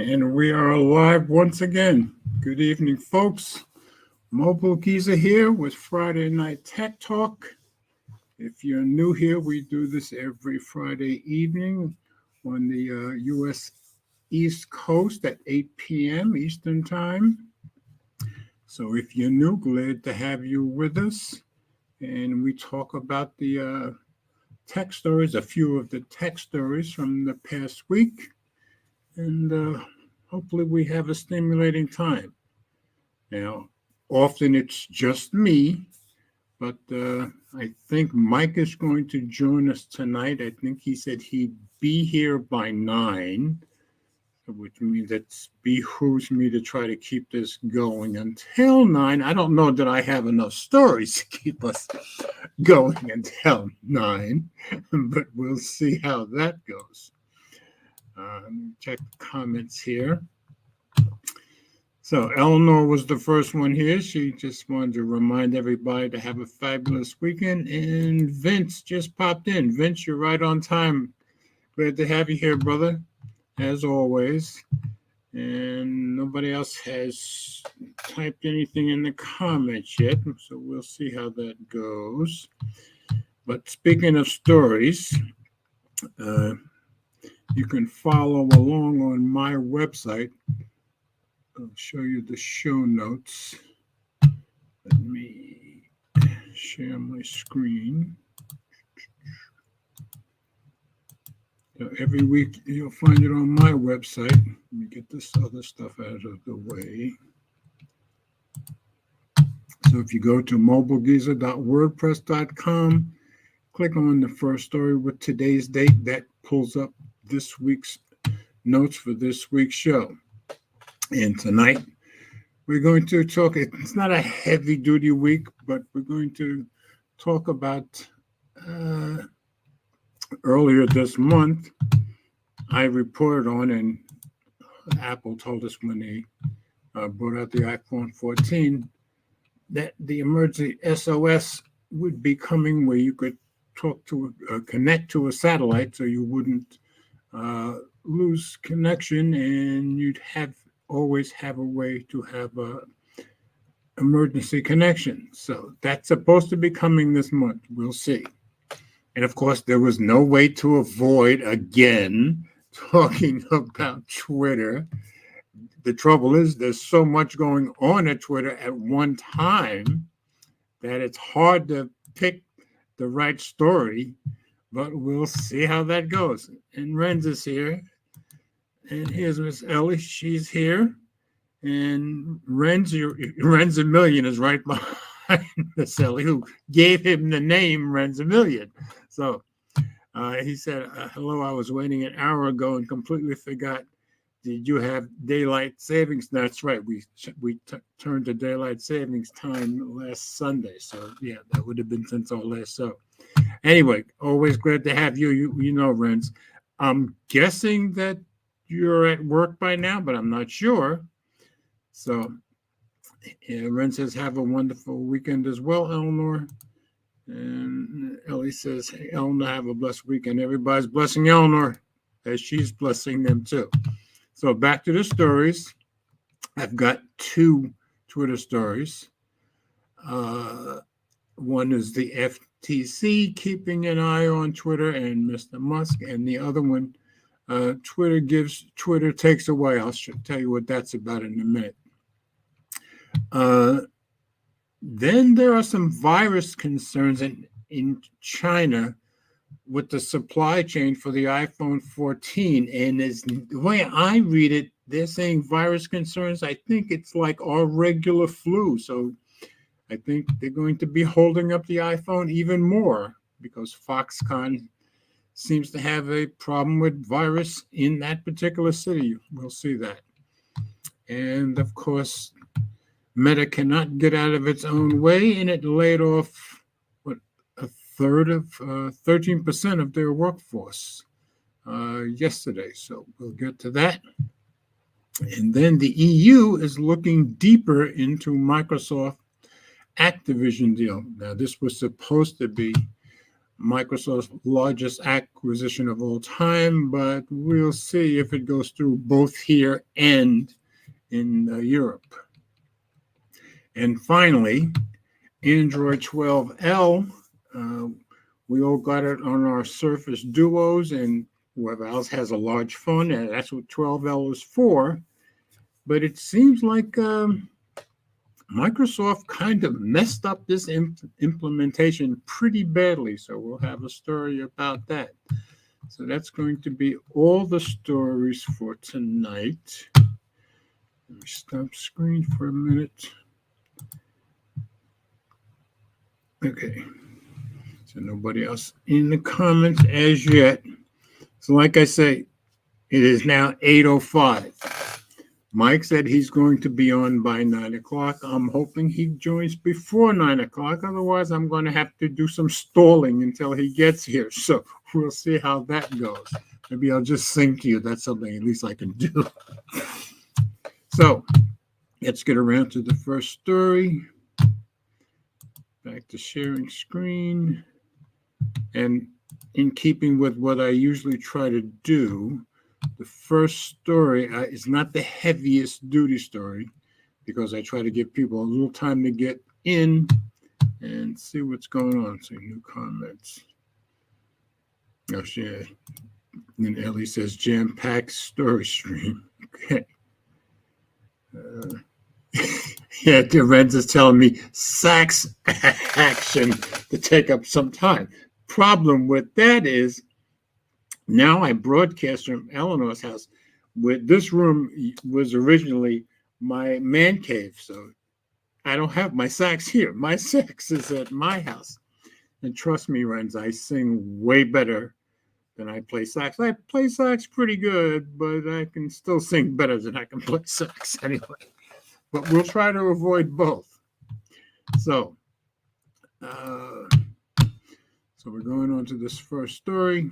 And we are live once again. Good evening, folks. Mobile Giza here with Friday Night Tech Talk. If you're new here, we do this every Friday evening on the U.S. East Coast at 8 p.m. Eastern Time. So if you're new, glad to have you with us. And we talk about the tech stories, a few of the tech stories from the past week. And hopefully we have a stimulating time. Now, often it's just me, but I think Mike is going to join us tonight. I think he said he'd be here by 9, which means it behooves me to try to keep this going until 9. I don't know that I have enough stories to keep us going until 9, but we'll see how that goes. Let me check the comments here. So Eleanor was the first one here. She just wanted to remind everybody to have a fabulous weekend. And Vince just popped in. Vince, you're right on time. Glad to have you here, brother, as always. And nobody else has typed anything in the comments yet, so we'll see how that goes. But speaking of stories, you can follow along on my website. I'll show you the show notes. Let me share my screen. So every week you'll find it on my website. Let me get this other stuff out of the way. So if you go to mobilegiza.wordpress.com, click on the first story with today's date. That pulls up this week's notes for this week's show. And tonight we're going to talk, it's not a heavy duty week, but we're going to talk about earlier this month, I reported on, and Apple told us when they brought out the iPhone 14, that the emergency SOS would be coming where you could talk to, connect to a satellite so you wouldn't lose connection, and you'd always have a way to have a emergency connection. So that's supposed to be coming this month. We'll see. And of course, there was no way to avoid, again, talking about Twitter. The trouble is there's so much going on at Twitter at one time that it's hard to pick the right story, but we'll see how that goes. And Renz is here. And here's Miss Ellie. She's here. And Renz a Million is right behind Miss Ellie, who gave him the name Renz a Million. So he said, hello, I was waiting an hour ago and completely forgot. Did you have daylight savings? That's right. We turned to daylight savings time last Sunday. So, yeah, that would have been since our last show. Anyway, always glad to have you. You know, Renz. I'm guessing that you're at work by now, but I'm not sure. So, Ren says, have a wonderful weekend as well, Eleanor. And Ellie says, hey, Eleanor, have a blessed weekend. Everybody's blessing Eleanor as she's blessing them too. So, back to the stories. I've got 2 Twitter stories. One is the FTC keeping an eye on Twitter and Mr. Musk, and the other one, Twitter takes away. I'll tell you what that's about in a minute. Then there are some virus concerns in China with the supply chain for the iPhone 14. And the way I read it, they're saying virus concerns. I think it's like our regular flu. So I think they're going to be holding up the iPhone even more because Foxconn seems to have a problem with virus in that particular city. We'll see that. And of course, Meta cannot get out of its own way, and it laid off a third of 13% of their workforce yesterday. So we'll get to that. And then the EU is looking deeper into Microsoft Activision deal. Now, this was supposed to be Microsoft's largest acquisition of all time, but we'll see if it goes through both here and in Europe. And finally, Android 12L. We all got it on our Surface Duos, and whoever else has a large phone, and that's what 12L is for. But it seems like Microsoft kind of messed up this implementation pretty badly. So we'll have a story about that. So that's going to be all the stories for tonight. Let me stop screen for a minute. Okay. So nobody else in the comments as yet. So like I say, it is now 8:05. Mike said he's going to be on by 9 o'clock. I'm hoping he joins before 9 o'clock. Otherwise, I'm going to have to do some stalling until he gets here. So we'll see how that goes. Maybe I'll just sing to you. That's something at least I can do. So let's get around to the first story. Back to sharing screen. And in keeping with what I usually try to do, the first story is not the heaviest duty story because I try to give people a little time to get in and see what's going on. So new comments. Oh, yeah. And Ellie says jam-packed story stream. Okay. Yeah, Renz is telling me sax action to take up some time. Problem with that is now I broadcast from Eleanor's house. With this room was originally my man cave, so I don't have my sax here. My sax is at my house. And trust me, Renz, I sing way better than I play sax. I play sax pretty good, but I can still sing better than I can play sax anyway. But we'll try to avoid both. So we're going on to this first story.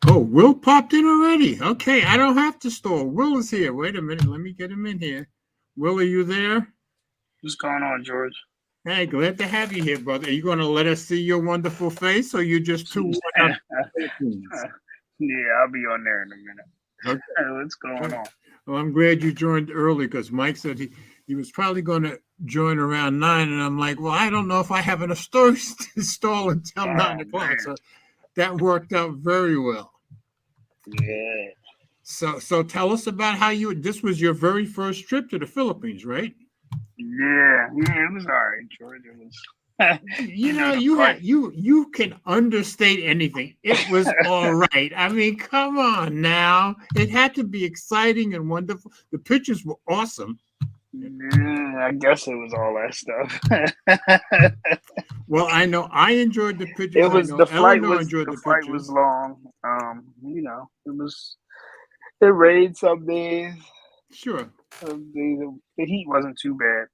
Oh, Will popped in already. Okay, I don't have to stall. Will is here. Wait a minute. Let me get him in here. Will, are you there? What's going on, George? Hey, glad to have you here, brother. Are you going to let us see your wonderful face, or you just too? Yeah, I'll be on there in a minute. Okay. What's going on? Well, I'm glad you joined early because Mike said he was probably going to join around 9, and I'm like, well, I don't know if I have enough stories to stall until 9 o'clock. Man. So that worked out very well. Yeah. So tell us about how this was your very first trip to the Philippines, right? Yeah, it was all right, George. It was. You can understate anything. It was all right. I mean, come on now. It had to be exciting and wonderful. The pictures were awesome. Yeah, I guess it was all that stuff. Well, I know I enjoyed the pictures. It was the flight was long. It rained some days. Sure. Some days the heat wasn't too bad.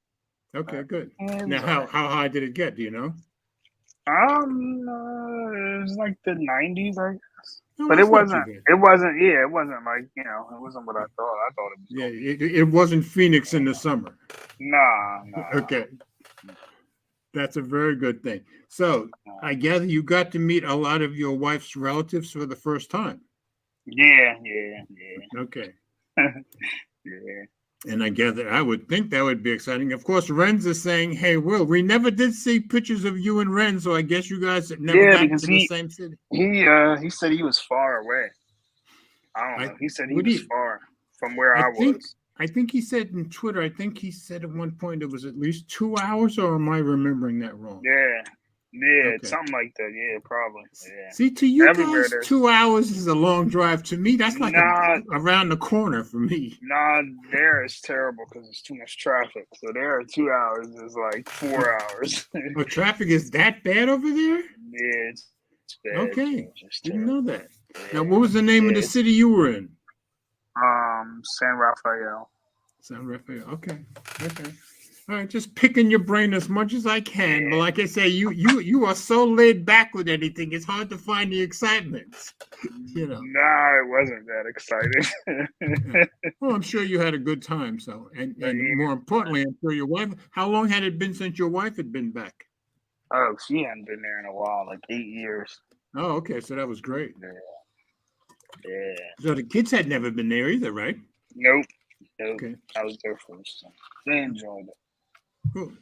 Okay, good. Now, how high did it get? Do you know? It was like the 90s, I guess. No, but it wasn't. It wasn't like it wasn't what I thought. I thought it was. Yeah, it wasn't Phoenix in the summer. Nah. Okay. That's a very good thing. So I gather you got to meet a lot of your wife's relatives for the first time. Yeah. Okay. Yeah. And I would think that would be exciting. Of course, Renz is saying, hey, Will, we never did see pictures of you and Renz, so I guess you guys never got to the same city. He said he was far away. I don't know. He said he was far from where I was. I think he said in Twitter, at one point it was at least 2 hours, or am I remembering that wrong? Yeah, okay. Something like that. Yeah, probably. Yeah. See, to you guys, 2 hours is a long drive. To me, that's like around the corner for me. Nah, there is terrible because there's too much traffic. So there, 2 hours is like 4 hours. But traffic is that bad over there? Yeah, it's bad. Okay, didn't know that. Yeah. Now, what was the name of the city you were in? San Rafael. San Rafael. Okay. All right, just picking your brain as much as I can. But like I say, you are so laid back with anything. It's hard to find the excitement. You know. Nah, it wasn't that exciting. Yeah. Well, I'm sure you had a good time. So, and more importantly, I'm sure your wife. How long had it been since your wife had been back? Oh, she hadn't been there in a while, like 8 years. Oh, okay. So that was great. Yeah. So the kids had never been there either, right? Nope. Okay. I was there first. So they enjoyed it. Cool.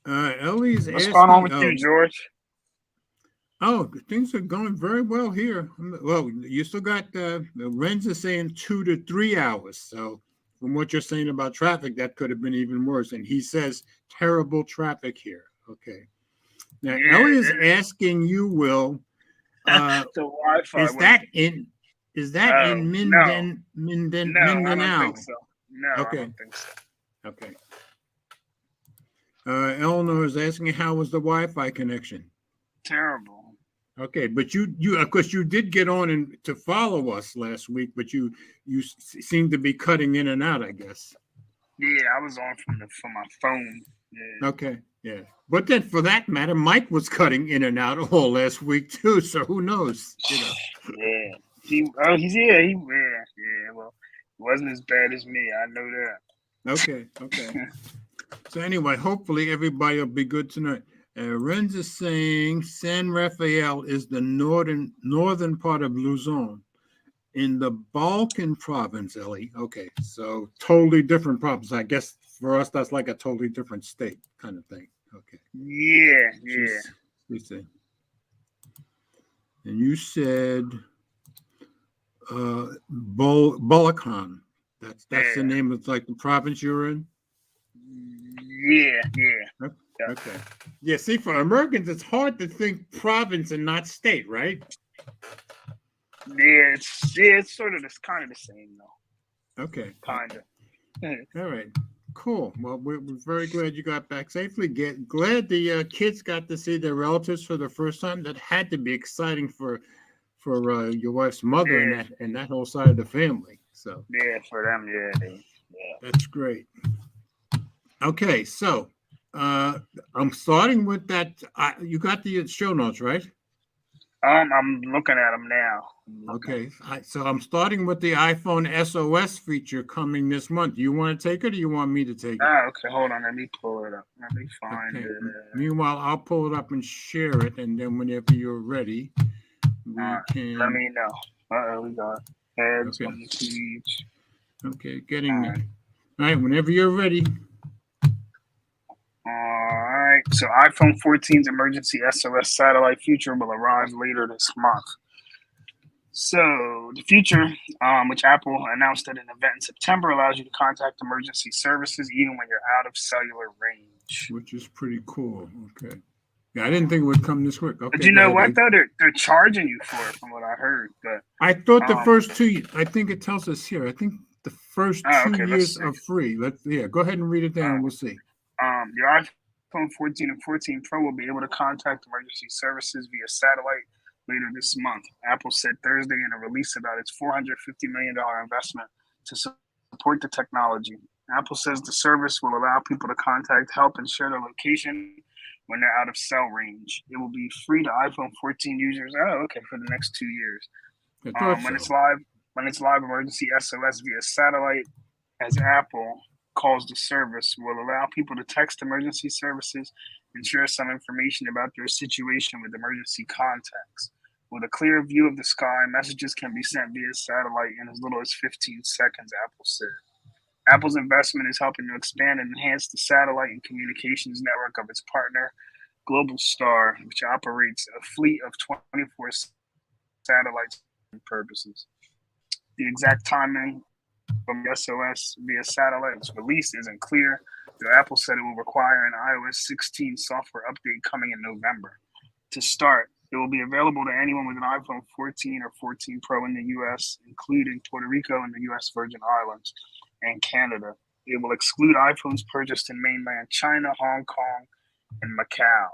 Ellie's What's asking, going on with you, George? Oh, things are going very well here. Well, you still got the Renz is saying 2 to 3 hours. So from what you're saying about traffic, that could have been even worse. And he says terrible traffic here. Okay. Now Ellie is asking you, Will, the Wi-Fi is that in Mindanao? No, I don't think so. No, okay. I don't think so. Okay. Eleanor is asking, how was the Wi-Fi connection? Terrible. Okay, but you of course you did get on and to follow us last week, but you seem to be cutting in and out, I guess. Yeah, I was on from my phone. Yeah. Okay, yeah. But then for that matter, Mike was cutting in and out all last week too, so who knows? You know. Yeah. Well, it wasn't as bad as me, I know that. Okay. So anyway, hopefully everybody will be good tonight. Renz is saying San Rafael is the northern part of Luzon in the Balkan province, Ellie. Okay, so totally different province. I guess for us, that's like a totally different state kind of thing. Okay. Yeah. And you said Bulacan. That's the name of like the province you're in? Yeah. Okay. Yeah, see, for Americans, it's hard to think province and not state, right? Yeah, it's sort of kind of the same though. Okay. Kind of. All right. Cool. Well, we're very glad you got back safely. Glad the kids got to see their relatives for the first time. That had to be exciting for your wife's mother and that whole side of the family. So yeah, for them, yeah. That's great. Okay, so I'm starting with that. You got the show notes, right? I'm looking at them now. Okay, so I'm starting with the iPhone SOS feature coming this month. Do you want to take it, or you want me to take it? Okay. Hold on. Let me pull it up. Let me find it. Meanwhile, I'll pull it up and share it, and then whenever you're ready, we can. Let me know. We got heads on the page. Okay, getting there. All right, whenever you're ready. All right. So iPhone 14's emergency SOS satellite feature will arrive later this month. So the feature, which Apple announced at an event in September, allows you to contact emergency services even when you're out of cellular range. Which is pretty cool. Okay. Yeah, I didn't think it would come this quick. Okay, but you know what, though? They're charging you for it, from what I heard. But I thought the first 2, I think it tells us here, I think the first 2 years are free. Go ahead and read it down and we'll see. Your iPhone 14 and 14 Pro will be able to contact emergency services via satellite later this month. Apple said Thursday in a release about its $450 million investment to support the technology. Apple says the service will allow people to contact help and share their location when they're out of cell range. It will be free to iPhone 14 users. For the next 2 years. When it's live emergency SOS via satellite, as Apple calls the service, will allow people to text emergency services and share some information about their situation with emergency contacts. With a clear view of the sky, messages can be sent via satellite in as little as 15 seconds, Apple said. Apple's investment is helping to expand and enhance the satellite and communications network of its partner, Globalstar, which operates a fleet of 24 satellites for purposes. The exact timing from SOS via satellite's release isn't clear, though Apple said it will require an iOS 16 software update coming in November. To start, it will be available to anyone with an iPhone 14 or 14 Pro in the U.S., including Puerto Rico and the U.S. Virgin Islands and Canada. It will exclude iPhones purchased in mainland China, Hong Kong, and Macau.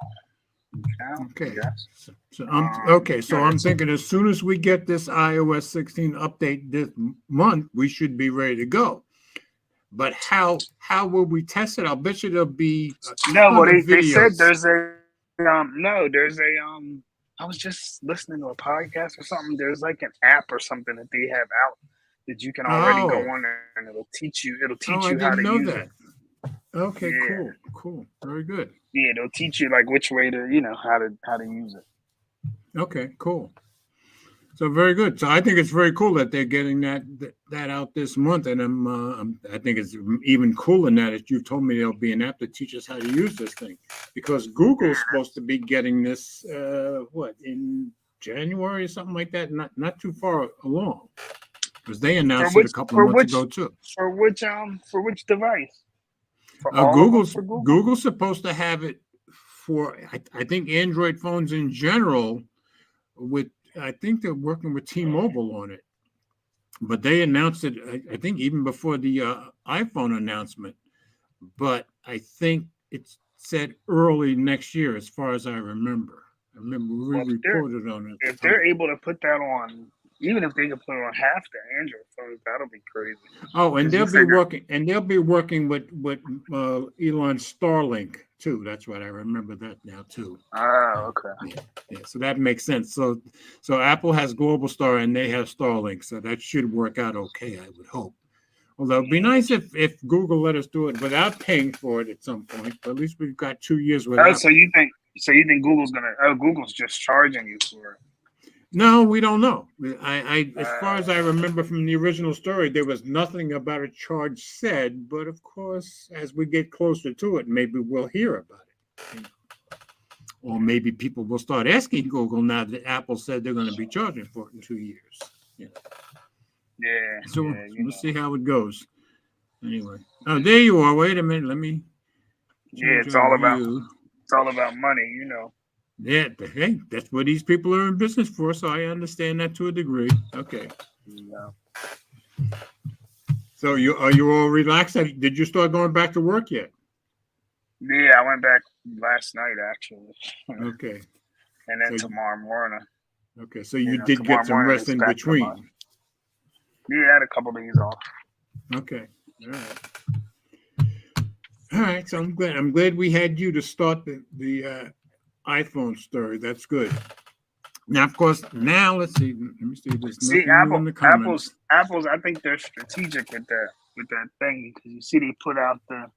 Okay. Yes. So I'm thinking as soon as we get this iOS 16 update this month, we should be ready to go. But how will we test it? I'll bet you there'll be No, well, other they said videos. there's a no, there's a I was just listening to a podcast or something. There's like an app or something that they have out that you can already go Oh, on there and it'll teach you. It'll oh, teach I you how didn't to know use that. it. Okay, Yeah, cool, very good. yeah, it'll teach you like which way to how to use it. Okay, cool. So very good. So I think it's very cool that they're getting that out this month, and I think it's even cooler than that you've told me there'll be an app to teach us how to use this thing, because Google's supposed to be getting this in January or something like that, not too far along, because they For announced it a which couple of months ago too. for which device? For all of them for Google? Google's supposed to have it for I think Android phones in general. I think they're working with T-Mobile on it, but they announced it. I think even before the iPhone announcement. But I think it's said early next year, as far as I remember. I remember we Well, reported on it. if they're able to put that on, even if they can put it on half the Android phones, that'll be crazy. Oh, and 'Cause you they'll be figure- working, with Elon's Starlink too. That's right. I remember that now too. Ah, okay. Yeah, so that makes sense. So Apple has Globalstar and they have Starlink, so that should work out okay, I would hope. Although it'd be nice if Google let us do it without paying for it at some point. But at least we've got 2 years Oh, without. so you think Google's just charging you for it? No, we don't know. I as far as I remember from the original story, there was nothing about a charge said. But of course, as we get closer to it, maybe we'll hear about it. Or maybe people will start asking Google now that Apple said they're going to be charging for it in 2 years. Yeah. So yeah, we'll see how it goes. Anyway, oh, there you are. Wait a minute. Let me. Yeah, change our view. it's all about money, Yeah, hey, that's what these people are in business for. So I understand that to a degree. Okay. Yeah. So are you all relaxed? Did you start going back to work yet? Yeah, I went back last night actually, Okay. and then So- tomorrow morning. Okay. So you know, did tomorrow get some morning rest is in back to between. mine. Yeah, I had a couple days off. Okay. All right. All right. So I'm glad we had you to start the iPhone story. That's good. Now, of course, let's see. Let me see. There's See, nothing new in the comments. Apple's. I think they're strategic with that thing because you see they put out the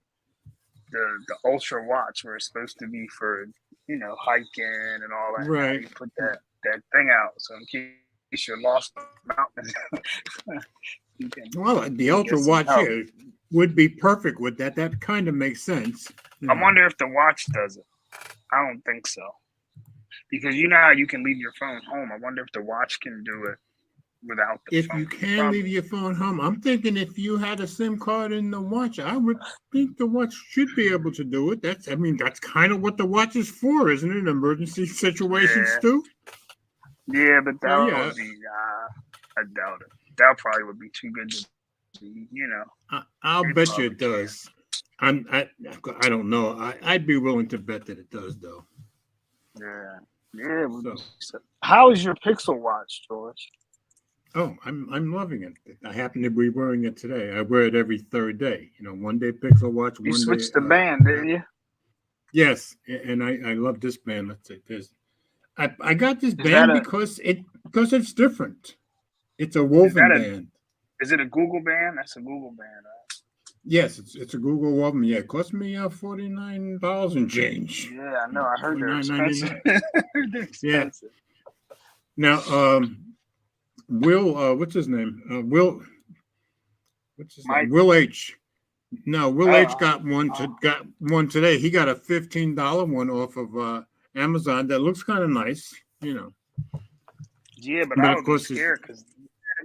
Ultra Watch where it's supposed to be for hiking and all that. Right. Now they put that thing out so in case you're lost in the mountains. you can, Well, the Ultra some Watch help. here would be perfect with that. That kind of makes sense. I wonder if the watch does it. I don't think so. Because you know how you can leave your phone home. I wonder if the watch can do it without the If phone. you can leave your phone home, I'm thinking if you had a SIM card in the watch, I would think the watch should be able to do it. That's kind of what the watch is for, isn't it? Emergency situations Yeah. too. Yeah, but that yeah. would be. I doubt it. That probably would be too good to be. I'll They bet you it probably does. I don't know. I'd be willing to bet that it does, though. Yeah. Yeah. So, How is your Pixel watch, George? oh, I'm loving it. I happen to be wearing it today. I wear it every third day. One day Pixel Watch, You one switched day. the band, didn't you? Yes, and I love this band. Let's see. I got this Is band that a- because it's different. It's a woven that a- band. Is it a Google band? That's a Google band. Right? Yes, it's a Google woven. Yeah, it cost me $49 and change. Yeah, I know. I heard they're $49.99. expensive. They're expensive. Now, Will, what's his name? What's his Mike. name? Will H. No, Will H Oh, got one today. He got a $15 one off of Amazon that looks kind of nice. Yeah, but But I of would be course it's- scared because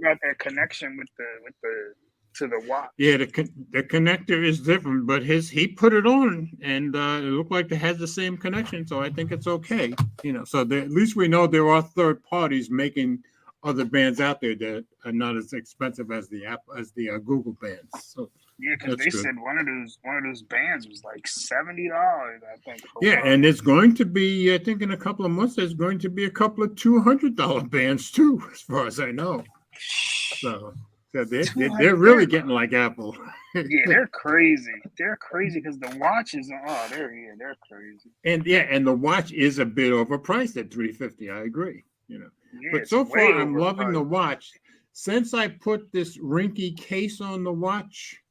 got that connection with the to the watch. Yeah, the connector is different, but he put it on and it looked like it has the same connection, so I think it's okay. So at least we know there are third parties making other bands out there that are not as expensive as the Google bands. So Yeah, because that's they good. said one of those bands was like $70, I think. for yeah, one. and it's going to be, I think in a couple of months, there's going to be a couple of $200 bands too, as far as I know. So they're really getting like Apple. Yeah, they're crazy. They're crazy because the watches are they're crazy. And the watch is a bit overpriced at $350. I agree. Yeah, But it's so way far I'm loving the overpriced. watch. Since I put this Rinky case on the watch,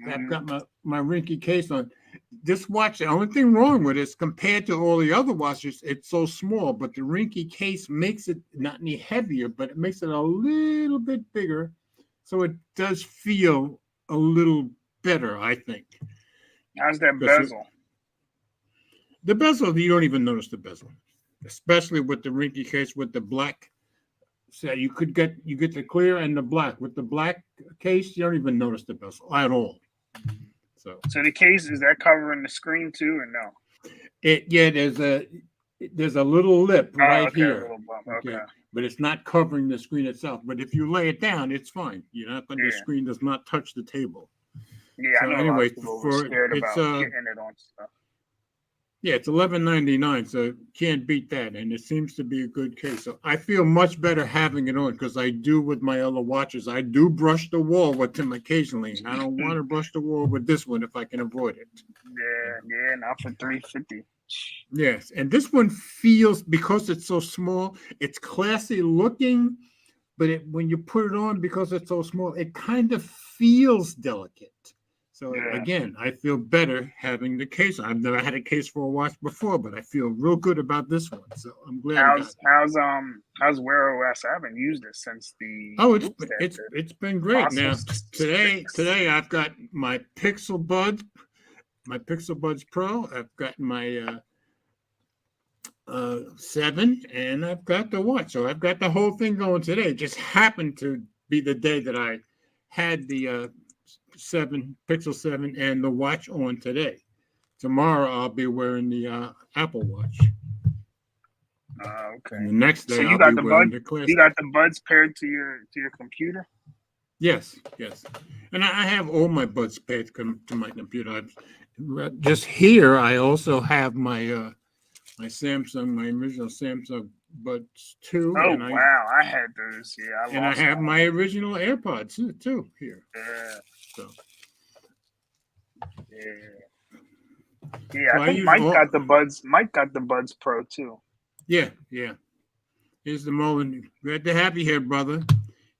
I've Mhm. got my Rinky case on. This watch, the only thing wrong with it is compared to all the other watches, it's so small, but the Rinky case makes it not any heavier, but it makes it a little bit bigger. So it does feel a little better, I think. How's that Because bezel? the bezel, you don't even notice the bezel, especially with the Rinky case with the black. So you get the clear and the black. With the black case, you don't even notice the bezel at all. So So the case, is that covering the screen too, or no? there's a little lip Oh, right okay, a here. little bump. Okay. Okay. But it's not covering the screen itself. But if you lay it down, it's fine. You're not going. The Yeah. screen does not touch the table. Yeah, I So know a lot anyway, of people were scared about getting it on stuff. Yeah, it's $11.99, so can't beat that, and it seems to be a good case. So I feel much better having it on because I do with my other watches. I do brush the wall with them occasionally, and I don't want to brush the wall with this one if I can avoid it. Yeah, not for $350. Yes, and this one feels, because it's so small, it's classy looking, but when you put it on, because it's so small, it kind of feels delicate. So Yeah. again, I feel better having the case. I've never had a case for a watch before, but I feel real good about this one. So I'm glad I got it. How's Wear OS? I haven't used it since the Oh, it's been great. Fossil Now 6. today I've got my Pixel Buds Pro. I've got my 7, and I've got the watch. So I've got the whole thing going today. It just happened to be the day that I had the Pixel 7 and the watch on today. Tomorrow I'll be wearing the Apple Watch. Okay. And the next day So you I'll got be the wearing Buds? the Classic. You got the Buds paired to your computer? Yes. And I have all my Buds paired to my computer. Just here, I also have my my original Samsung Buds 2. Oh, and wow. I had those. Yeah, I have my original AirPods too here. Yeah. So. Yeah, So I think Mike got the Buds Pro too. Yeah. Here's the moment. Glad to have you here, brother.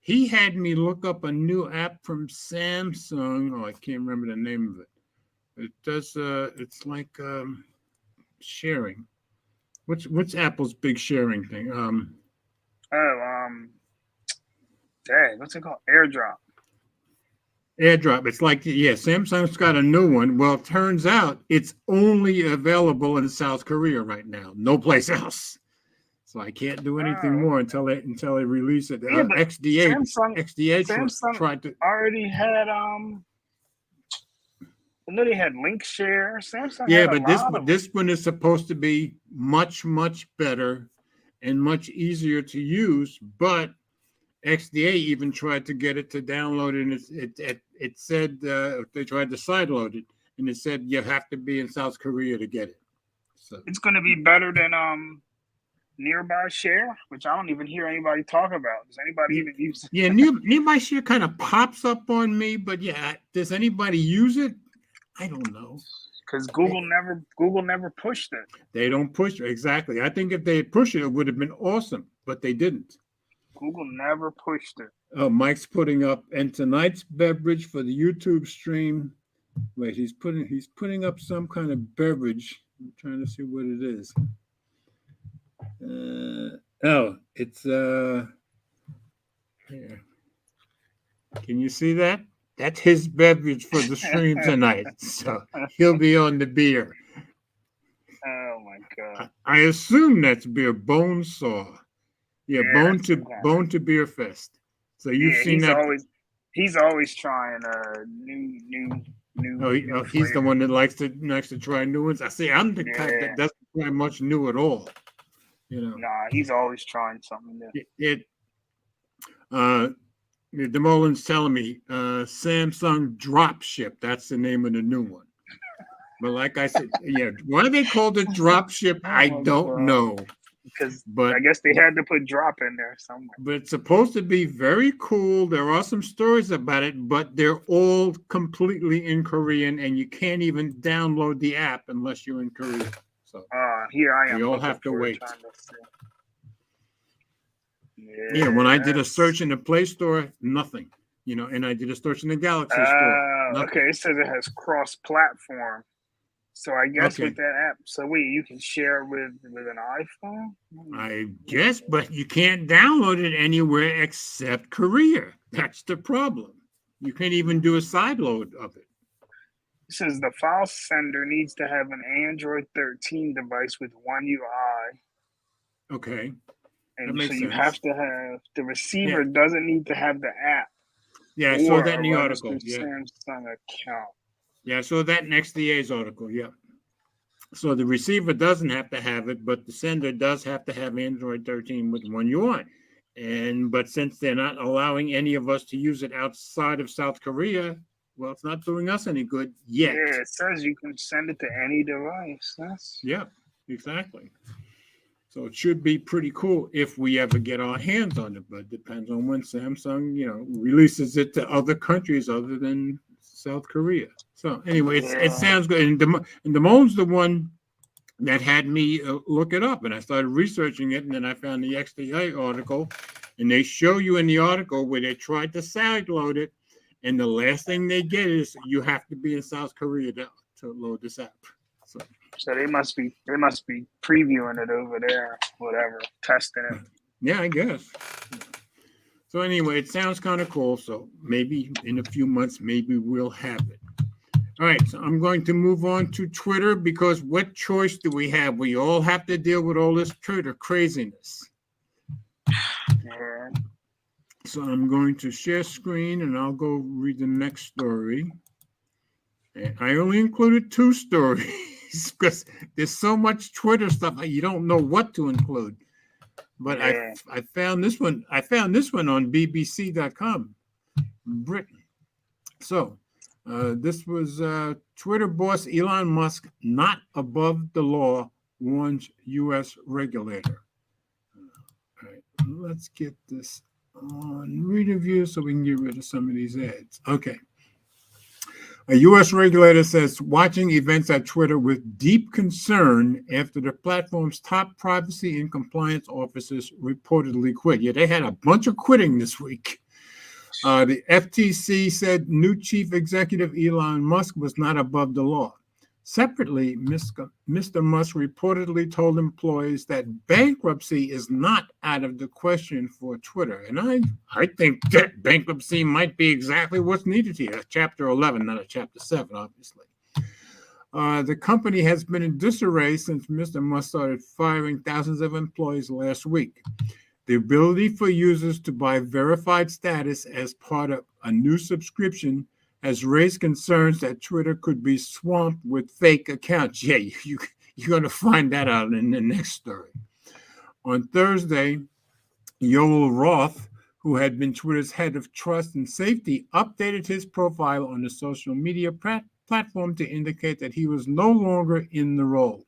He had me look up a new app from Samsung. Oh, I can't remember the name of it. It does. It's like sharing. What's Apple's big sharing thing? Dang, what's it called? AirDrop. AirDrop. It's like, Samsung's got a new one. Well, it turns out it's only available in South Korea right now. No place else. So I can't do anything more until they release it. Yeah, but XDA Samsung tried to already had I know they had Link Share. Samsung Yeah, had but a lot of this one is supposed to be much better and much easier to use. But XDA even tried to get it to download it, and it said they tried to sideload it, and it said you have to be in South Korea to get it. So it's going to be better than Nearby Share, which I don't even hear anybody talk about. Does anybody even use it? Yeah, Nearby Share kind of pops up on me, but does anybody use it? I don't know. Because Google never pushed it. They don't push it. Exactly. I think if they had pushed it, it would have been awesome, but they didn't. Google never pushed it. Oh, Mike's putting up, and tonight's beverage for the YouTube stream. Wait, he's putting up some kind of beverage. I'm trying to see what it is. It's here. Can you see that? That's his beverage for the stream tonight. So he'll be on the beer. Oh my god! I assume that's beer. Bone Saw. Yeah, Bone to Beer Fest. So you've seen that. He's always trying new. He's the one that likes to try new ones. I see. I'm the type that doesn't try much new at all. Nah, he's always trying something new. DeMolin's telling me Samsung Dropship. That's the name of the new one. But like I said, why they called it Dropship, I don't know. because But I guess they had to put drop in there somewhere. but it's supposed to be very cool. There are some stories about it, but they're all completely in Korean, and you can't even download the app unless you're in Korea. So Here I am. we all looking have to for it, wait. trying to see. Yeah, when I did a Yes. search in the Play Store, nothing. And I did a search in the Galaxy Store. Nothing. Okay, it says it has cross-platform. So I guess Okay. with that app, so wait, you can share with an iPhone? I guess, but you can't download it anywhere except Korea. That's the problem. You can't even do a sideload of it. It says the file sender needs to have an Android 13 device with One UI. Okay. That And makes so you sense. have to have the receiver doesn't need to have the app. Yeah, I saw or that in a the article. registered Yeah. Samsung account. Yeah, I saw that in XDA's article. Yeah. So the receiver doesn't have to have it, but the sender does have to have Android 13 with One UI. But since they're not allowing any of us to use it outside of South Korea, well, it's not doing us any good yet. Yeah, it says you can send it to any device. Yeah, exactly. So it should be pretty cool if we ever get our hands on it, but it depends on when Samsung, releases it to other countries other than South Korea. So anyway, it sounds good. And Damon's the one that had me look it up, and I started researching it, and then I found the XDA article, and they show you in the article where they tried to sideload it, and the last thing they get is you have to be in South Korea to load this app. So they must be previewing it over there, whatever, testing it. Yeah, I guess. So anyway, it sounds kind of cool. So maybe in a few months, maybe we'll have it. All right, so I'm going to move on to Twitter because what choice do we have? We all have to deal with all this Twitter craziness. Yeah. So I'm going to share screen and I'll go read the next story. And I only included 2 stories because there's so much Twitter stuff you don't know what to include. But I found this one. I found this one on BBC.com, Britain. So this was Twitter boss Elon Musk not above the law, warns U.S. regulator. All right, let's get this on reader view so we can get rid of some of these ads. Okay. A U.S. regulator says watching events at Twitter with deep concern after the platform's top privacy and compliance officers reportedly quit. Yeah, they had a bunch of quitting this week. The FTC said new chief executive Elon Musk was not above the law. Separately, Mr. Musk reportedly told employees that bankruptcy is not out of the question for Twitter. And I think that bankruptcy might be exactly what's needed here. Chapter 11, not a Chapter 7, obviously. The company has been in disarray since Mr. Musk started firing thousands of employees last week. The ability for users to buy verified status as part of a new subscription has raised concerns that Twitter could be swamped with fake accounts. Yeah, you're going to find that out in the next story. On Thursday, Yoel Roth, who had been Twitter's head of trust and safety, updated his profile on the social media platform to indicate that he was no longer in the role.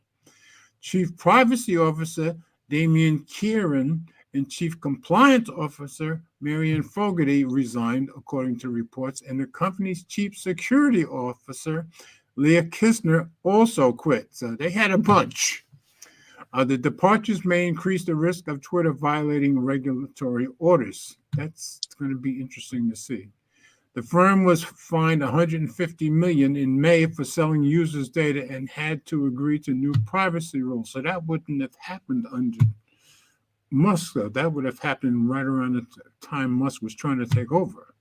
Chief Privacy Officer Damian Kieran and Chief Compliance Officer Marianne Fogarty resigned, according to reports, and the company's Chief Security Officer, Leah Kistner, also quit. So they had a bunch. The departures may increase the risk of Twitter violating regulatory orders. That's going to be interesting to see. The firm was fined $150 million in May for selling users' data and had to agree to new privacy rules. So that wouldn't have happened under Musk, though. That would have happened right around the time Musk was trying to take over.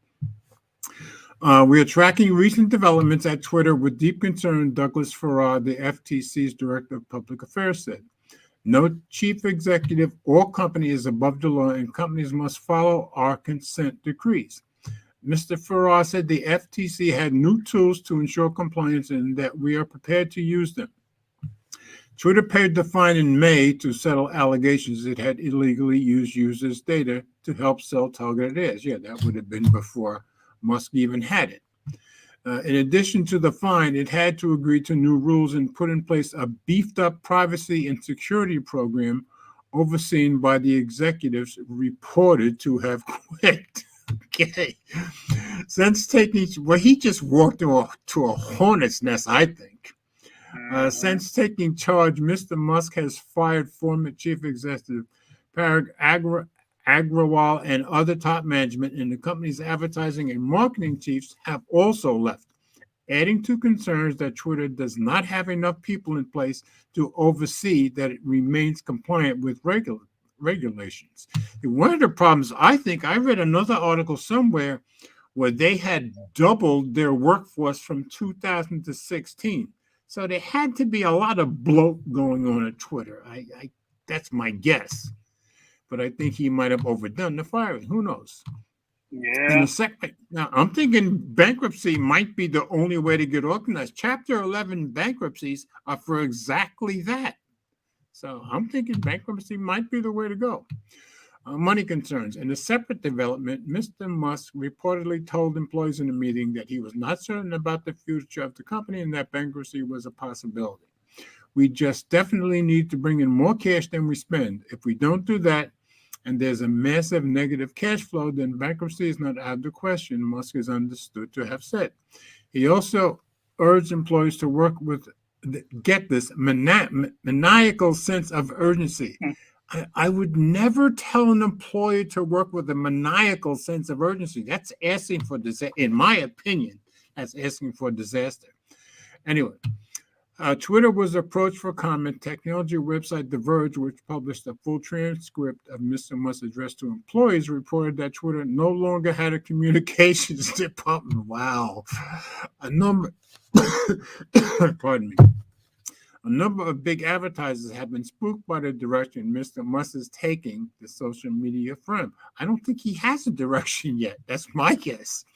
We are tracking recent developments at Twitter with deep concern, Douglas Farrar, the FTC's Director of Public Affairs, said. No chief executive or company is above the law, and companies must follow our consent decrees. Mr. Farrar said the FTC had new tools to ensure compliance and that we are prepared to use them. Twitter paid the fine in May to settle allegations it had illegally used users' data to help sell targeted ads. Yeah, that would have been before Musk even had it. In addition to the fine, it had to agree to new rules and put in place a beefed-up privacy and security program overseen by the executives, reported to have quit. Okay. Since taking, well, he just walked to a hornet's nest, I think. Since taking charge, Mr. Musk has fired former chief executive Parag Agrawal and other top management, and the company's advertising and marketing chiefs have also left, adding to concerns that Twitter does not have enough people in place to oversee that it remains compliant with regulations. And one of the problems, I think, I read another article somewhere where they had doubled their workforce from 2000 to 16. So there had to be a lot of bloat going on at Twitter. I that's my guess. But I think he might have overdone the firing. Who knows? Yeah. In the second, now I'm thinking bankruptcy might be the only way to get organized. Chapter 11 bankruptcies are for exactly that. So I'm thinking bankruptcy might be the way to go. Money concerns. In a separate development, Mr. Musk reportedly told employees in a meeting that he was not certain about the future of the company and that bankruptcy was a possibility. We just definitely need to bring in more cash than we spend. If we don't do that, and there's a massive negative cash flow, then bankruptcy is not out of the question, Musk is understood to have said. He also urged employees to work with, get this, maniacal sense of urgency. I would never tell an employee to work with a maniacal sense of urgency. That's asking for disaster. In my opinion, that's asking for disaster. Anyway, Twitter was approached for comment. Technology website The Verge, which published a full transcript of Mr. Musk's address to employees, reported that Twitter no longer had a communications department. Wow. Pardon me. A number of big advertisers have been spooked by the direction Mr. Musk is taking the social media firm. I don't think he has a direction yet. That's my guess.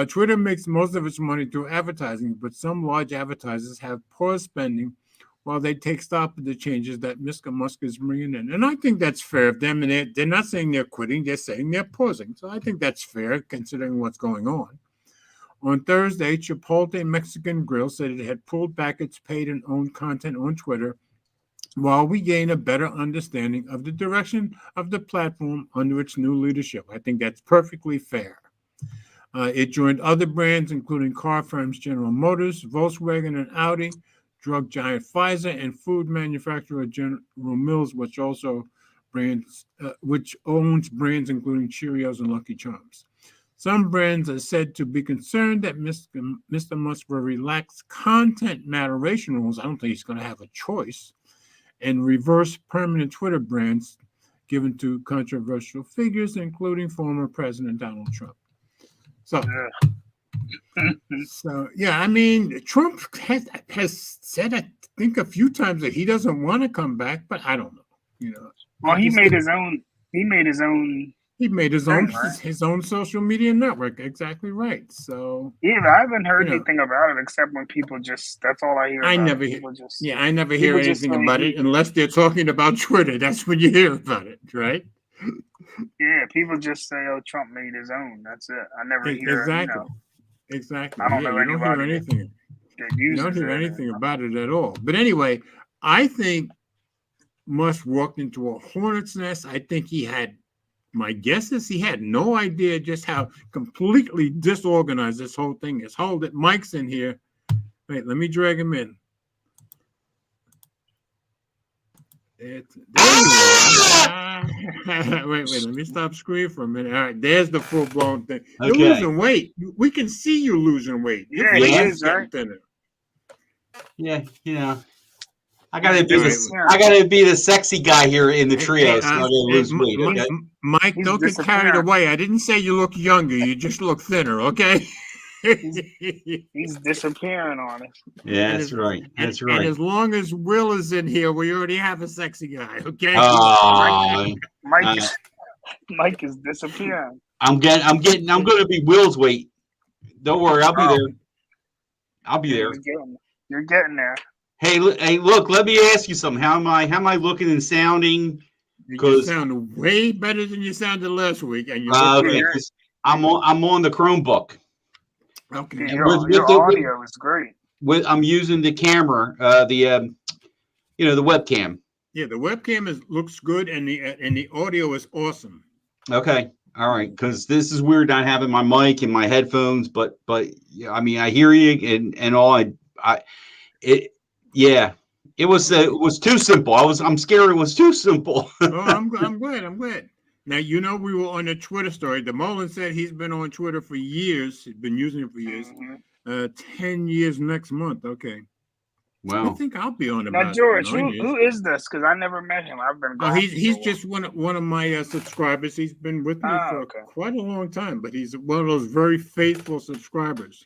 Twitter makes most of its money through advertising, but some large advertisers have paused spending while they take stock of the changes that Mr. Musk is bringing in. And I think that's fair of them. And they're not saying they're quitting, they're saying they're pausing. So I think that's fair considering what's going on. On Thursday, Chipotle Mexican Grill said it had pulled back its paid and owned content on Twitter while we gain a better understanding of the direction of the platform under its new leadership. I think that's perfectly fair. It joined other brands, including car firms General Motors, Volkswagen, and Audi, drug giant Pfizer, and food manufacturer General Mills, which owns brands including Cheerios and Lucky Charms. Some brands are said to be concerned that Mr. Musk will relax content moderation rules. I don't think he's going to have a choice, and reverse permanent Twitter brands given to controversial figures, including former President Donald Trump. So yeah, I mean, Trump has said, I think, a few times that he doesn't want to come back, but I don't know. You know, well, he made his own. He made his own social media network. Exactly right. So yeah, I haven't heard anything about it except when people just—that's all I hear. I never hear anything about it unless they're talking about Twitter. That's when you hear about it, right? Yeah, people just say, "Oh, Trump made his own." That's it. I never hear exactly. Exactly. I don't know you don't hear anything. You don't hear anything about it at all. But anyway, I think Musk walked into a hornet's nest. I think my guess is he had no idea just how completely disorganized this whole thing is. Hold it, Mike's in here. Wait, let me drag him in. There you are. Wait, let me stop screen for a minute. All right, there's the full-blown thing. You're losing weight. We can see you losing weight. Yeah, he is, right? Yeah, I gotta be the sexy guy here in the trio. Mike, don't get carried away. I didn't say you look younger. You just look thinner, okay? He's disappearing on us. Yeah, that's right. That's right. And as long as Will is in here, we already have a sexy guy, okay? Mike is disappearing. I'm gonna be Will's weight. Don't worry, I'll be there. You're getting there. Hey, look. Let me ask you something. How am I looking and sounding? You sound way better than you sounded last week, and I'm on the Chromebook. Okay, your audio is great. I'm using the camera, the webcam. Yeah, the webcam looks good, and the audio is awesome. Okay. All right. Because this is weird not having my mic and my headphones, but yeah, I mean, I hear you and all. Yeah, it was too simple. I'm scared it was too simple. Oh, I'm glad. I'm glad. Now we were on the Twitter story. The Mullen said he's been on Twitter for years. He's been using it for years. Mhm. 10 years next month. Okay. I Wow. think I'll be on Now, about George, 9 years. who is this? Because I never met him. I've been Oh, gone. he's for a just one of my subscribers. He's been with me for okay. quite a long time, but he's one of those very faithful subscribers.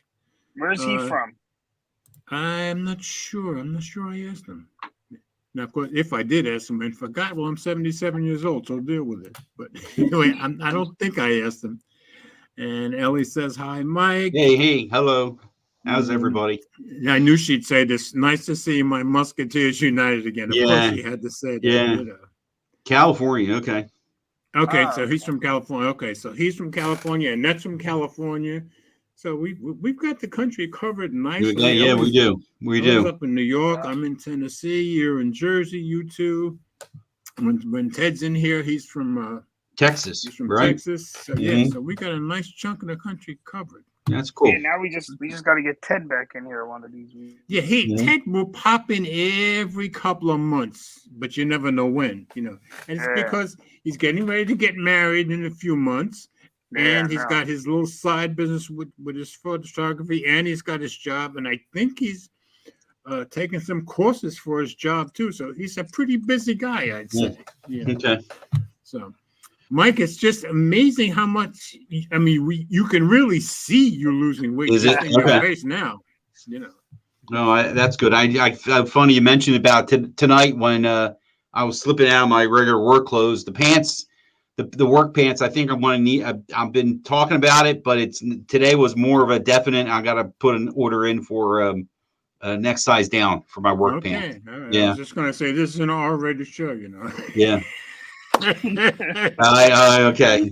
Where's he from? I'm not sure. I'm not sure I asked him. Now, of course, if I did ask him and forgot, well, I'm 77 years old, so deal with it. But anyway, I don't think I asked him. And Ellie says, hi, Mike. Hey, hello. How's everybody? I knew she'd say this. Nice to see my Musketeers united again. Of course, she had to say that. Yeah. California. Okay. Okay, so he's from California. Okay, so he's from California, and that's from California. So we've got the country covered nicely. Yeah, we do. We do. Up in New York, I'm in Tennessee. You're in Jersey. You too. When Ted's in here, he's from Texas. He's from right? Texas. So yeah, so we got a nice chunk of the country covered. That's cool. Yeah, now we just got to get Ted back in here one of these weeks. Yeah, Ted will pop in every couple of months, but you never know when. And it's because he's getting ready to get married in a few months. And he's got his little side business with his photography, and he's got his job. And I think he's taking some courses for his job, too. So he's a pretty busy guy, I'd say. Yeah. Okay. So, Mike, it's just amazing how much, I mean, you can really see you losing weight. Is it? In your face now, No, that's good. I funny you mentioned about tonight when I was slipping out of my regular work clothes, the pants. The work pants, I think I'm going to need. I've been talking about it, but today was more of a definite. I got to put an order in for next size down for my work pants. Yeah, I was just going to say this is an R-rated show, Yeah. Okay.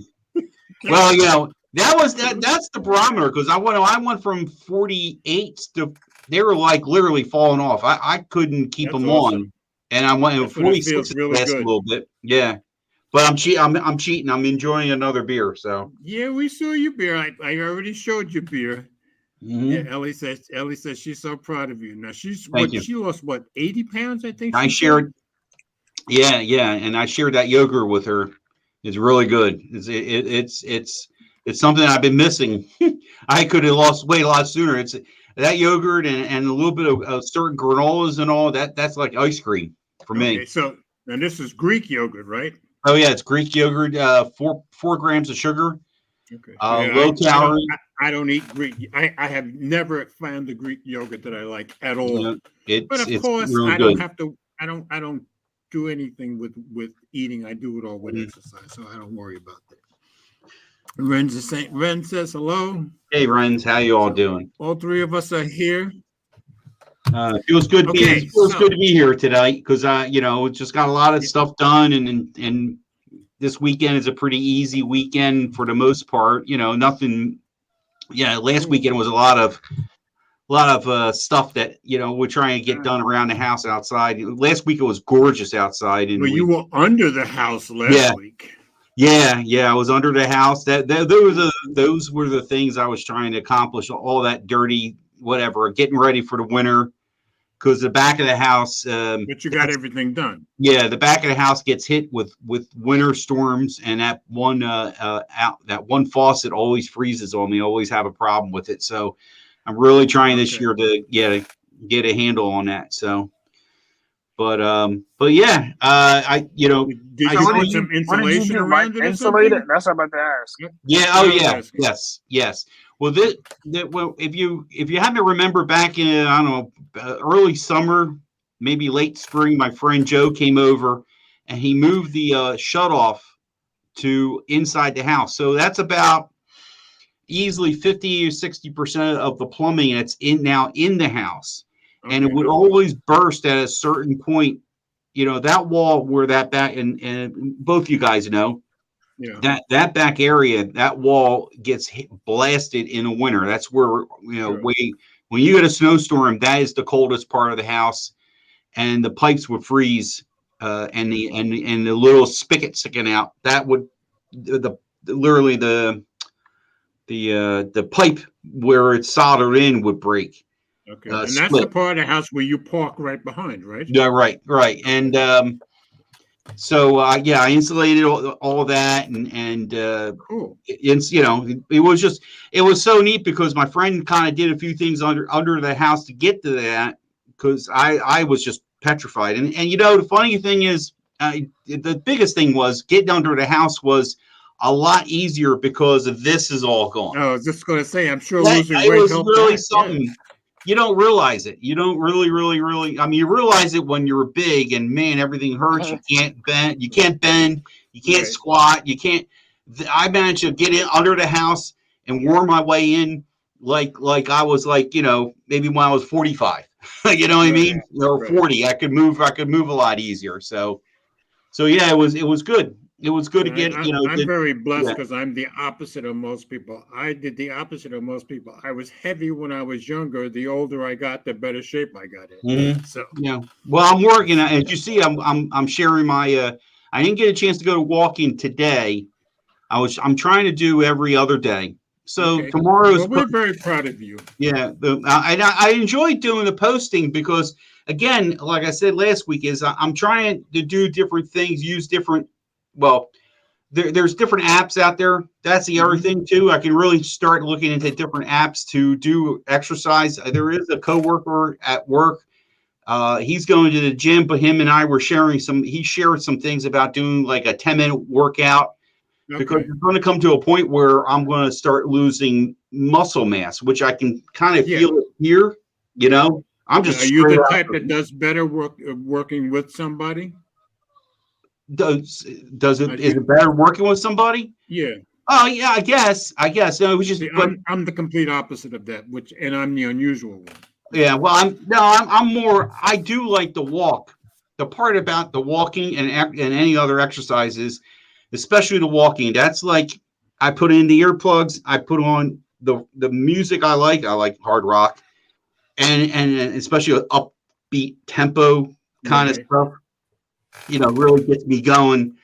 Well, that's the barometer because I went from 48 to they were like literally falling off. I couldn't keep them on, and I went 46 really last a little bit. Yeah. But I'm cheating. I'm enjoying another beer. So yeah, we saw your beer. I already showed you beer. Mm-hmm. Yeah, Ellie says she's so proud of you. Now she lost 80 pounds, I think. I shared. Yeah, and I shared that yogurt with her. It's really good. It's something I've been missing. I could have lost weight a lot sooner. It's that yogurt and a little bit of certain granolas and all that's like ice cream for me. Okay, so and this is Greek yogurt, right? Oh yeah, it's Greek yogurt. 4 grams of sugar. Okay. Low calorie. I don't eat Greek. I have never found the Greek yogurt that I like at all. But of course, really I don't have to. I don't do anything with eating. I do it all with exercise, so I don't worry about that. Ren says hello. Hey, Renz, how you all doing? All three of us are here. Feels good. Good to be here tonight because just got a lot of stuff done, and this weekend is a pretty easy weekend for the most part. Nothing. Yeah, last weekend was a lot of stuff that we're trying to get done around the house outside. Last week it was gorgeous outside, and you were under the house last week. Yeah, I was under the house. Those were the things I was trying to accomplish. All that dirty whatever, getting ready for the winter. Because the back of the house, but you got everything done. Yeah, the back of the house gets hit with winter storms, and that one faucet always freezes on me. Always have a problem with it. So I'm really trying this year to get a handle on that. So, but yeah, I did you put some insulation around it? Insulated? That's what I'm about to ask. Yeah. Oh yeah. Yes. Well, if you happen to remember back in early summer, maybe late spring, my friend Joe came over and he moved the shutoff to inside the house. So that's about easily 50 or 60% of the plumbing that's now in the house, and it would always burst at a certain point. That wall where that back and both you guys know. Yeah. That back area, that wall gets blasted in the winter. That's where when you get a snowstorm, that is the coldest part of the house, and the pipes would freeze and the little spigot sticking out, that would literally the pipe where it's soldered in would break. Okay, and that's split. the part of the house where you park right behind, right? Yeah, right. And so yeah, I insulated all of that, and Cool. it's it was so neat because my friend kind of did a few things under the house to get to that, because I was just petrified. And the funny thing is, the biggest thing was getting under the house was a lot easier because of this is all gone. I was just going to say, I'm sure That, losing it weight was helped really that. something. Yeah. You don't realize it. You don't really. I mean, you realize it when you're big and man, everything hurts. You can't bend. You can't Right. squat. You can't. I managed to get in under the house and worm my way in like I was maybe when I was 45. You know what I mean? Or Right. 40. I could move a lot easier. So yeah, it was good. It was good to get. I'm very blessed because I'm the opposite of most people. I did the opposite of most people. I was heavy when I was younger. The older I got, the better shape I got in. Mhm. So Yeah. Well, I'm working. As you see, I'm sharing my. I didn't get a chance to go to walking today. I'm trying to do every other day. So okay. tomorrow's. Well, we're very proud of you. Yeah. I enjoy doing the posting because, again, like I said last week, is I'm trying to do different things, use different. Well, there's different apps out there. That's the other thing too. I can really start looking into different apps to do exercise. There is a coworker at work. He's going to the gym, but him and I were sharing he shared some things about doing like a 10-minute workout, because it's going to come to a point where I'm going to start losing muscle mass, which I can kind of feel it here. I'm just. Are you the type that does better working with somebody? Is it better working with somebody? Yeah. Oh yeah, I guess. No, it was just. See, I'm the complete opposit of that, and I'm the unusual one. Yeah, well, I'm more. I do like the walk. The part about the walking and any other exercises, especially the walking, that's like I put in the earplugs. I put on the music I like. I like hard rock, and especially upbeat tempo kind of stuff. Really gets me going.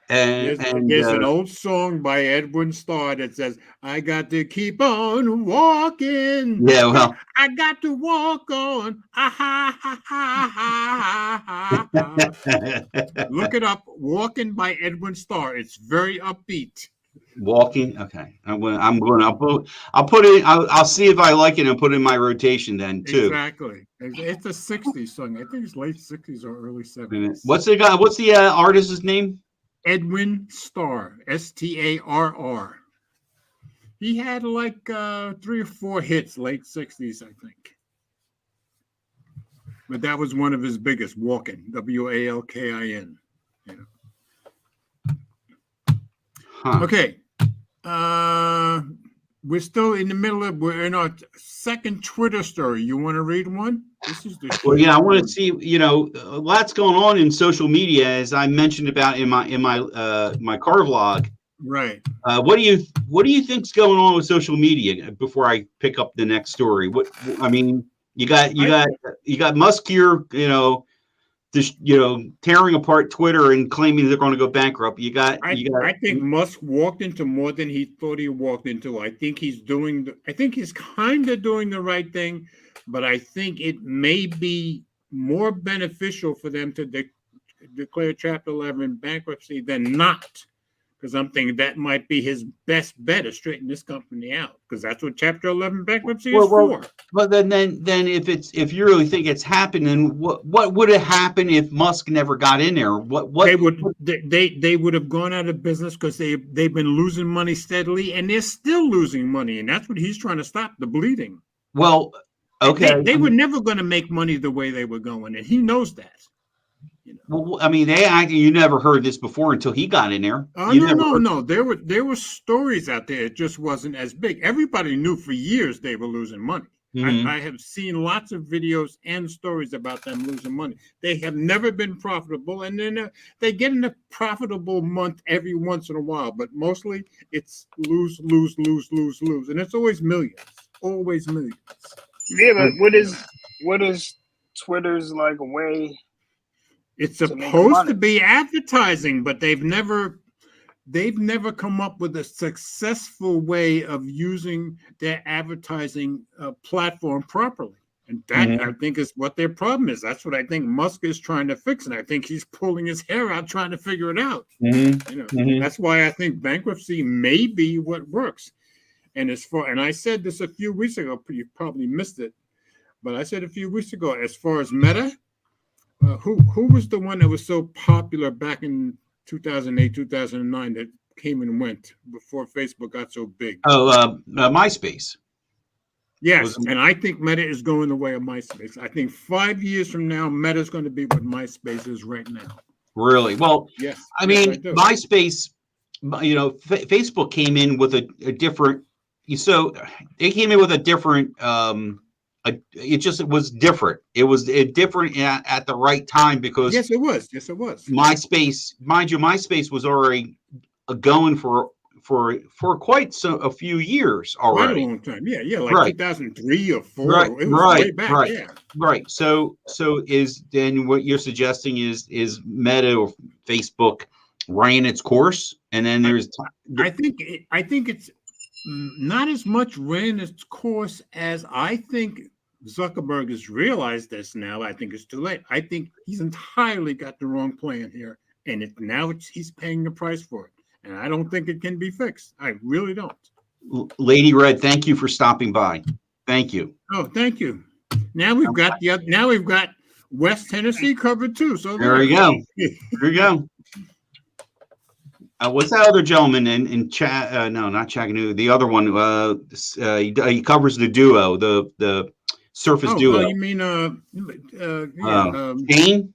And there's an old song by Edwin Starr that says, "I got to keep on walking." Yeah, well, I got to walk on. Look it up. "Walking" by Edwin Starr. It's very upbeat. Walking. Okay, I'll put it. I'll see if I like it and put it in my rotation then too. Exactly. It's a '60s song. I think it's late '60s or early '70s. What's the artist's name? Edwin Starr. Starr. He had like 3 or 4 hits late '60s, I think. But that was one of his biggest. "Walking." WALKIN. Huh. Okay. We're still in the middle of. We're in our second Twitter story. You want to read one? This is the. Well, yeah, I want to see. Lots going on in social media, as I mentioned about in my my car vlog. Right. What do you think's going on with social media before I pick up the next story? You got Musk here, tearing apart Twitter and claiming they're going to go bankrupt. I think Musk walked into more than he thought he walked into. I think he's kind of doing the right thing, but I think it may be more beneficial for them to declare Chapter 11 bankruptcy than not. Because I'm thinking that might be his best bet to straighten this company out, because that's what Chapter 11 bankruptcy is for. But then if you really think it's happening, what would have happened if Musk never got in there? They would have gone out of business because they've been losing money steadily, and they're still losing money, and that's what he's trying to stop, the bleeding. Well, okay, they were never going to make money the way they were going, and he knows that. Well, I mean, you never heard this before until he got in there. No. There were stories out there. It just wasn't as big. Everybody knew for years they were losing money. Mm-hmm. I have seen lots of videos and stories about them losing money. They have never been profitable, and then they get in a profitable month every once in a while. But mostly it's lose, and it's always millions. Always millions. Yeah, but what is Twitter's like way? It's to make supposed money. to be advertising, but they've never come up with a successful way of using their advertising platform properly. And that I think is what their problem is. That's what I think Musk is trying to fix, and I think he's pulling his hair out trying to figure it out. That's why I think bankruptcy may be what works. And and I said this a few weeks ago. You probably missed it, but I said a few weeks ago, as far as Meta, who was the one that was so popular back in 2008, 2009 that came and went before Facebook got so big? MySpace. Yes, and I think Meta is going the way of MySpace. I think 5 years from now, Meta is going to be what MySpace is right now. Really? Well, yes. I mean, MySpace, Facebook came in with a different. So they came in with a different. It was different. It was different at the right time because yes, it was. Yes, it was. MySpace, mind you, MySpace was already going for quite a few years already. Quite a long time. Yeah, like 2003 or 4. Right, it was way back. Yeah. Right. So is then what you're suggesting is Meta or Facebook ran its course, and then there's. I think it's not as much ran its course as I think Zuckerberg has realized this now. I think it's too late. I think he's entirely got the wrong plan here, and he's paying the price for it. And I don't think it can be fixed. I really don't. Lady Red, thank you for stopping by. Thank you. Oh, thank you. Now we've got West Tennessee covered too. So there we go. There you go. What's that other gentleman in chat? No, not Chattanooga. The other one. He covers the duo, the Surface duo. You mean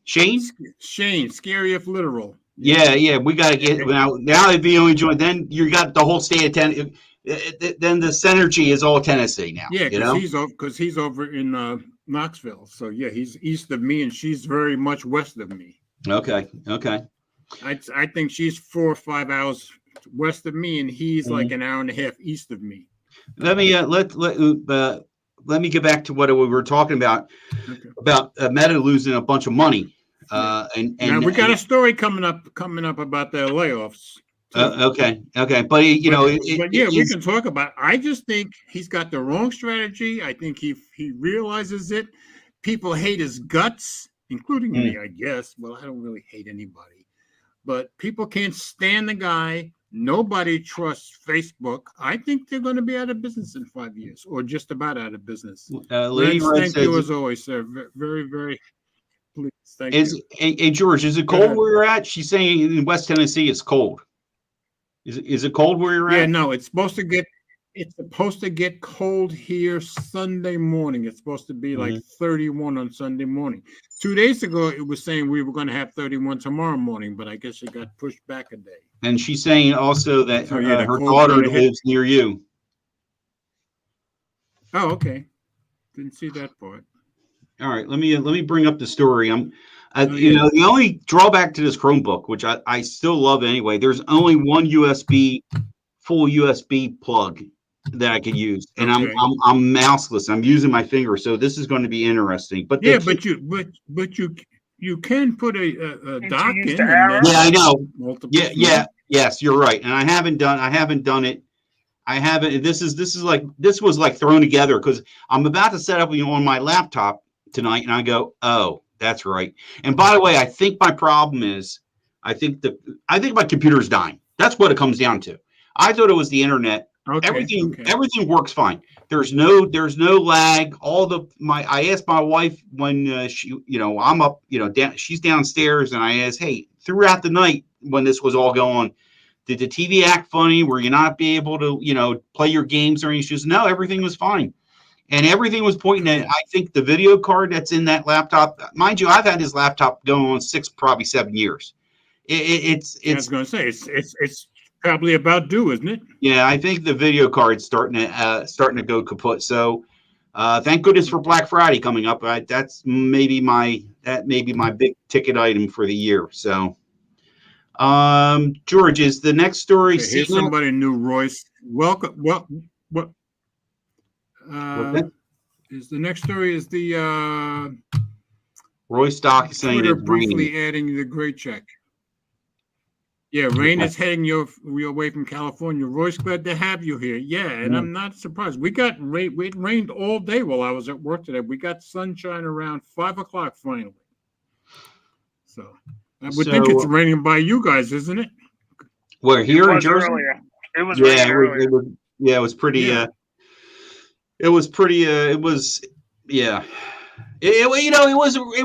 Shane? Shane, Scary if literal. Yeah. We got to get now. If you only join, then you got the whole state of Tennessee. Then the synergy is all Tennessee now. Yeah, because he's over in Knoxville. So yeah, he's east of me, and she's very much west of me. Okay. I think she's 4 or 5 hours west of me, and he's like an hour and a half east of me. Let me let me get back to what we were talking about Meta losing a bunch of money. And now we got a story coming up about their layoffs. Okay, but we can talk about it. I just think he's got the wrong strategy. I think he realizes it. People hate his guts, including me, I guess. Well, I don't really hate anybody, but people can't stand the guy. Nobody trusts Facebook. I think they're going to be out of business in 5 years, or just about out of business. Thank you as always, sir. Very, very pleased. Thank you. Hey, George, is it cold where you're at? She's saying in West Tennessee it's cold. Is it cold where you're at? Yeah, no, it's supposed to get cold here Sunday morning. It's supposed to be like 31 on Sunday morning. 2 days ago, it was saying we were going to have 31 tomorrow morning, but I guess it got pushed back a day. And she's saying also that her daughter lives near you. Oh, okay. Didn't see that part. All right, let me bring up the story. The only drawback to this Chromebook, which I still love anyway, there's only one full USB plug that I can use, and I'm mouseless. I'm using my finger, so this is going to be interesting. But you can put a dock in. Yeah, I know. Yes, you're right. And I haven't done it. I haven't. This was like thrown together because I'm about to set up on my laptop tonight, and I go, oh, that's right. And by the way, I think my problem is, I think my computer's dying. That's what it comes down to. I thought it was the internet. Okay, everything works fine. There's no lag. I asked my wife when I'm up, she's downstairs, and I asked, hey, throughout the night when this was all going on, did the TV act funny? Were you not be able to, play your games or anything? She says, no, everything was fine. And everything was pointing at, I think, the video card that's in that laptop. Mind you, I've had this laptop going on 6, probably 7 years. I was going to say it's probably about due, isn't it? Yeah, I think the video card's starting to go kaput. So, thank goodness for Black Friday coming up. That may be my big ticket item for the year. So, George, is the next story? Here's somebody new, Royce. Welcome. What? Is the next story is the Roy Stock is saying Twitter it's raining. briefly adding the gray check. Yeah, rain is heading your way from California. Royce, glad to have you here. Yeah, and I'm not surprised. We got rain. It rained all day while I was at work today. We got sunshine around 5 o'clock finally. So I would think it's raining by you guys, isn't it? Where here in was Jersey? earlier. It was raining earlier. It was pretty. Yeah. It was pretty. It was. Yeah. It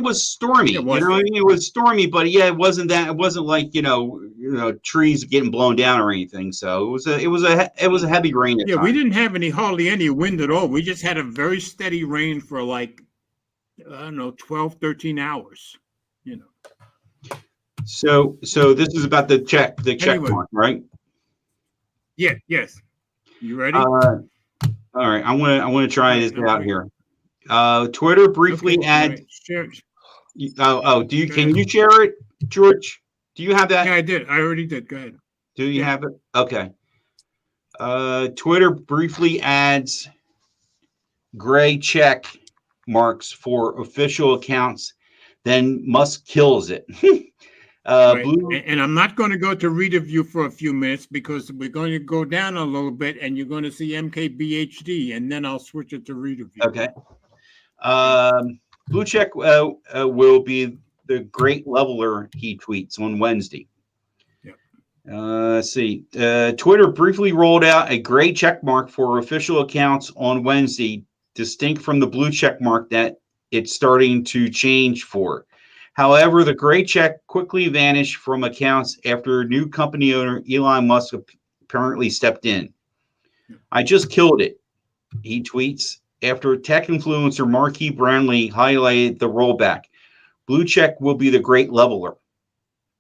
was stormy. It was. It was stormy, but yeah, it wasn't that. It wasn't like trees getting blown down or anything. So it was a heavy rain. Yeah, we didn't have hardly any wind at all. We just had a very steady rain for like, I don't know, 12, 13 hours. So this is about the check Anyway. mark, right? Yeah. Yes. You ready? All right. I want to try this out here. Twitter briefly adds. Right. Can you share it, George? Do you have that? Yeah, I did. I already did. Go ahead. Do you have it? Okay. Twitter briefly adds gray check marks for official accounts, then Musk kills it. Right. And I'm not going to go to read of you for a few minutes because we're going to go down a little bit and you're going to see MKBHD and then I'll switch it to read of you. Okay. Blue check will be the great leveler, he tweets on Wednesday. Let's see. Twitter briefly rolled out a gray check mark for official accounts on Wednesday, distinct from the blue check mark that it's starting to change for. However, the gray check quickly vanished from accounts after new company owner Elon Musk apparently stepped in. I just killed it, he tweets, after tech influencer Marquis Brownlee highlighted the rollback. Blue check will be the great leveler.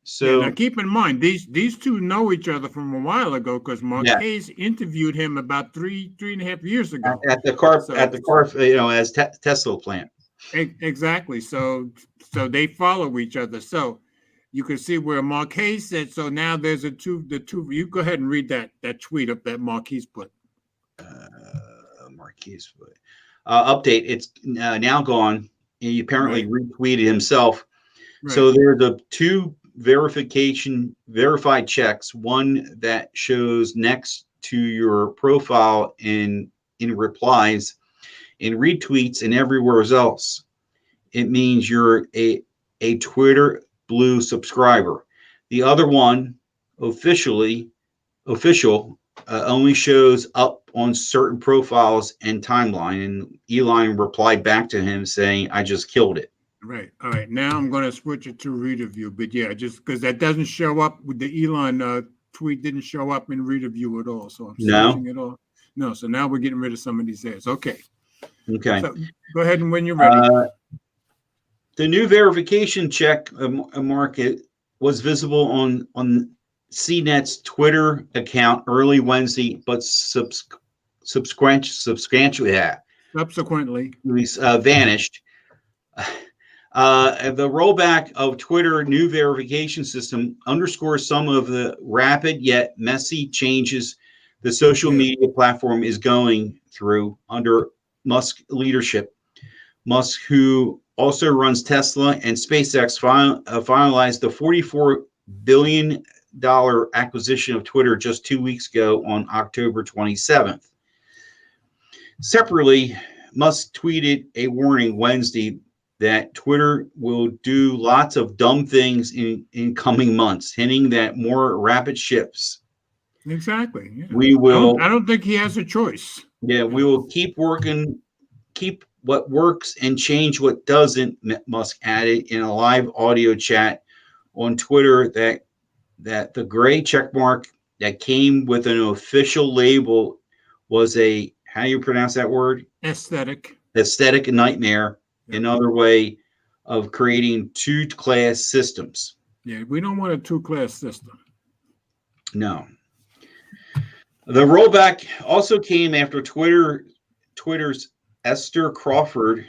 So now keep in mind, these two know each other from a while ago because Marquez interviewed him about three and a half years ago at the car as Tesla plant. Exactly. So they follow each other. So you can see where Marquez said. So now there's the two. You go ahead and read that tweet up that Marquez put. Marquez put update. It's now gone. He apparently retweeted himself. Right. So there are the two verified checks. One that shows next to your profile in replies, in retweets, and everywhere else. It means you're a Twitter Blue subscriber. The other one, official, only shows up on certain profiles and timeline. And Elon replied back to him saying, "I just killed it." Right. All right. Now I'm going to switch it to read of you, but yeah, just because that doesn't show up with the Elon tweet didn't show up in read of you at all. So I'm switching it all. No. So now we're getting rid of some of these ads. Okay. So go ahead and when you're ready. The new verification check market was visible on CNET's Twitter account early Wednesday, but subsequently vanished. The rollback of Twitter new verification system underscores some of the rapid yet messy changes the social media platform is going through under Musk leadership. Musk, who also runs Tesla and SpaceX, finalized the $44 billion acquisition of Twitter just 2 weeks ago on October 27th. Separately, Musk tweeted a warning Wednesday that Twitter will do lots of dumb things in coming months, hinting that more rapid shifts. Exactly. Yeah. We will. I don't think he has a choice. Yeah, we will keep what works and change what doesn't, Musk added in a live audio chat on Twitter that the gray check mark that came with an official label was a, how do you pronounce that word? Aesthetic nightmare. Another way of creating two-class systems. Yeah, we don't want a two-class system. No. The rollback also came after Twitter's Esther Crawford,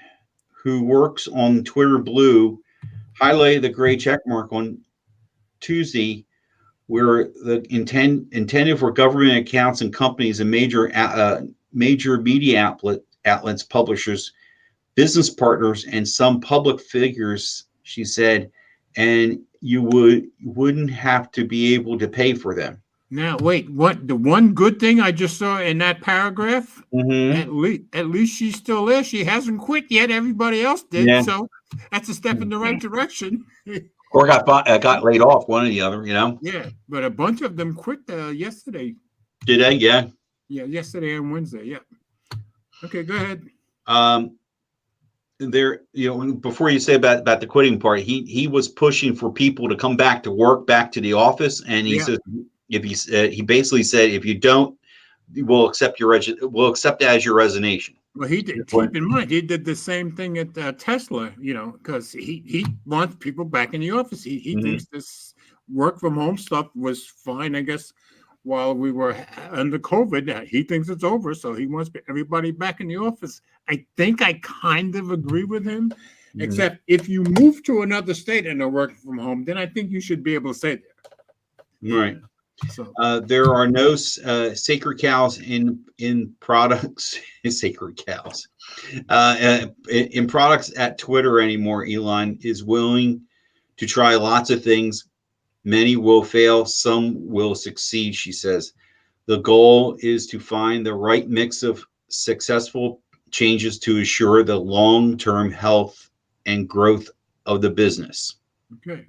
who works on Twitter Blue, highlighted the gray check mark on Tuesday, where the intended for government accounts and companies and major media outlets, publishers, business partners and some public figures, she said, and you wouldn't have to be able to pay for them. Now, wait, what? The one good thing I just saw in that paragraph, at least she's still there. She hasn't quit yet. Everybody else did. Yeah. So that's a step in the right direction. Or got laid off, one or the other, you know? Yeah, but a bunch of them quit yesterday. Did they? Yeah. Yeah, yesterday and Wednesday. Yeah. Okay, go ahead. There, before you say about the quitting part, he was pushing for people to come back to work, back to the office, and he says he basically said if you don't, we'll accept it as your resignation. Well, he did. Keep in mind, he did the same thing at Tesla. Because he wants people back in the office. He thinks this work from home stuff was fine, I guess, while we were under COVID. He thinks it's over, so he wants everybody back in the office. I think I kind of agree with him, except if you move to another state and are working from home, then I think you should be able to stay there. Right. So there are no sacred cows in products. Sacred cows in products at Twitter anymore. Elon is willing to try lots of things. Many will fail, some will succeed, she says. The goal is to find the right mix of successful changes to assure the long-term health and growth of the business. Okay.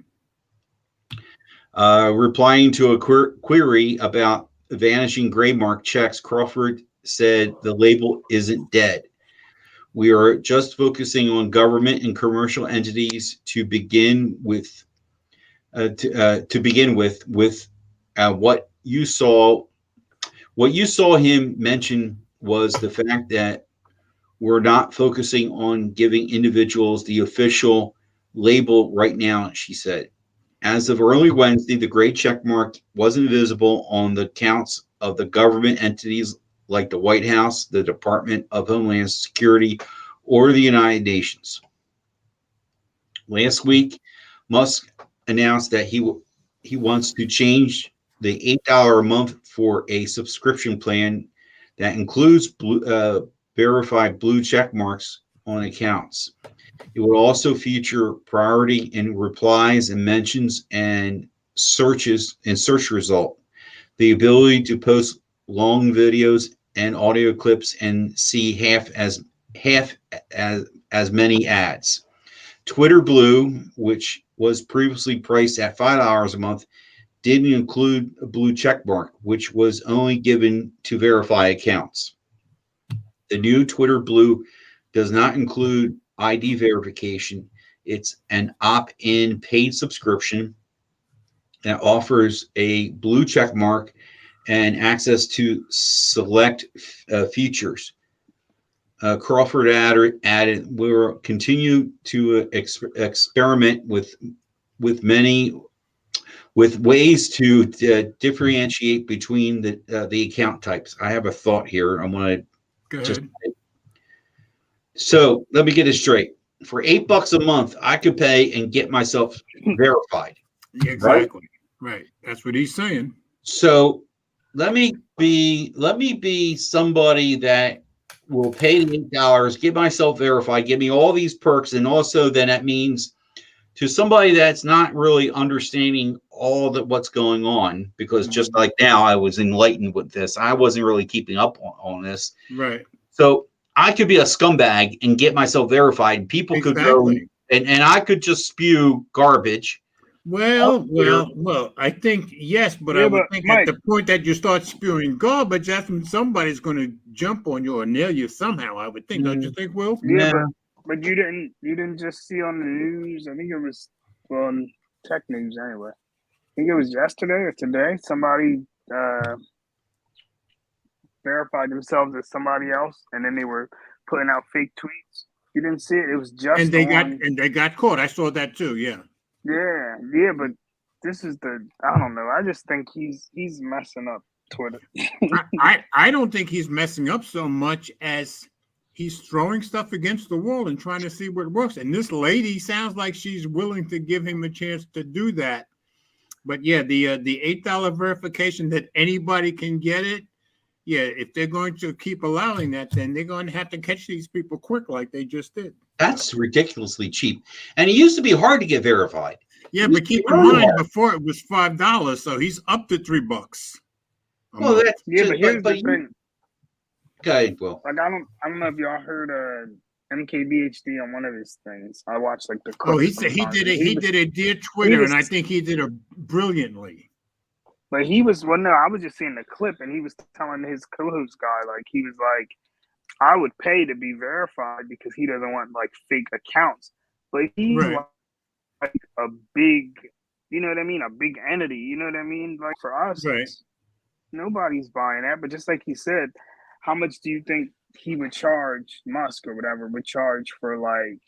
Replying to a query about vanishing gray mark checks, Crawford said the label isn't dead. We are just focusing on government and commercial entities to begin with. What you saw him mention was the fact that we're not focusing on giving individuals the official label right now, she said. As of early Wednesday, the gray check mark wasn't visible on the accounts of the government entities like the White House, the Department of Homeland Security, or the United Nations. Last week, Musk announced that he wants to change the $8 a month for a subscription plan that includes verified blue check marks on accounts. It will also feature priority in replies and mentions and searches and search result, the ability to post long videos and audio clips and see half as many ads. Twitter Blue, which was previously priced at $5 a month, didn't include a blue check mark, which was only given to verify accounts. The new Twitter Blue does not include ID verification. It's an opt-in paid subscription that offers a blue check mark and access to select features. Crawford added, we'll continue to experiment with ways to differentiate between the account types. I have a thought here. I want to just. So let me get it straight. For $8 a month, I could pay and get myself verified. Exactly. Right. That's what he's saying. So let me be somebody that will pay the $8, get myself verified, give me all these perks, and also then that means to somebody that's not really understanding all that what's going on, because just like now I was enlightened with this. I wasn't really keeping up on this. Right. So I could be a scumbag and get myself verified. People could go and I could just spew garbage. Well, I think yes, but I would think Mike, at the point that you start spewing garbage, that's when somebody's going to jump on you or nail you somehow. I would think, don't you think, Will? Yeah, but you didn't just see on the news. I think it was on tech news anyway. I think it was yesterday or today. Somebody verified themselves as somebody else, and then they were putting out fake tweets. You didn't see it. It was just and they got caught. I saw that too. Yeah. Yeah, but this is I don't know. I just think he's messing up Twitter. I don't think he's messing up so much as he's throwing stuff against the wall and trying to see what works. And this lady sounds like she's willing to give him a chance to do that. But yeah, the $8 verification that anybody can get it. Yeah, if they're going to keep allowing that, then they're going to have to catch these people quick like they just did. That's ridiculously cheap. And it used to be hard to get verified. Yeah, but keep in mind, before it was $5, so he's up to $3. a Well, month. that's Yeah, just, but here's the you, thing. go ahead, Will. Like I don't know if y'all heard MKBHD on one of his things. I watched like the Oh, clips. he sometimes. did a Dear Twitter, was- and I think he did it brilliantly. But he was no, I was just seeing the clip, and he was telling his co-host guy, like he was like, I would pay to be verified because he doesn't want like fake accounts. But he's Right. like a big, you know what I mean, a big entity. You know what I mean? Like for us, Right. nobody's buying that. But just like he said, how much do you think he would charge, Musk or whatever would charge for like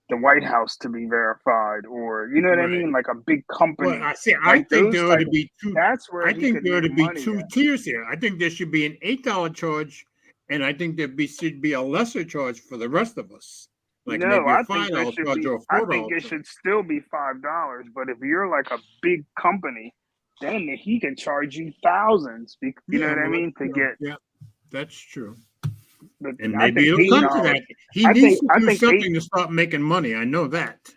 the White House to be verified, or you know what I Right. mean, like a big company? Well, I see. I Like think those there ought to type- be two. That's where I he think could there ought to make be money two at. tiers here. I think there should be an $8 charge, and I think should be a lesser charge for the rest of us, like No, maybe a I think $5 there should charge be. or a I $4 think it charge. should still be $5. But if you're like a big company, then he can charge you thousands. You know what I well, mean? To that's true. get, Yeah, that's true. but And I maybe think it'll come to $8 that. He I needs think- I to do think something to start making money. I know that.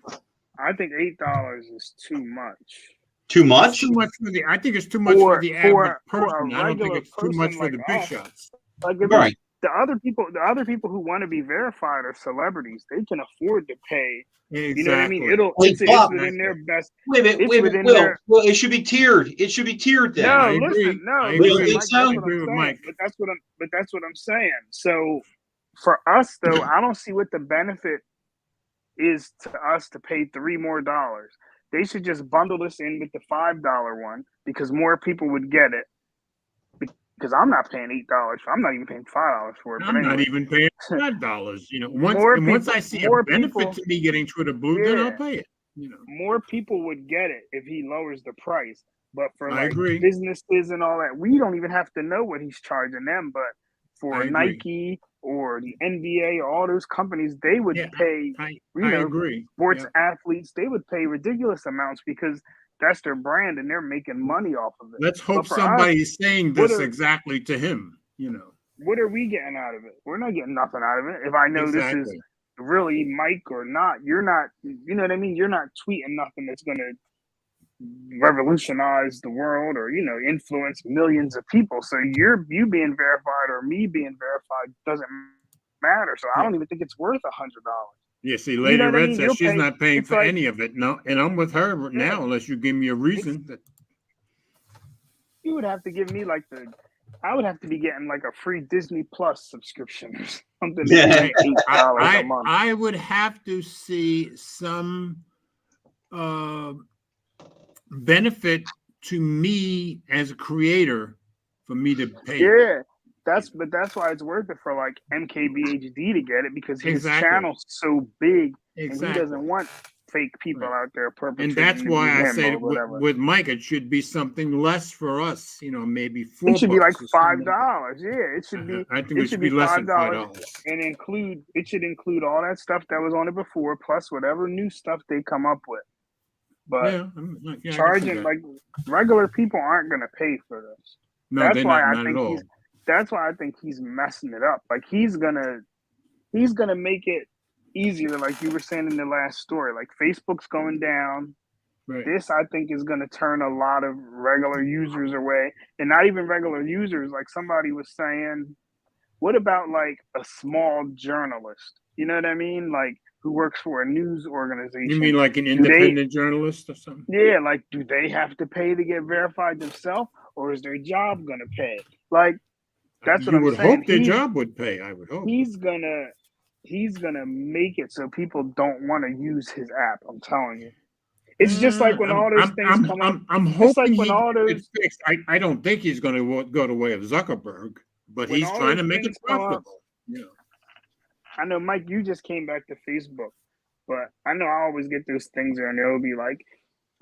I think $8 is too much. Too It's much? too much for the. I think it's too much for the average for a person. I don't think regular it's too much person for the like big us. shots. Like if Right. the other people who want to be verified are celebrities. They can afford to pay. Exactly. You know what I mean? It's Bob. within their best. Wait a minute, It's wait a minute, within Will. their- Well, it should be tiered. It should be tiered then. No, I agree. listen, no, I agree. listen, Think Mike, so? that's I what agree I'm with saying. Mike. But that's what I'm saying. So for us though, I don't see what the benefit is to us to pay $3 more. They should just bundle this in with the $5 one because more people would get it. Because I'm not paying $8. I'm not even paying $5 for it. I'm but not anyway. even paying $5. Once More once people- I see a more benefit people- to me getting Twitter Blue, then I'll Yeah. pay it. More people would get it if he lowers the price. But for I like agree. businesses and all that, we don't even have to know what he's charging them. But for I agree. Nike or the NBA or all those companies, they would Yeah, pay I you know, agree. sports Yeah. athletes, they would pay ridiculous amounts because that's their brand and they're making money off of it. Let's hope for somebody's saying what this are- exactly to him. What are we getting out of it? We're not getting nothing out of it. If I know this is Exactly. really Mike or not, you're not, you know what I mean? You're not tweeting nothing that's going to revolutionize the world or, influence millions of people. So you being verified or me being verified doesn't matter. So I don't even think it's worth $100. Yeah, see, Lady know what I Red mean? says You'll she's pay- not paying it's for like- any of it. No, and I'm with her now, unless you give me a reason. You would have to give me I would have to be getting like a free Disney Plus subscription or something. Yeah. Like $8 a month. I would have to see some benefit to me as a creator for me to pay. Yeah, that's why it's worth it for like MKBHD to get it because his Exactly. channel's so big and he Exactly. doesn't want fake people Right. out there perpetrating. And that's why I him say or whatever. with Mike, it should be something less for us. Maybe $4. It should be like or something. $5. Yeah, it should be I think it should be be less than $5 $5. and it should include all that stuff that was on it before, plus whatever new stuff they come up with. But Yeah, I can see charging that. like regular people aren't gonna pay for this. No, that's they're why not, I not think at all. That's why I think he's messing it up. Like he's gonna make it easier, like you were saying in the last story. Like Facebook's going down. Right. This I think is gonna turn a lot of regular users away. And not even regular users, like somebody was saying, what about like a small journalist? You know what I mean? Like who works for a news organization. You mean like an independent journalist or something? Yeah, like do they have to pay to get verified themselves, or is their job gonna pay? Like that's what you I'm would saying. hope their job would pay. I would hope. He's gonna make it so people don't want to use his app. I'm telling you. It's just like when all those things come up. I'm It's hoping like when he all gets those fixed. I don't think he's going to go the way of Zuckerberg, but When he's all trying to those make it things come up- profitable. I know, Mike, you just came back to Facebook, but I know I always get those things and it'll be like,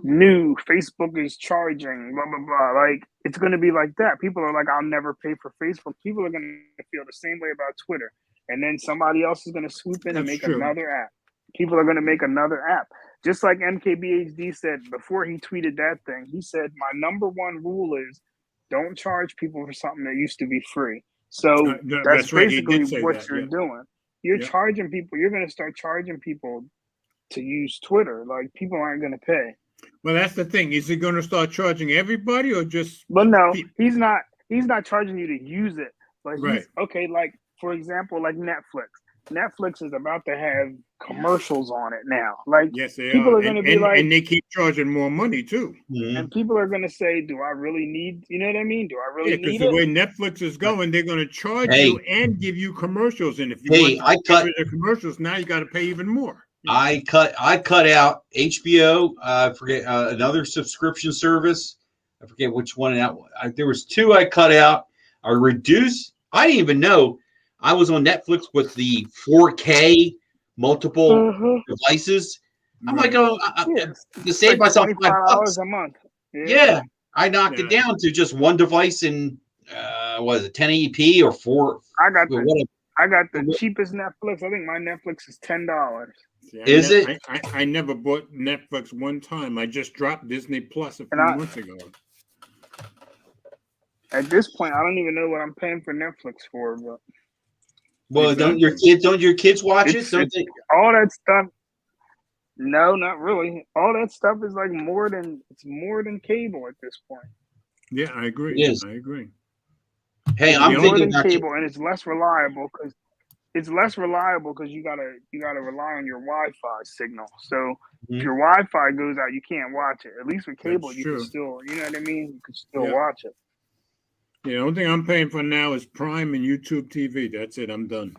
new Facebook is charging, blah, blah, blah. Like, it's going to be like that. People are like, I'll never pay for Facebook. People are going to feel the same way about Twitter. And then somebody else is going to swoop in and That's make true. another app. People are going to make another app. Just like MKBHD said before he tweeted that thing, he said, my number one rule is don't charge people for something that used to be free. So that's right. He did basically say what that, you're yeah. doing. you're Yeah. charging people. You're going to start charging people to use Twitter. Like people aren't going to pay. Well, that's the thing. Is he going to start charging everybody or just But no, pe- he's not. He's not charging you to use it. But Right. he's okay. Like for example, like Netflix. Netflix is about to have commercials on it now. Like Yes, they people are. are going to be like, and they keep charging more money too. Mhm. and people are going to say, "Do I really need? You know what I mean? Do I really Yeah, because need the it?" way Netflix is going, they're going to charge Hey. you and give you commercials. And if you Hey, want I to cut- get rid of commercials, now you got to pay even more. I cut out HBO. I forget another subscription service. I forget which one. There was two I cut out. I reduced. I didn't even know I was on Netflix with the 4K multiple devices. I'm like, Right. oh, Yes. to save myself $5. a month. Yeah, I knocked it Yeah. down to just one device in was it 1080p or 4? I got the What- I got the cheapest Netflix. I think my Netflix is $10. See, Is it? I never bought Netflix one time. I just dropped Disney Plus a few And months ago. At this point, I don't even know what I'm paying for Netflix for. But Well, don't your kids watch it? It's- Don't they? all that stuff. No, not really. All that stuff is like more than cable at this point. Yeah, I agree. It is. I agree. Hey, The I'm only More thinking than about cable, and it's less reliable because you gotta rely on your Wi-Fi signal. So Mhm. if your Wi-Fi goes out, you can't watch it. At least with cable, That's you true. can still, you know what I mean. You can still Yeah. watch it. The only thing I'm paying for now is Prime and YouTube TV. That's it. I'm done.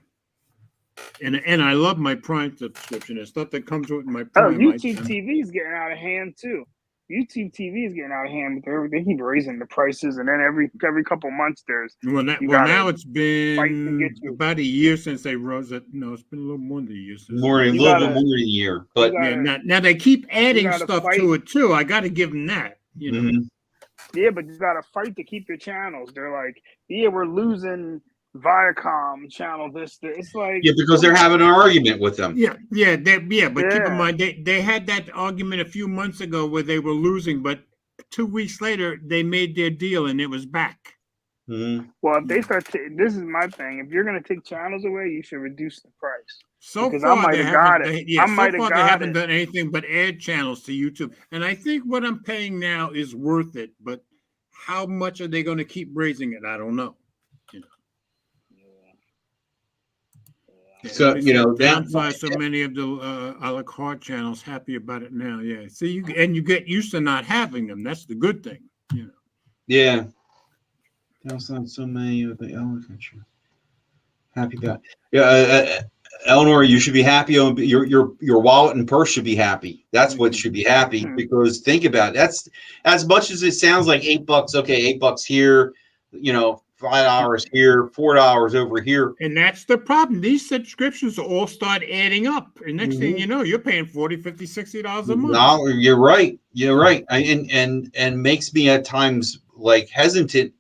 And I love my Prime subscription. The stuff that comes with my Oh, Prime. YouTube TV is getting out of hand too. YouTube TV is getting out of hand, but they keep raising the prices, and then every couple months there's Well, you gotta now it's fight to been get you. about a year since they rose it. No, it's been a little more than a year since. a little You bit gotta- more than a year, but you Yeah, gotta- now they keep adding gotta stuff fight. to it too. I got to give them that. You know, Mhm. Yeah, but you gotta fight to keep your channels. They're like, yeah, we're losing Viacom channel. This. It's like, yeah, because they're having an argument with them. yeah. But keep in Yeah. mind they had that argument a few months ago where they were losing, but 2 weeks later they made their deal and it was back. Mhm. well, if they start, this is my thing. If you're gonna take channels away, you should reduce the price. So Because I far, might they have got haven't. it. Yeah, I so might have far they got haven't it. done anything but add channels to YouTube, and I think what I'm paying now is worth it. But how much are they going to keep raising it? I don't know. So, Like I you know, said, that- downsized so many of the a la carte channels. Happy about it now. Yeah. See, you get used to not having them. That's the good thing. You know. Yeah. That's not so many of the country. Happy about. Yeah, Eleanor, you should be happy. Your wallet and purse should be happy. That's what should be happy, because think about it. That's as much as it sounds like $8. Okay, $8 here. You know, $5 here, $4 over here. And that's the problem. These subscriptions all start adding up. And next thing you know, you're paying $40, $50, $60 a month. No, you're right. You're right. And makes me at times like hesitant.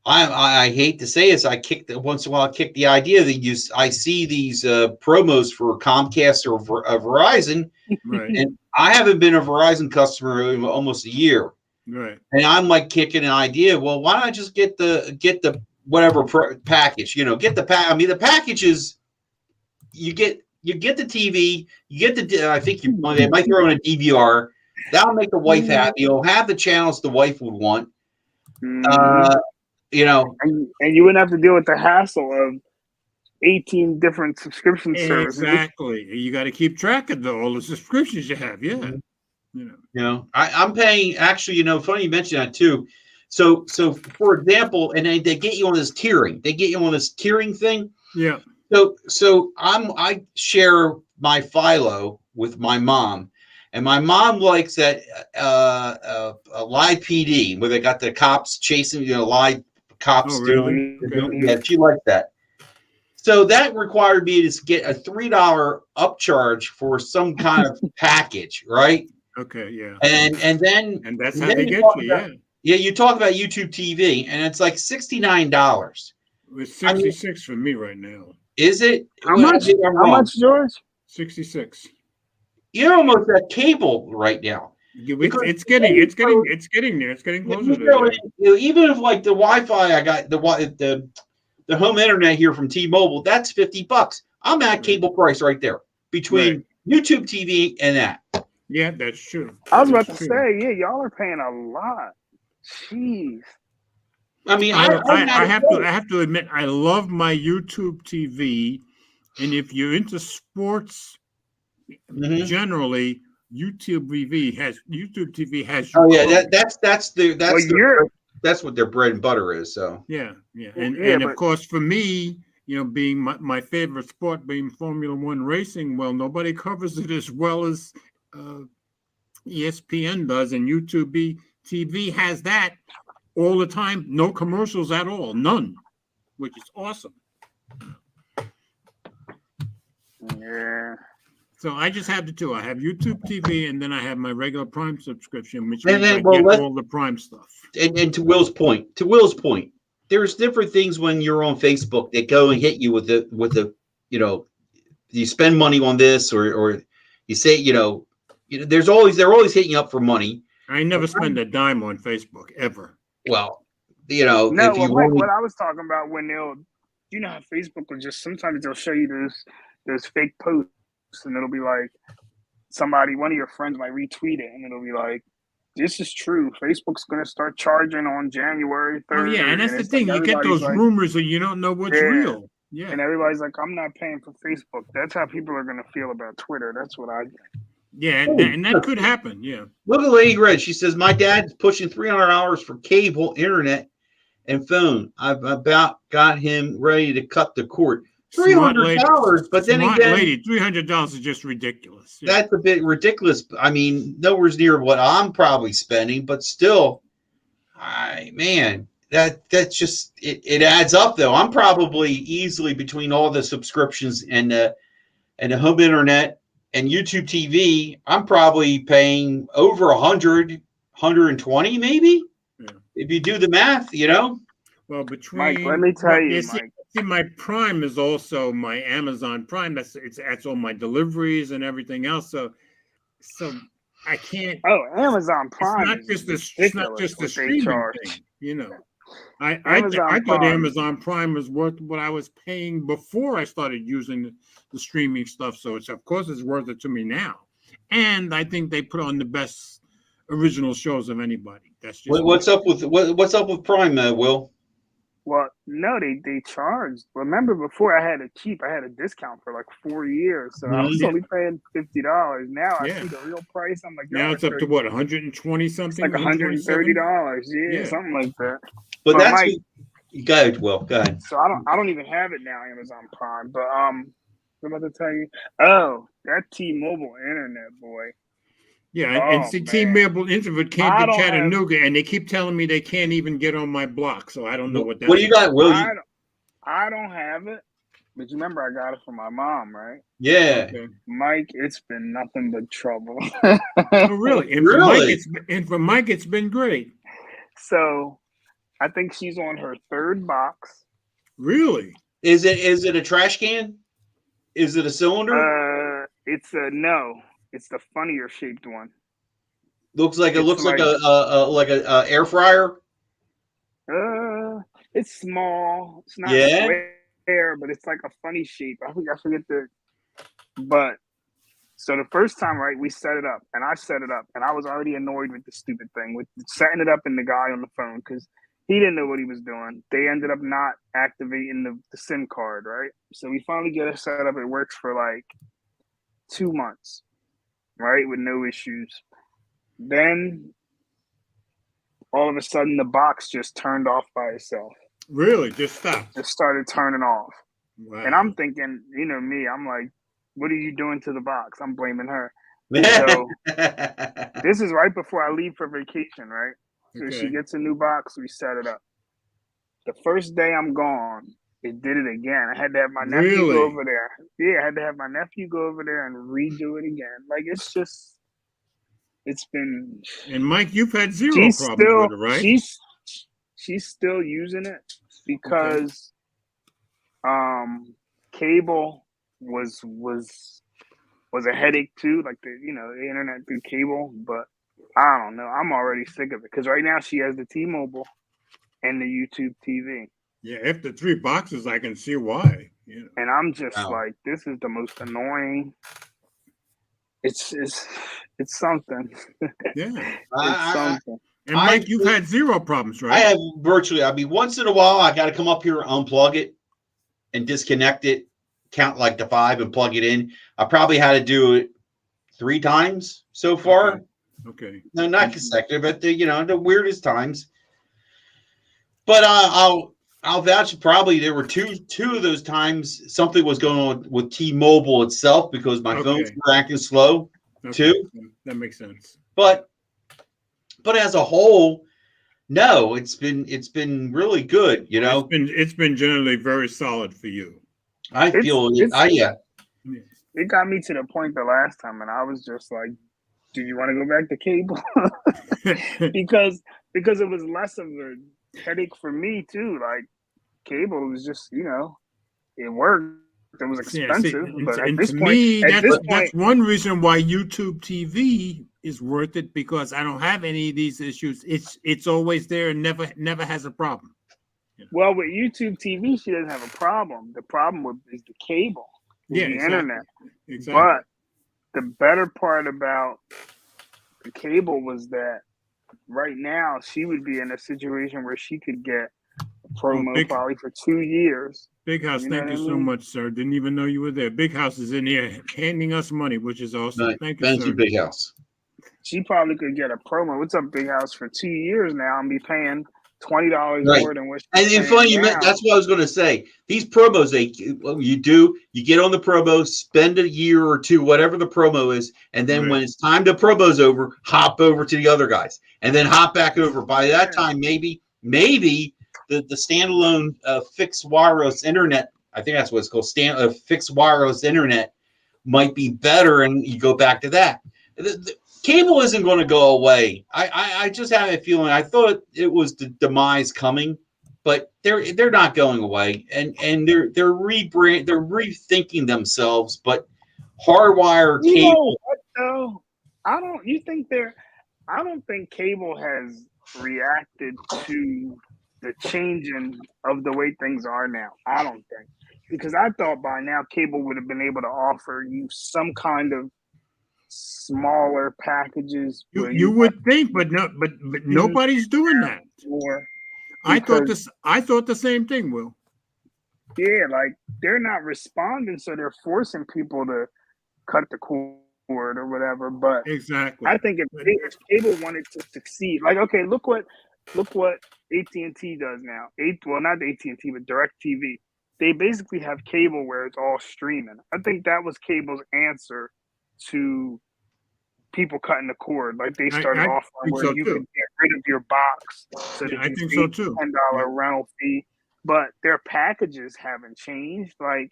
I hate to say this. Once in a while I kick the idea that I see these promos for Comcast or Verizon, Right. and I haven't been a Verizon customer in almost a year. Right. And I'm like kicking an idea. Well, why don't I just get the whatever package? You know, get the pack. I mean, the package is you get the TV, you get the. I think they might throw in a DVR. That'll make the wife happy. You'll have the channels the wife would want. You know, and you wouldn't have to deal with the hassle of 18 different subscription services. Mm-hmm. Exactly. You got to keep track of all the subscriptions you have. Yeah. You know. I'm paying. Actually, funny you mentioned that too. So for example, and they get you on this tiering. They get you on this tiering thing. Yeah. So I share my Philo with my mom, and my mom likes that Live PD where they got the cops chasing live cops. Oh, really? Okay. Yeah, she liked that. So that required me to get a $3 upcharge for some kind of package, right? Okay. Yeah. And then that's how then they you get talk you. about- Yeah, you talk about YouTube TV, and it's like $69. It's 66 for me right now. Is it? How Well, much? maybe I'm How wrong. much, George? 66. You're almost at cable right now. It's getting there. It's getting closer to that. Even if like the Wi-Fi, I got the home internet here from T-Mobile. That's $50. I'm at cable price right there between YouTube TV and that. Yeah, that's true. I was about That's to true. say, yeah, y'all are paying a lot. Jeez. I mean, I have to admit, I love my YouTube TV, and if you're into sports, Mhm. generally, YouTube TV has you Oh yeah, covered. that's what their bread and butter is. So Yeah, Yeah, and of but- course for me, being my favorite sport being Formula One racing, well, nobody covers it as well as ESPN does, and YouTube TV has that all the time, no commercials at all, none, which is awesome. Yeah. So I just have the two. I have YouTube TV, and then I have my regular Prime subscription, which And means then, I well, get all the Prime stuff. and to Will's point, there's different things when you're on Facebook that go and hit you with the you spend money on this or you say they're always hitting you up for money. I never spend a dime on Facebook ever. Well, No, if you Mike, only, what I was talking about when how Facebook will just sometimes they'll show you those fake posts and it'll be like one of your friends might retweet it and it'll be like, this is true. Facebook's going to start charging on January 3rd. Oh yeah, and that's the it's thing. like You get those everybody's like, rumors and you don't know what's Yeah. real. Yeah. and everybody's like, I'm not paying for Facebook. That's how people are going to feel about Twitter. That's what I think. Yeah, and that could happen. Yeah. look at Lady Red. She says my dad's pushing $300 for cable, internet, and phone. I've about got him ready to cut the cord. $300, but then Smart again, lady, $300 is just ridiculous. Yeah. that's a bit ridiculous. I mean, nowhere near what I'm probably spending, but still, that's just it adds up though. I'm probably easily between all the subscriptions and the home internet and YouTube TV, I'm probably paying over 100, 120 maybe. Yeah. If you do the math, Well, between Mike, let me tell you, see, my Prime is also my Amazon Prime. That's all my deliveries and everything else. So I can't. Oh, Amazon Prime. It's not just the streaming thing. I thought Amazon Prime was worth what I was paying before I started using the streaming stuff. So of course it's worth it to me now. And I think they put on the best original shows of anybody. That's just what's up with Prime, Will? Well, no, they charged. Remember before I had a discount for like 4 years. So I was only paying $50. Now I see the real price. I'm like, now it's up to what, 120 something? It's like $130. Yeah, something like that. But that's Mike, go ahead, Will. Go ahead. So I don't even have it now, Amazon Prime. But I'm about to tell you. Oh, that T-Mobile internet, boy. Yeah, and see, T-Mobile Internet came to Chattanooga, and they keep telling me they can't even get on my block, so I don't know what that's. What do you got, Will? I don't have it, but you remember I got it from my mom, right? Yeah. Okay. Mike, it's been nothing but trouble. Oh, really? And for Mike, it's been great. So, I think she's on her third box. Really? Is it a trash can? Is it a cylinder? No. It's the funnier shaped one. Looks like a air fryer. It's small. It's not square, but it's like a funny shape. I forget But so the first time, right, we set it up, and I set it up, and I was already annoyed with the stupid thing with setting it up and the guy on the phone because he didn't know what he was doing. They ended up not activating the SIM card, right? So we finally get it set up. It works for like 2 months. Right, with no issues. Then all of a sudden the box just turned off by itself. Really? Just stopped? It started turning off. Wow. And I'm thinking, me, I'm like, what are you doing to the box? I'm blaming her. So this is right before I leave for vacation, right? So she gets a new box, we set it up. The first day I'm gone, it did it again. I had to have my nephew go over there. Yeah, I had to have my nephew go over there and redo it again. Like, it's been. And Mike, you've had zero problems with it, right? She's still using it because cable was a headache too, like the internet through cable. But I don't know. I'm already sick of it because right now she has the T-Mobile and the YouTube TV. Yeah, after 3 boxes, I can see why. Yeah. And I'm just Wow. like, this is the most annoying. It's something. Yeah. It's I, something. And I, Mike, you've had zero problems, I right? have virtually, I mean, once in a while, I got to come up here, unplug it, and disconnect it, count like to 5 and plug it in. I probably had to do it 3 times so far. Okay. No, not consecutive, but the weirdest times. But I'll vouch. Probably there were two of those times something was going on with T-Mobile itself because my phones Okay. were acting slow Okay. too. That makes sense. But as a whole, no, it's been really good. It's been generally very solid for you. I feel it. It's Yeah. it got me to the point the last time, and I was just like, "Do you want to go back to cable?" because it was less of a headache for me too. Like cable was just it worked. It was Yeah, see, expensive, but and to me, at this point, that's one reason why YouTube TV is worth it, because I don't have any of these issues. It's always there and never has a problem. well, with YouTube TV, she doesn't have a problem. The problem is the cable, the internet. Exactly. But the better part about the cable was that right now she would be in a situation where she could get a promo probably for 2 years. Big House, thank you so much, sir. Didn't even know you were there. Big House is in here handing us money, which is awesome. Right. Thank you, sir. Big House. She probably could get a promo. What's up, Big House, for 2 years now and be paying $20 Right. more than what she's And paying funny you now. meant, that's what I was going to say. These promos, you get on the promo, spend a year or two, whatever the promo is, and then when it's time to promo's over, hop over to the other guys, and then hop back over. By that time, maybe the standalone fixed wireless internet, I think that's what it's called, fixed wireless internet, might be better, and you go back to that. The cable isn't going to go away. I just have a feeling. I thought it was the demise coming, but they're not going away, and they're rethinking themselves. But hardwire You cable. know what though? I don't think cable has reacted to the changing of the way things are now. I don't think, because I thought by now cable would have been able to offer you some kind of smaller packages. You would think, but nobody's doing that. I thought the same thing, Will. Yeah, like they're not responding, so they're forcing people to cut the cord or whatever. But exactly, I think if cable wanted to succeed, like look what AT&T does now. Not AT&T, but DirecTV. They basically have cable where it's all streaming. I think that was cable's answer to people cutting the cord. Like they started offering where you could get rid of your box, so that you pay $10 rental fee. But their packages haven't changed. Like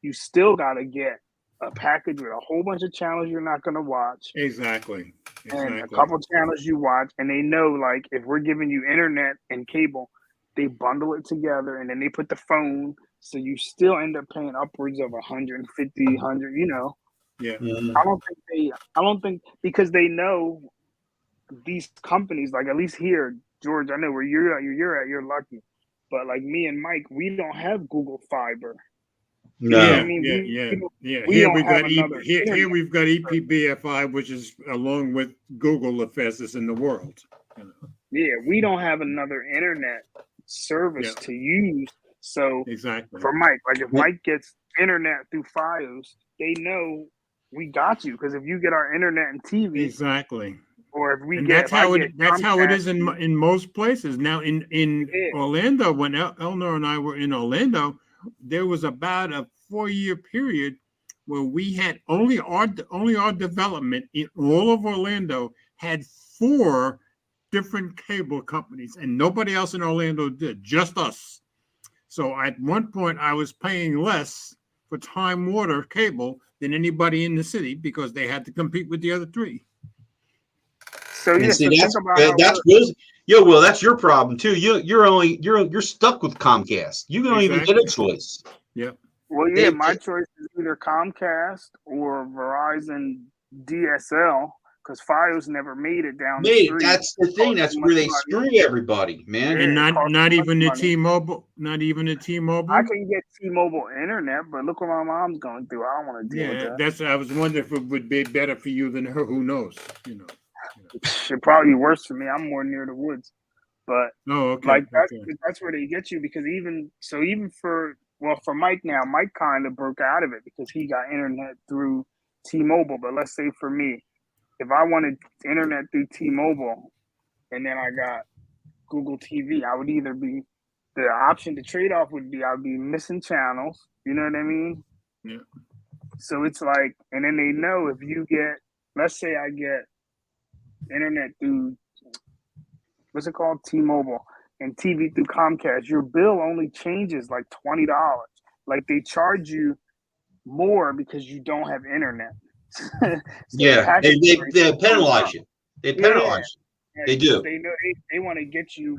you still got to get a package with a whole bunch of channels you're not going to watch. Exactly. And a couple channels you watch, and they know, like, if we're giving you internet and cable, they bundle it together, and then they put the phone, so you still end up paying upwards of 150, 100, Yeah. I don't think because they know these companies, like at least here, George, I know where you're at, you're lucky. But like me and Mike, we don't have Google Fiber. No. Here we've got EPBFI, which is, along with Google, the fastest in the world. Yeah, we don't have another internet service to use. So for Mike, like if Mike gets internet through Fios, they know we got you, because if you get our internet and TV, or if we that's how it is in most places now. In Orlando, when Eleanor and I were in Orlando, there was about a 4-year period where we had only our development in all of Orlando had 4 different cable companies, and nobody else in Orlando did, just us. So at one point, I was paying less for Time Warner cable than anybody in the city, because they had to compete with the other 3. So that's your problem too. You're stuck with Comcast. You don't even get a choice. Yeah. Well, my choice is either Comcast or Verizon DSL, because Fios never made it down the street. That's the thing. That's where they screw everybody, man. And Yeah, it costs not too even much the money. T-Mobile, not even the T-Mobile. I can get T-Mobile internet, but look what my mom's going through. I don't want to deal with Yeah, that. that's. I was wondering if it would be better for you than her. Who knows? You know. It'd probably be worse for me. I'm more near the woods, but Oh, okay. like Okay. that's where they get you, because even for Mike now, Mike kind of broke out of it because he got internet through T-Mobile. But let's say for me, if I wanted internet through T-Mobile and then I got Google TV, I would either be the option to trade off would be I'd be missing channels. You know what I mean? Yeah. So it's like, and then they know if you get, let's say I get internet through, what's it called? T-Mobile, and TV through Comcast, your bill only changes like $20. Like they charge you more because you don't have internet. So Yeah, they penalize you. They penalize you. They do. They know they want to get you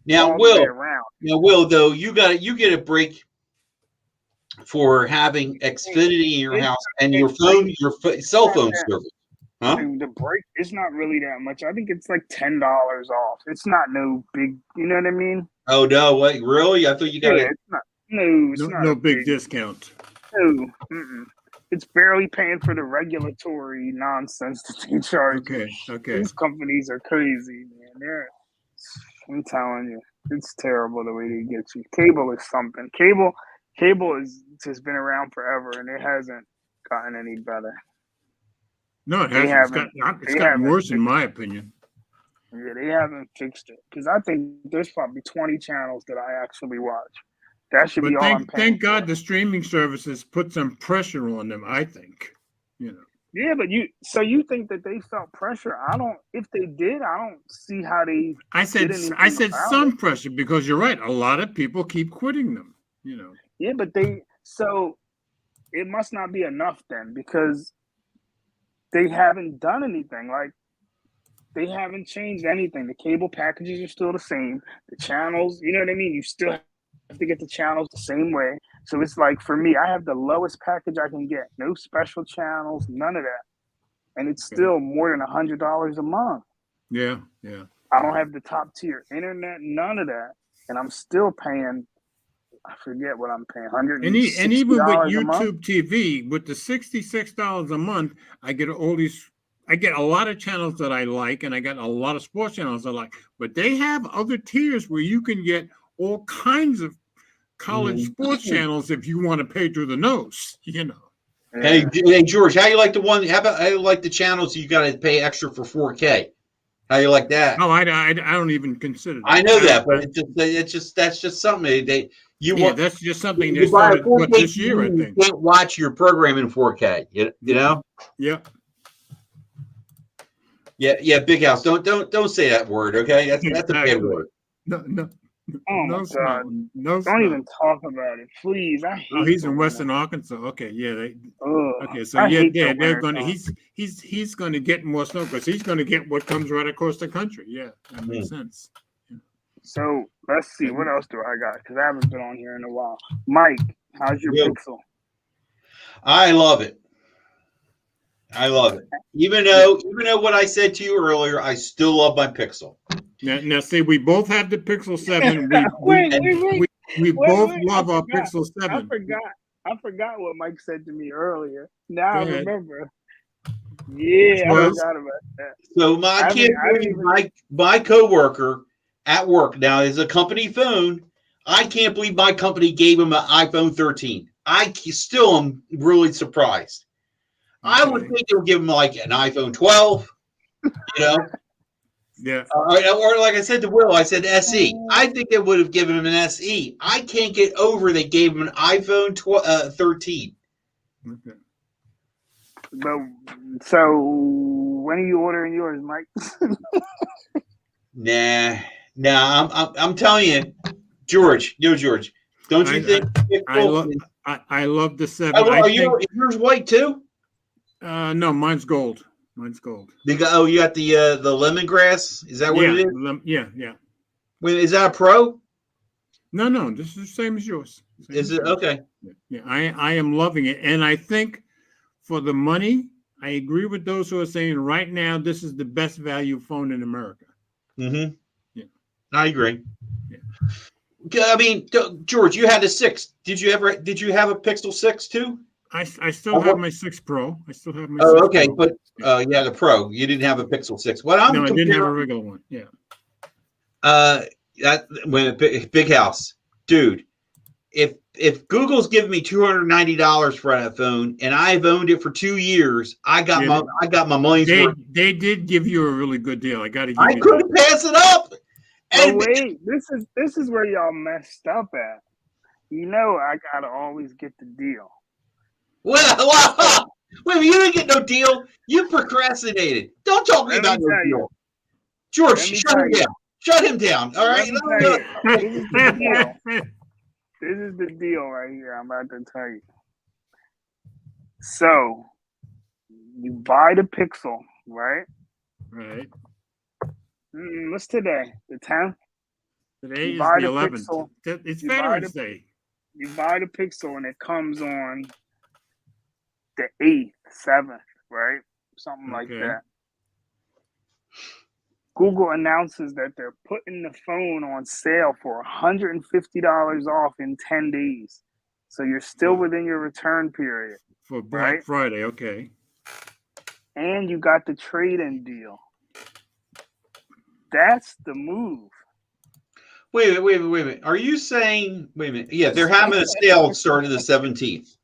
Now, all the way around. though, you get a break for having Xfinity in your house and your phone, cell phone service. Huh? The break is not really that much. I think it's like $10 off. It's not no big. You know what I mean? Oh no! Wait, really? I thought you got it. It's not. No, it's not No a big discount. No, it's barely paying for the regulatory nonsense that they charge. Okay. These companies are crazy, man. I'm telling you, it's terrible the way they get you. Cable is something. Cable has been around forever, and it hasn't gotten any better. No, it hasn't. It's gotten worse, in my opinion. Yeah, they haven't fixed it, because I think there's probably 20 channels that I actually watch. That should be all I'm paying. Thank God the streaming services put some pressure on them, I think. You know. Yeah, but you think that they felt pressure? I don't. If they did, I don't see how they. I said some pressure, because you're right. A lot of people keep quitting them. You know. Yeah, but so it must not be enough then, because they haven't done anything. Like, they haven't changed anything. The cable packages are still the same. The channels, you know what I mean? You still have to get the channels the same way. So it's like, for me, I have the lowest package I can get. No special channels, none of that. And it's still more than $100 a month. Yeah. I don't have the top tier internet, none of that. And I'm still paying, I forget what I'm paying, $160 and even with a month? YouTube TV, with the $66 a month, I get a lot of channels that I like, and I got a lot of sports channels I like. But they have other tiers where you can get all kinds of college sports channels if you want to pay through the nose, you know. Hey, George, how you like how you like the channels you got to pay extra for 4K? How you like that? No, I don't even consider that. I know that, but that's just something that's just something they you buy a started 4K this year, I TV, think. You can't watch your program in 4K. You know? Yeah. Yeah, Big House. Don't say that word, okay? That's a bad word. No. Oh my God! Don't even talk about it, please. I hate. He's in Western Arkansas. Okay, yeah. Okay, so they're gonna. He's gonna get more snow, because he's gonna get what comes right across the country. Yeah, that makes sense. Yeah. So let's see, what else do I got? Because I haven't been on here in a while. Mike, how's your Pixel? I love it. Even though what I said to you earlier, I still love my Pixel. Now, see, we both have the Pixel 7. We both love our Pixel 7. I forgot what Mike said to me earlier. Now I remember. Yeah, I forgot about that. So my coworker at work now is a company phone. I can't believe my company gave him an iPhone 13. I still am really surprised. I would think they would give him like an iPhone 12, you know. Yeah. Or like I said to Will, I said SE. I think they would have given him an SE. I can't get over they gave him an iPhone 13. Okay. But so when are you ordering yours, Mike? Nah. I'm telling you, George. Don't you think? I love the 7. Is yours white too? No, mine's gold. You got the lemongrass. Is that what it is? Yeah. Wait, is that a Pro? No. This is the same as yours. Is it okay? Yeah. I am loving it, and I think for the money, I agree with those who are saying right now this is the best value phone in America. Mm-hmm. Yeah. I agree. Yeah. I mean, George, you had a 6. Did you have a Pixel 6 too? I still have my 6 Pro. I still have my Oh, 6 okay, Pro. but yeah, the Pro. You didn't have a Pixel 6. What I'm No, I didn't have a comparing, regular one. Yeah. that when big house, dude. If Google's giving me $290 for that phone and I've owned it for 2 years, I got my money's worth. They did give you a really good deal. I got to give I you couldn't pass it up. But And wait, this is where y'all messed up at. You know, I gotta always get the deal. well, wait, you didn't get no deal. You procrastinated. Don't talk to me Let me about no tell you. deal. George, Let me shut tell him you. down. Shut him down. All right. Let me tell you. This is the deal. This is the deal right here. I'm about to tell you. So you buy the Pixel, right? Right. What's today? The 10th? Today You is buy the the 11th. Pixel. It's You buy Veterans the- Day. You buy the Pixel and it comes on the 8th, 7th, right? Something like Okay. that. Google announces that they're putting the phone on sale for $150 off in 10 days. So you're still within your return period. For Black Right. Friday. Okay. And you got the trade-in deal. That's the move. Wait a minute. Are you saying? Wait a minute. Yeah, they're having a sale starting the 17th.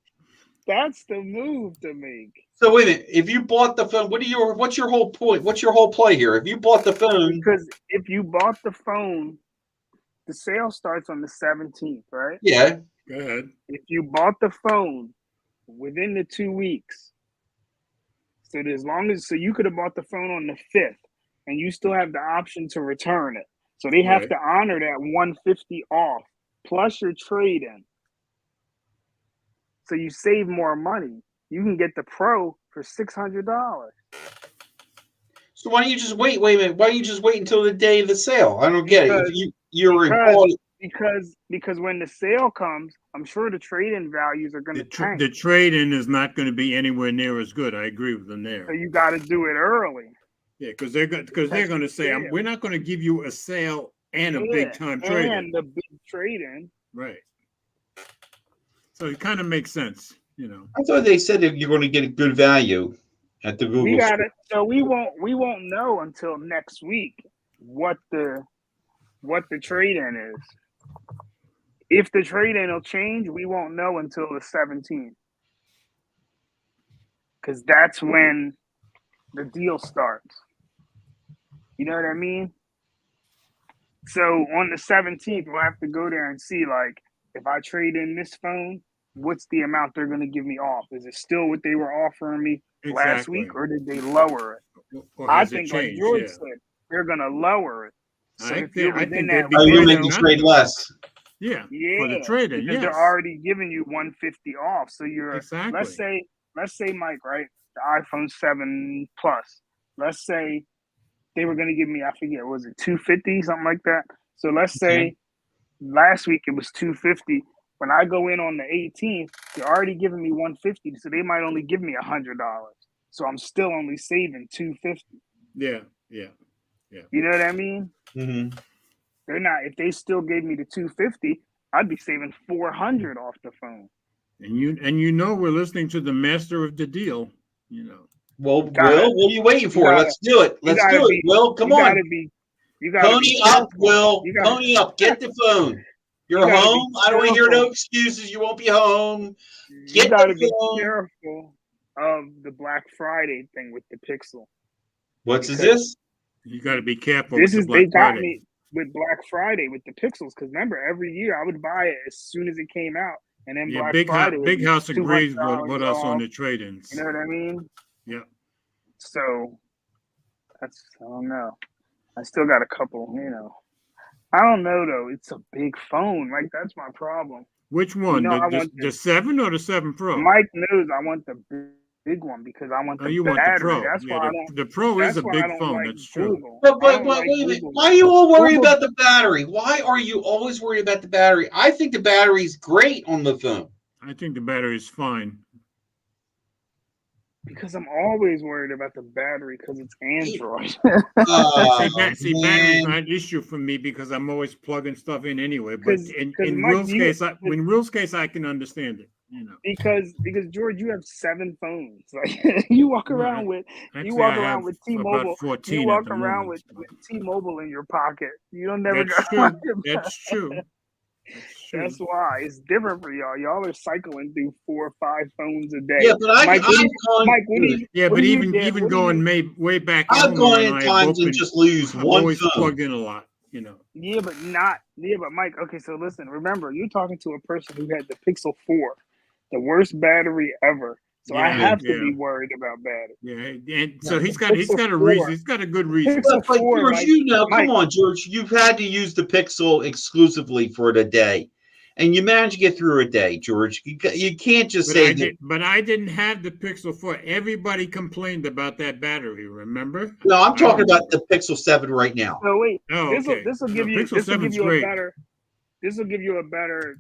That's the move to make. So wait a minute. If you bought the phone, what's your whole point? What's your whole play here? If you bought the phone, Because if you bought the phone, the sale starts on the 17th, right? yeah, Go ahead. If you bought the phone within the 2 weeks, so you could have bought the phone on the 5th, and you still have the option to return it. So they have Right. to honor that 150 off plus your trade-in. So you save more money. You can get the Pro for $600. So why don't you just wait? Wait a minute. Why don't you just wait until the day of the sale? I don't get it. If you're Because when the sale comes, I'm sure the trade-in values are going to tank. The trade-in is not going to be anywhere near as good. I agree with them there. So you got to do it early. Yeah, because they're going to say fair. we're not going to give you a sale and a big time and trade-in. the big trade-in. Right. So it kind of makes sense, you know. I thought they said that you're going to get a good value at the Google. We got store. it. So we won't know until next week what the trade-in is. If the trade-in will change, we won't know until the 17th. Because that's when the deal starts. You know what I mean? So on the 17th, we'll have to go there and see, like, if I trade in this phone, what's the amount they're going to give me off? Is it still what they were offering me last Exactly. week, or did they lower it? Or I has it think, like changed? George Yeah. said, they're going to lower it. So I if you're think within they'd that be Oh, you're glad making not trade to. less. Yeah. yeah, For the trade-in, because yes. they're already giving you 150 off. So you're Exactly. let's say Mike, right? The iPhone 7 Plus. Let's say they were going to give me, I forget, was it 250, something like that? So let's say last week it was 250. When I go in on the 18th, they're already giving me 150, so they might only give me $100. So I'm still only saving 250. Yeah. You know what I mean? Mm-hmm. They're not. If they still gave me the 250, I'd be saving 400 off the phone. And you know we're listening to the master of the deal, you know. Well, Will, what are you waiting for? Let's do it. Let's do it. Will, come on. You gotta Pony be up, careful. Will. Pony up. Get the phone. You're home. I don't want to hear no excuses. You won't be home. You gotta be careful of the Black Friday thing with the Pixel. What's this? You got to be careful. They got me with Black Friday with the Pixels, because remember, every year I would buy it as soon as it came out, and then Black Friday. Big House agrees with us off. on the trade-ins. You know what I mean? Yeah. So I don't know. I still got a couple. I don't know though. It's a big phone. Like, that's my problem. Which one? The 7 or the 7 Pro? Mike knows I want the big one because I want the battery. Want the Pro. That's why the Pro is a big phone. Like that's true. But wait a minute. Why are you all worried about the battery? Why are you always worried about the battery? I think the battery's great on the phone. I think the battery is fine. Because I'm always worried about the battery because it's Android. Oh, See, battery's not an issue for me because I'm always plugging stuff in anyway. But Because in Mike, Will's case, in Will's case, I can understand it. because George, you have 7 phones. Like you walk Well, around with Actually, I have with about T-Mobile. You 14 walk at the around moment. with T-Mobile in your pocket. You don't never That's go. true. That's true. That's true. That's why it's different for y'all. Y'all are cycling through 4 or 5 phones a day. yeah, but Mike, I've gone. Mike, what do you? Yeah, what but do you even get? even What do going you- way back, I've Elmore gone and in I have times both and been just lose one always phone. plugged in a lot. Yeah, but Mike. Okay, so listen. Remember, you're talking to a person who had the Pixel 4, the worst battery ever. So I Yeah, have to yeah. be worried about battery. Yeah, and so The he's got a Pixel reason. 4. He's got a good reason. Pixel But 4, George, Mike, come Mike. on, George. You've had to use the Pixel exclusively for the day, and you managed to get through a day, George. You can't just say that. But I didn't have the Pixel 4. Everybody complained about that battery. Remember? No, I'm I talking about remember. the Pixel 7 right now. So wait, Oh, okay. this will No, give you Pixel 7's great. this will give you a better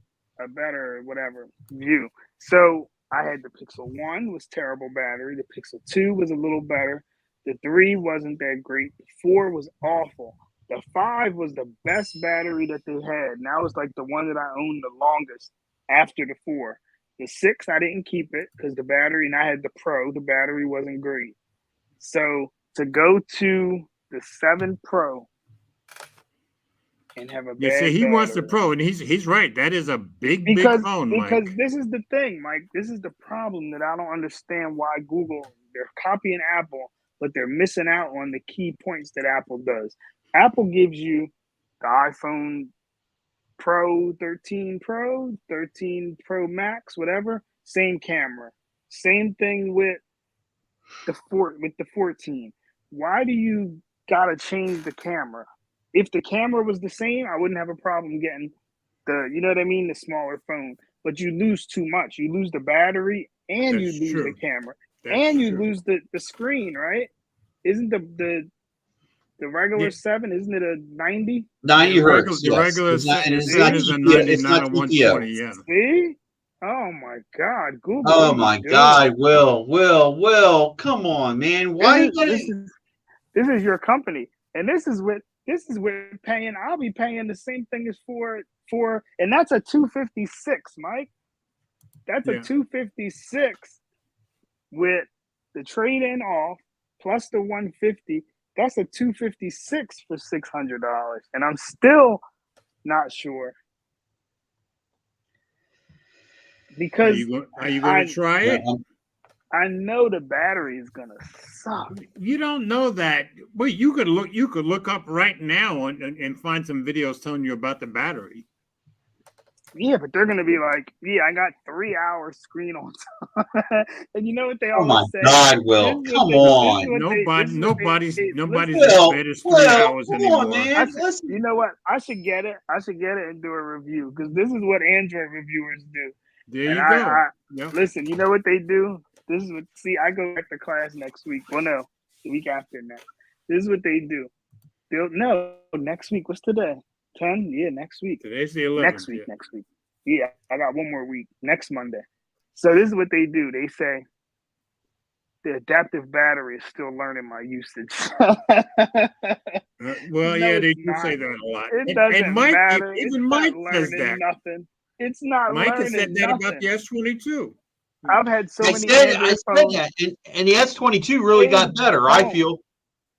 whatever view. So I had the Pixel 1 was terrible battery. The Pixel 2 was a little better. The 3 wasn't that great. The 4 was awful. The 5 was the best battery that they had. Now it's like the one that I owned the longest after the 4. The 6 I didn't keep it because the battery, and I had the Pro. The battery wasn't great. So to go to the 7 Pro and have a bad Yeah, see, he wants the battery. Pro, and he's right. That is a big phone, because Mike. this is the thing, Mike. This is the problem that I don't understand why Google, they're copying Apple, but they're missing out on the key points that Apple does. Apple gives you the iPhone Pro, 13 Pro, 13 Pro Max, whatever, same camera. Same thing with the 14. Why do you gotta change the camera? If the camera was the same, I wouldn't have a problem getting you know what I mean, the smaller phone. But you lose too much. You lose the battery, and That's you lose true. the camera, That's and you true. lose the screen. Right? Isn't the regular 7? Isn't it a 90? 90 hertz. The regular It's not, 7 it's not is a TPO, it's 99 not or TPO. 120. Yeah. See? Oh my God, Google! Oh what are my you doing? God, Will, come on, man. Why are you getting? This is your company, and this is what paying. I'll be paying the same thing as for, and that's a 256, Mike. That's a 256 with the trade-in off plus the 150. That's a 256 for $600, and I'm still not sure because Are you going to try it? I know the battery is gonna suck. You don't know that. Well, you could look up right now and find some videos telling you about the battery. Yeah, but they're gonna be like, yeah, I got 3 hours screen on time. And you know what they Oh always my say? God, Will, come on. Nobody's Will, bed is 3 Will, hours come anymore. on, man. Listen. You know what? I should get it and do a review because this is what Android reviewers do. There And you go. Yep. Listen, you know what they do? This is what. See, I go back to class next week. Well, no, the week after next. This is what they do. Next week. What's today? 10? Yeah, next week. Today's the 11th. Next week. Yeah, I got one more week. Next Monday. So this is what they do. They say the adaptive battery is still learning my usage. Well, No, yeah, they it's do not. say that a lot. It doesn't matter. Even It's Mike not says learning that. nothing. It's not Mike learning has said that nothing. about the S22. I've had so I many said Android phones. that, and the S22 really got better. I feel.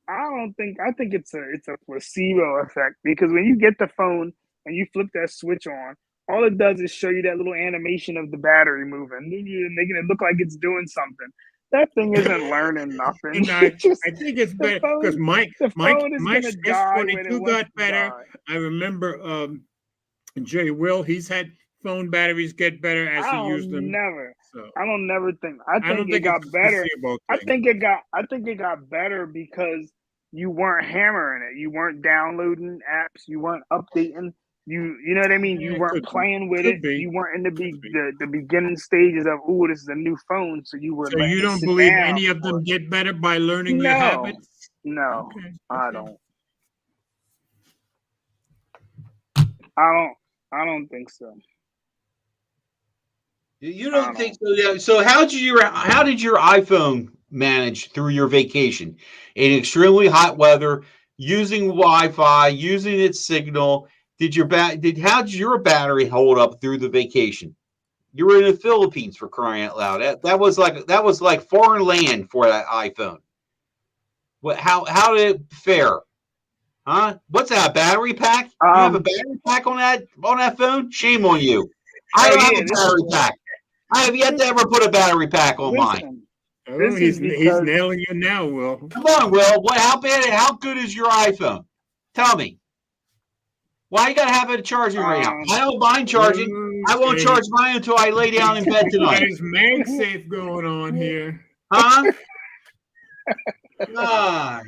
I think it's a placebo effect because when you get the phone and you flip that switch on, all it does is show you that little animation of the battery moving, making it look like it's doing something. That thing isn't learning nothing. I think it's better because Mike's S22 got better. I remember Jay Will, he's had phone batteries get better as he used them. I think it got better. I think it got better because you weren't hammering it. You weren't downloading apps. You weren't updating. You know what I mean? You weren't playing with it. You weren't in the beginning stages of, oh, this is a new phone. So you were. So you don't believe any of them get better by learning your habits? No, okay. I don't. I don't think so. You don't think so? Yeah. So how did your iPhone manage through your vacation in extremely hot weather, using Wi-Fi, using its signal. How did your battery hold up through the vacation? You were in the Philippines, for crying out loud. That was like foreign land for that iPhone. How did it fare? Huh? What's that, a battery pack? You have a battery pack on that phone? Shame on you. I don't have a battery pack. I have yet to ever put a battery pack on mine. Oh, This he's is because- nailing you now, Will. Come on, Will. How good is your iPhone? Tell me. Why you gotta have it charging right now? I don't mind charging. I won't charge mine until I lay down in bed tonight. There's MagSafe going on here. Huh? God.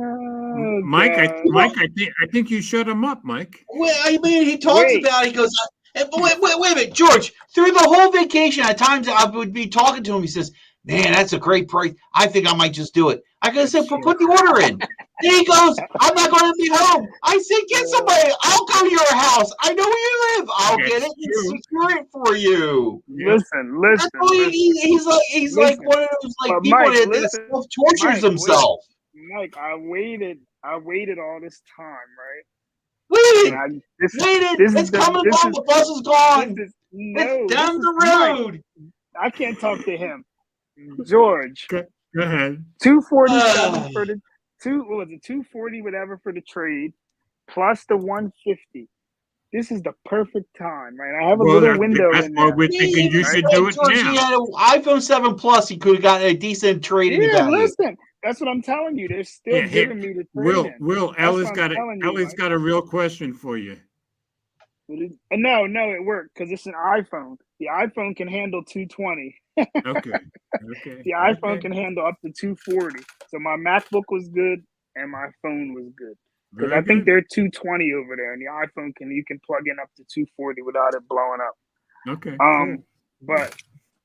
Oh, Mike, God. Mike, I think you shut him up, Mike. Well, I mean, he talks about it. He goes, wait a minute, George. Through the whole vacation, at times I would be talking to him. He says, "Man, that's a great price. I think I might just do it." I gotta say, put the order in. Then he goes, "I'm not going to be home." I said, "Get somebody. I'll go to your house. I know where you live. I'll get it and secure it for you." Listen. That's why he's like one of those But people Mike, that listen. self-tortures Mike, himself. Mike, I waited all this time, right? Waited. This It's is the- coming this on. is- The bus is gone. No, It's down this the is- Mike, road. I can't talk to him. George, Go ahead. 247 for the what was it, 240 whatever for the trade, plus the 150. This is the perfect time, right? I have a little window that's in why there. we're thinking you should do it George, he now. had an iPhone 7 Plus. He could have gotten a decent trading Yeah, value. listen, that's what I'm telling you. They're still Yeah, here, giving me the Will, trade-in. Will, That's Ellie's what I'm got telling you, Ellie's Mike. got a real question for you. No, it worked because it's an iPhone. The iPhone can handle 220. Okay. The iPhone can handle up to 240. So my MacBook was good and my phone was good. Because I think they're 220 over there, and the iPhone you can plug in up to 240 without it blowing up. Okay. Cool. But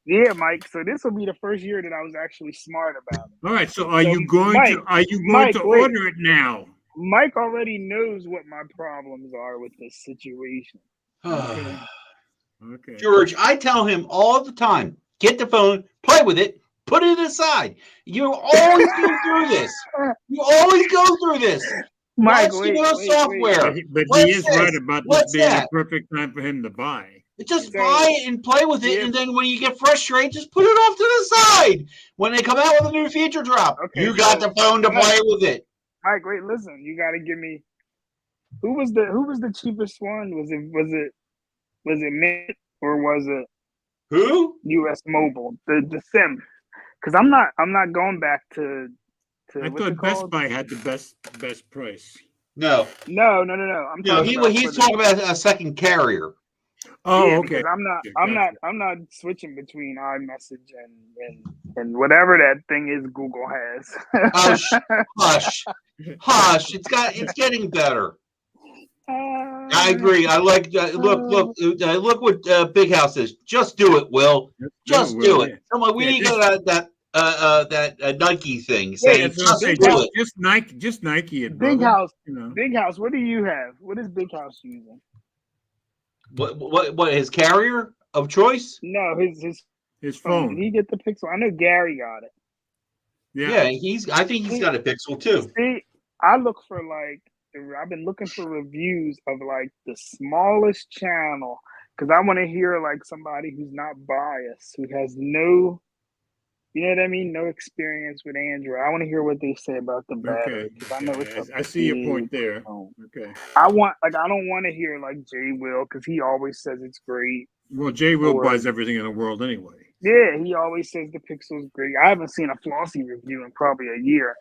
yeah, Mike. So this will be the first year that I was actually smart about it. All right. So are you going to order it now? Mike already knows what my problems are with this situation. Okay. George, I tell him all the time, get the phone, play with it, put it aside. You always go through this. Mike, Watch software. But What's he is this? right about What's this being that? the perfect time for him to buy. Just buy it and play with it, Yeah. and then when you get frustrated, just put it off to the side. When they come out with a new feature drop, you got the phone to play with it. Mike, wait, listen. You got to give me. Who was the cheapest one? Was it Mint or was it Who? US Mobile? The SIM. Because I'm not going back to I what's thought it Best called? Buy had the best price. No. No. I'm No, he's talking about a second carrier. Oh, yeah, okay. Because I'm not switching between iMessage and whatever that thing is Google has. Hush. It's getting better. I agree. I like look what Big House is. Just do it, Will. Just do it. Come on, we need to get that Nike thing saying just do it. Just Nike it, Big brother. House. You know. Big House. What do you have? What is Big House using? What his carrier of choice? No, His phone. phone. Did he get the Pixel? I know Gary got it. Yeah, I think he's got a Pixel too. See, I look for I've been looking for reviews of the smallest channel because I want to hear somebody who's not biased, who has no, you know what I mean, no experience with Android. I want to hear what they say about the battery because I know it's I see your point there. phone. Okay. I don't want to hear Jay Will because he always says it's great. Well, Jay Will buys everything in the world anyway. Yeah, he always says the Pixel's great. I haven't seen a Flossy review in probably a year.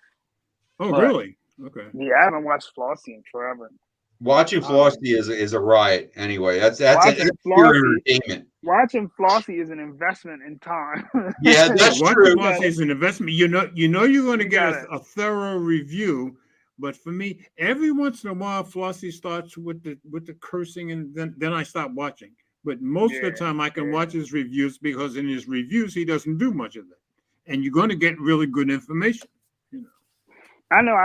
Oh, really? Okay. Yeah, I haven't watched Flossy in forever. Watching Flossy is a riot. Anyway, that's pure entertainment. Watching Flossy is an investment in time. Yeah, that's watching true. Flossy is an investment. You know you're going to get a thorough review. But for me, every once in a while, Flossy starts with the cursing, and then I stop watching. But most of the time, I can watch his reviews because in his reviews, he doesn't do much of that, and you're going to get really good information. You know. I know.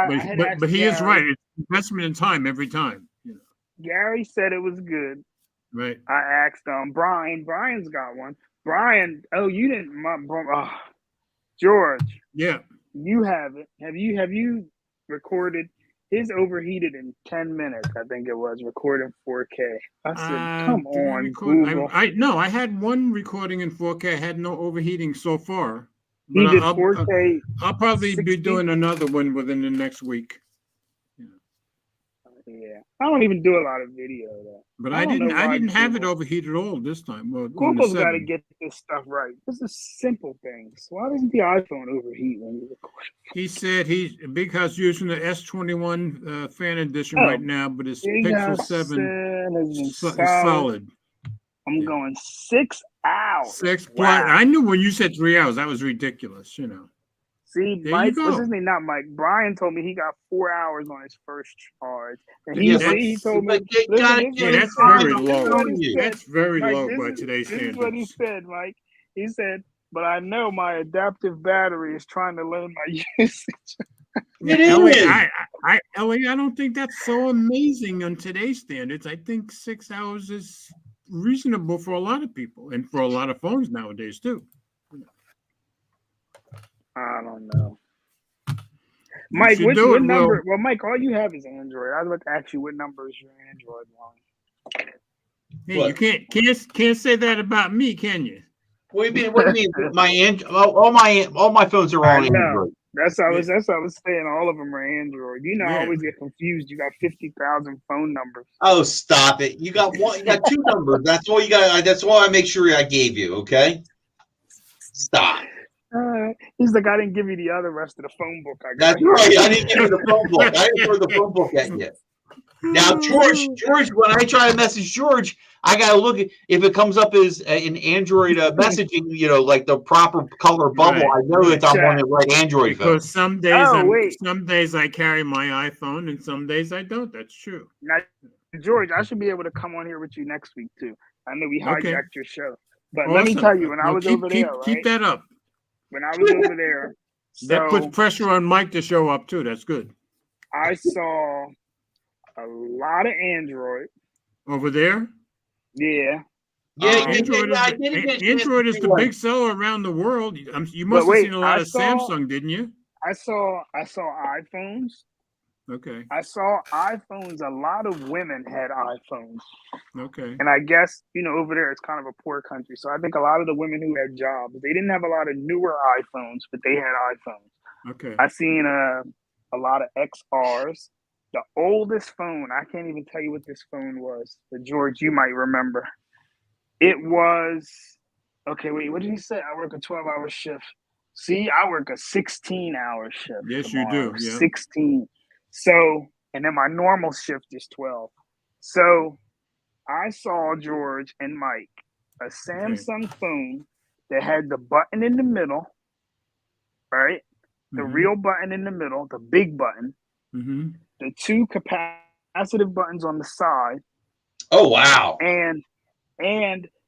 But he is right. It's investment in time every time. You know. Gary said it was good. Right. I asked Brian. Brian's got one. Brian. Oh, you didn't. George, Yeah. you have it. Have you recorded his overheated in 10 minutes? I think it was recording 4K. I said, come Did I on, record? Google. No, I had one recording in 4K. I had no overheating so far, He but did 4K. I'll probably be 60. doing another one within the next week. Yeah, I don't even do a lot of video though. But I I don't know didn't why have it Google. overheated all this time. Well, on the Google's got to 7. get this stuff right. This is simple things. Why doesn't the iPhone overheat when you record? He said he's Big House using the S21 fan edition Oh, right now, but his Big Pixel House 7 has been is solid. solid. I'm Yeah. going 6 hours. 6 plus. Wow. I knew when you said 3 hours, that was ridiculous. You know. See, There Mike, you what's go. his name? Not Mike. Brian told me he got 4 hours on his first charge. And Yeah, he told me, But you listen, gotta this is get what Yeah, he that's said. very I'm This is what low. he telling you. said. That's very Mike, low this by is- today's This is what he standards. said, Mike. He said, but I know my adaptive battery is trying to limit my usage. It Ellie, is. Ellie, I don't think that's so amazing on today's standards. I think 6 hours is reasonable for a lot of people and for a lot of phones nowadays too. I don't know. You Mike, should what do it, number? Will. Well, Mike, all you have is Android. I was about to ask you what number is your Android line. Hey, What? you can't say that about me, can you? What do you mean? What do you mean? All my phones are I on know. Android. That's what I was saying. All of them are Android. You know, I Yeah. always get confused. You got 50,000 phone numbers. Oh, stop it! You got one. You got 2 numbers. That's all you got. That's all I make sure I gave you. Okay. Stop. He's like, I didn't give you the other rest of the phone book. I got. That's right. I didn't give you the phone book. I didn't throw the phone book at you. Now, George, when I try to message George, I gotta look at if it comes up as an Android messaging, like the proper color bubble. Right, I know that I'm on the right Android phone. Because some days wait. some days I carry my iPhone and some days I don't. That's true. Now, George, I should be able to come on here with you next week too. I know we hijacked Okay. your show, but let me Awesome. tell you, when I Well, was keep, over keep, there, right? keep that up. When I was over there, That puts so pressure on Mike to show up too. That's good. I saw a lot of Android. Over there, Yeah. Android I did get Android is the one. big seller around the world. You must have wait, seen a lot I of saw- Samsung, didn't you? I saw iPhones. Okay. I saw iPhones. A lot of women had iPhones. Okay. And I guess, over there, it's kind of a poor country. So I think a lot of the women who had jobs, they didn't have a lot of newer iPhones, but they had iPhones. Okay. I seen a lot of XRs. The oldest phone, I can't even tell you what this phone was, but George, you might remember. It was, okay, wait, what did he say? I work a 12-hour shift. See, I work a 16-hour shift. Yes, you tomorrow. do. Yeah. 16. So, and then my normal shift is 12. So I saw George and Mike a Samsung phone that had the button in the middle, right? The Mhm. real button in the middle, the big button, Mhm. the 2 capacitive buttons on the side, Oh wow! and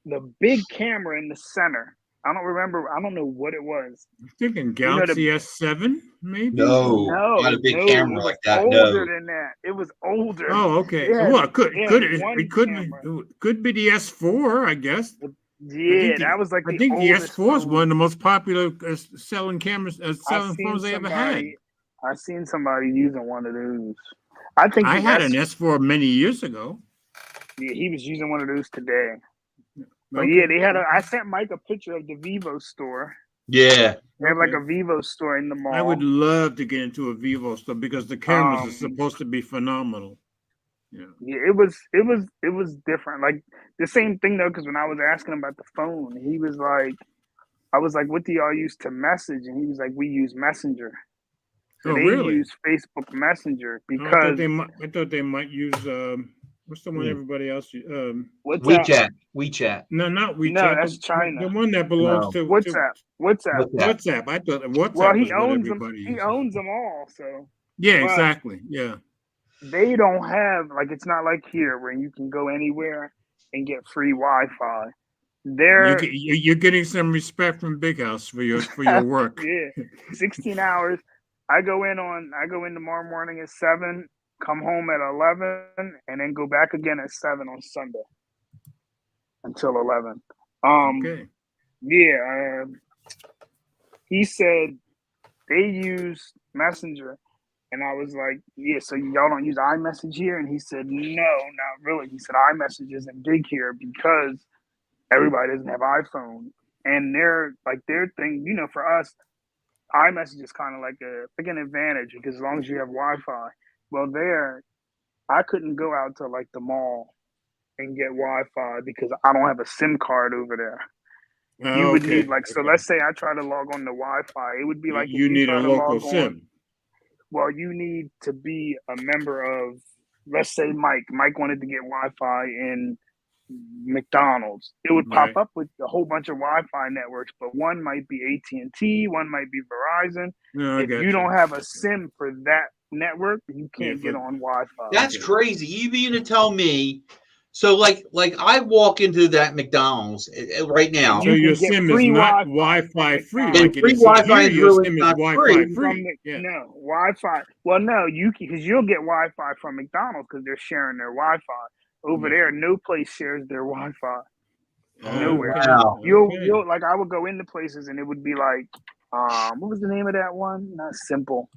the big camera in the center. I don't know what it was. I'm thinking You know, Galaxy S7, maybe. No, not a big camera it was like that. older No. than that. It was older. Oh, okay. It had- Well, it could it could had it, one it could camera. could be the S4, I guess. Yeah, that was like I the think the oldest S4 is phone. one of the most popular selling cameras, I selling seen phones they ever had. somebody- I seen somebody using one of those. I think I the had an S4 many years ago. Yeah, he was using one of those today. But Okay. yeah, they had I sent Mike a picture of the Vivo store. Yeah. They have like Okay. a Vivo store in the mall. I would love to get into a Vivo store because the cameras are Um, supposed to be phenomenal. Yeah. Yeah, it was different. Like the same thing though, because when I was asking him about the phone, he was like, I was like, what do y'all use to message? And he was like, we use Messenger. So Oh, they really? use Facebook Messenger Oh, I thought they might use what's the one Hmm. everybody else what's that? WeChat. no, not WeChat. No, that's China. The one that belongs No. to WhatsApp. WhatsApp. I thought WhatsApp Well, he was what owns them. everybody He uses. owns them all. So Yeah, but- exactly. Yeah. they don't have it's not like here where you can go anywhere and get free Wi-Fi. They're You're getting some respect from Big House for your work. yeah, 16 hours. I go in tomorrow morning at 7, come home at 11, and then go back again at 7 on Sunday until 11. Okay. Yeah. he said they use Messenger. And I was like, yeah, so y'all don't use iMessage here? And he said, no, not really. He said iMessage isn't big here because everybody doesn't have iPhone. And their thing, for us, iMessage is kind of like an advantage because as long as you have Wi-Fi. Well, I couldn't go out to like the mall and get Wi-Fi because I don't have a SIM card over there. You would need let's say I try to log on to Wi-Fi. It would be like you need a local SIM. Well, you need to be a member of, let's say Mike. Mike wanted to get Wi-Fi in McDonald's. It would pop up with a whole bunch of Wi-Fi networks, but one might be AT&T, one might be Verizon. If you don't have a SIM for that network, you can't get on Wi-Fi. That's crazy. You mean to tell me? So, like I walk into that McDonald's right now. So your SIM is not Wi-Fi free. And free Wi-Fi is really not free. No Wi-Fi. Well, no, because you'll get Wi-Fi from McDonald's because they're sharing their Wi-Fi. Over there, no place shares their Wi-Fi. Nowhere. Wow. You'll like I would go into places and it would be like, what was the name of that one? Not Simple.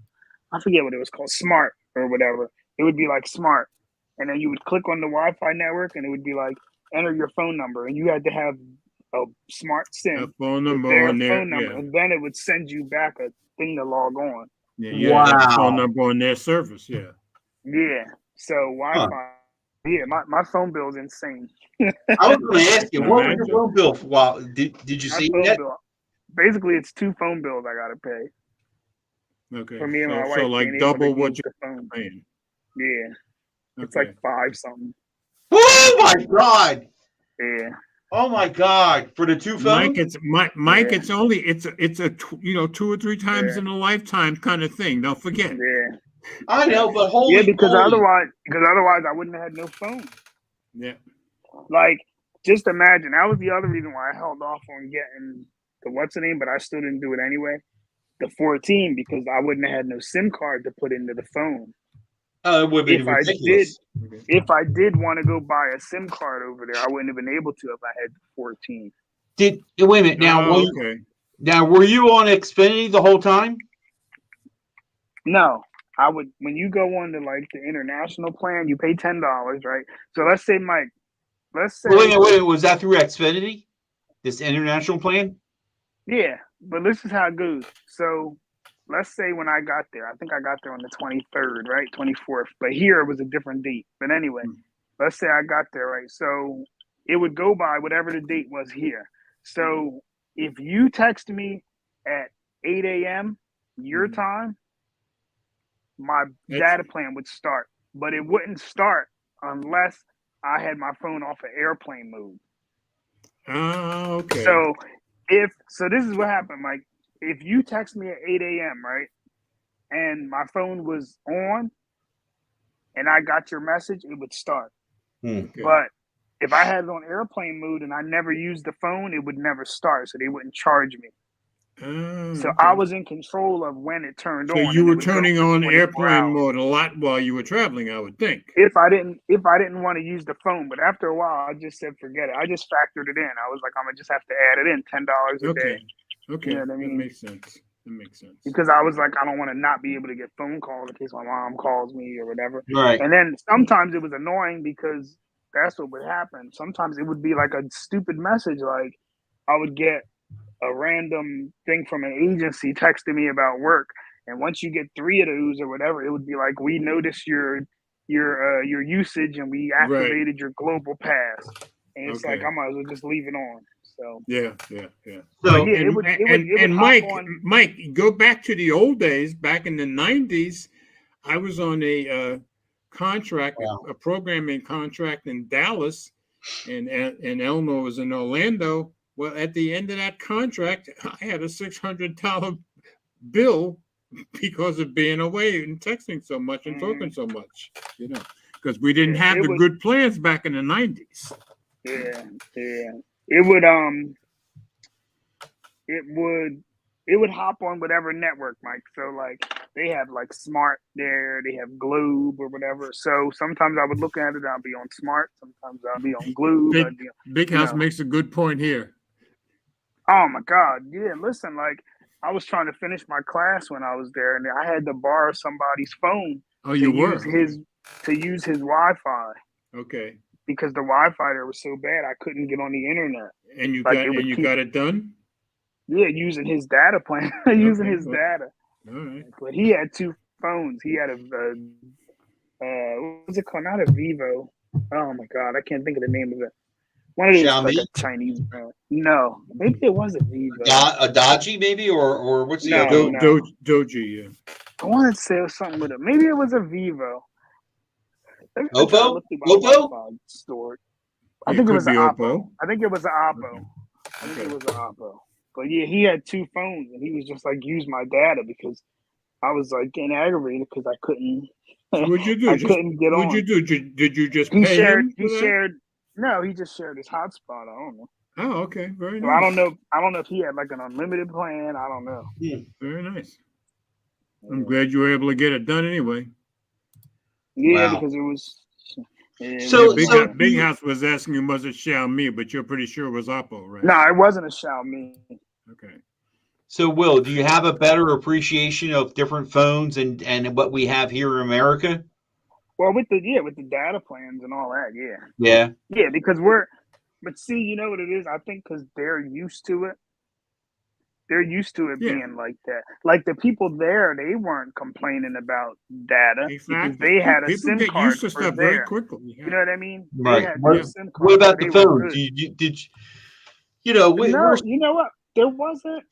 I forget what it was called. Smart or whatever. It would be like Smart. And then you would click on the Wi-Fi network and it would be like, enter your phone number. And you had to have a smart SIM. A phone number on there. And then it would send you back a thing to log on. Yeah, phone number on their service. Yeah. Yeah. So Wi-Fi. Yeah, my phone bill is insane. I was going to ask you, what was your phone bill for? Wow. Did you see that? Basically, it's 2 phone bills I got to pay. Okay. For me and my wife. So like double what you're paying. Yeah. It's like 5 something. Oh my God. Yeah. Oh my God. For the 2 phones? Mike, it's only it's a 2 or 3 times in a lifetime kind of thing. Don't forget. Yeah. I know, but holy. Yeah, because otherwise I wouldn't have had no phone. Yeah. Like, just imagine. That was the other reason why I held off on getting the what's the name, but I still didn't do it anyway. The 14, because I wouldn't have had no SIM card to put into the phone. It would be ridiculous. If I did want to go buy a SIM card over there, I wouldn't have been able to if I had the 14. Wait a minute. Now, were you on Xfinity the whole time? No. I would, when you go on to like the international plan, you pay $10, right? So let's say, Mike, wait, was that through Xfinity? This international plan? Yeah, but this is how it goes. So let's say when I got there, I think I got there on the 23rd, right? 24th. But here it was a different date. But anyway, let's say I got there, right? So it would go by whatever the date was here. So if you text me at 8 a.m. your time, my data plan would start, but it wouldn't start unless I had my phone off of airplane mode. Oh, okay. So this is what happened, Mike. If you text me at 8 a.m., right, and my phone was on and I got your message, it would start. Okay. But if I had it on airplane mode and I never used the phone, it would never start, so they wouldn't charge me. So I was in control of when it turned on. So you were turning on airplane mode a lot while you were traveling, I would think. If I didn't want to use the phone, but after a while, I just said forget it. I just factored it in. I was like, I'm gonna just have to add it in $10 a day. Okay, you know what I mean? That makes sense. Because I was like, I don't want to not be able to get phone calls in case my mom calls me or whatever. Right. And then sometimes it was annoying because that's what would happen. Sometimes it would be like a stupid message, like I would get a random thing from an agency texting me about work, and once you get 3 of those or whatever, it would be like, we noticed your usage and we activated your global pass, and it's like I might as well just leave it on. So yeah. So it would Mike, go back to the old days. Back in the 90s, I was on a contract, a programming contract in Dallas, and Elmo was in Orlando. Well, at the end of that contract, I had a $600 bill because of being away and texting so much and talking so much, because we didn't have the good plans back in the 90s. Yeah. It would hop on whatever network, Mike. So like they have like Smart there, they have Globe or whatever. So sometimes I would look at it, I'll be on Smart. Sometimes I'll be on Globe. Big House makes a good point here. Oh my God. Yeah. Listen, like I was trying to finish my class when I was there, and I had to borrow somebody's phone Oh, to you were? use his Wi-Fi Okay. because the Wi-Fi there was so bad I couldn't get on the internet. And you Like, got it would and you keep got it done? yeah using his data plan, using Okay, his well, data. all right. But he had two phones. He had what was it called? Not a Vivo. Oh my god, I can't think of the name of it. One of those like Xiaomi? a Chinese brand. No, maybe it was a Vivo. A Dodgy, maybe, or what's the No, other one? no. Doji, yeah. I want to say it was something with it. Maybe it was a Vivo. Let me try to Oppo? look through my Oppo? Wi-Fi store. I It think it could was be an Oppo. Oppo. I think it was an Oppo. Okay. I think it was an Oppo. But yeah, he had two phones, and he was just like, use my data because I was like getting aggravated because I couldn't. So what'd you do? I couldn't get What'd on. you do? Did you just He pay shared. him He for that? shared. No, he just shared his hotspot. I don't know. Oh, okay. Very So nice. I don't know. I don't know if he had like an unlimited plan. I don't know. Very nice. I'm glad you were able to get it done anyway. Yeah, Wow. because it was. So- Big House was asking him, was it Xiaomi, but you're pretty sure it was Oppo, right? No, it wasn't a Xiaomi. Okay. So, Will, do you have a better appreciation of different phones and what we have here in America? Well, with the data plans and all that, Yeah. yeah, because but see, you know what it is? I think because they're used to it. They're used to it Yeah. being like that. Like the people there, they weren't complaining about data because Exactly. they had a People SIM get card used to for stuff very there. quickly. You know what I mean? Right. They had What- their SIM card. What about so the they were phones? good. Did you know? We're You know what? There wasn't.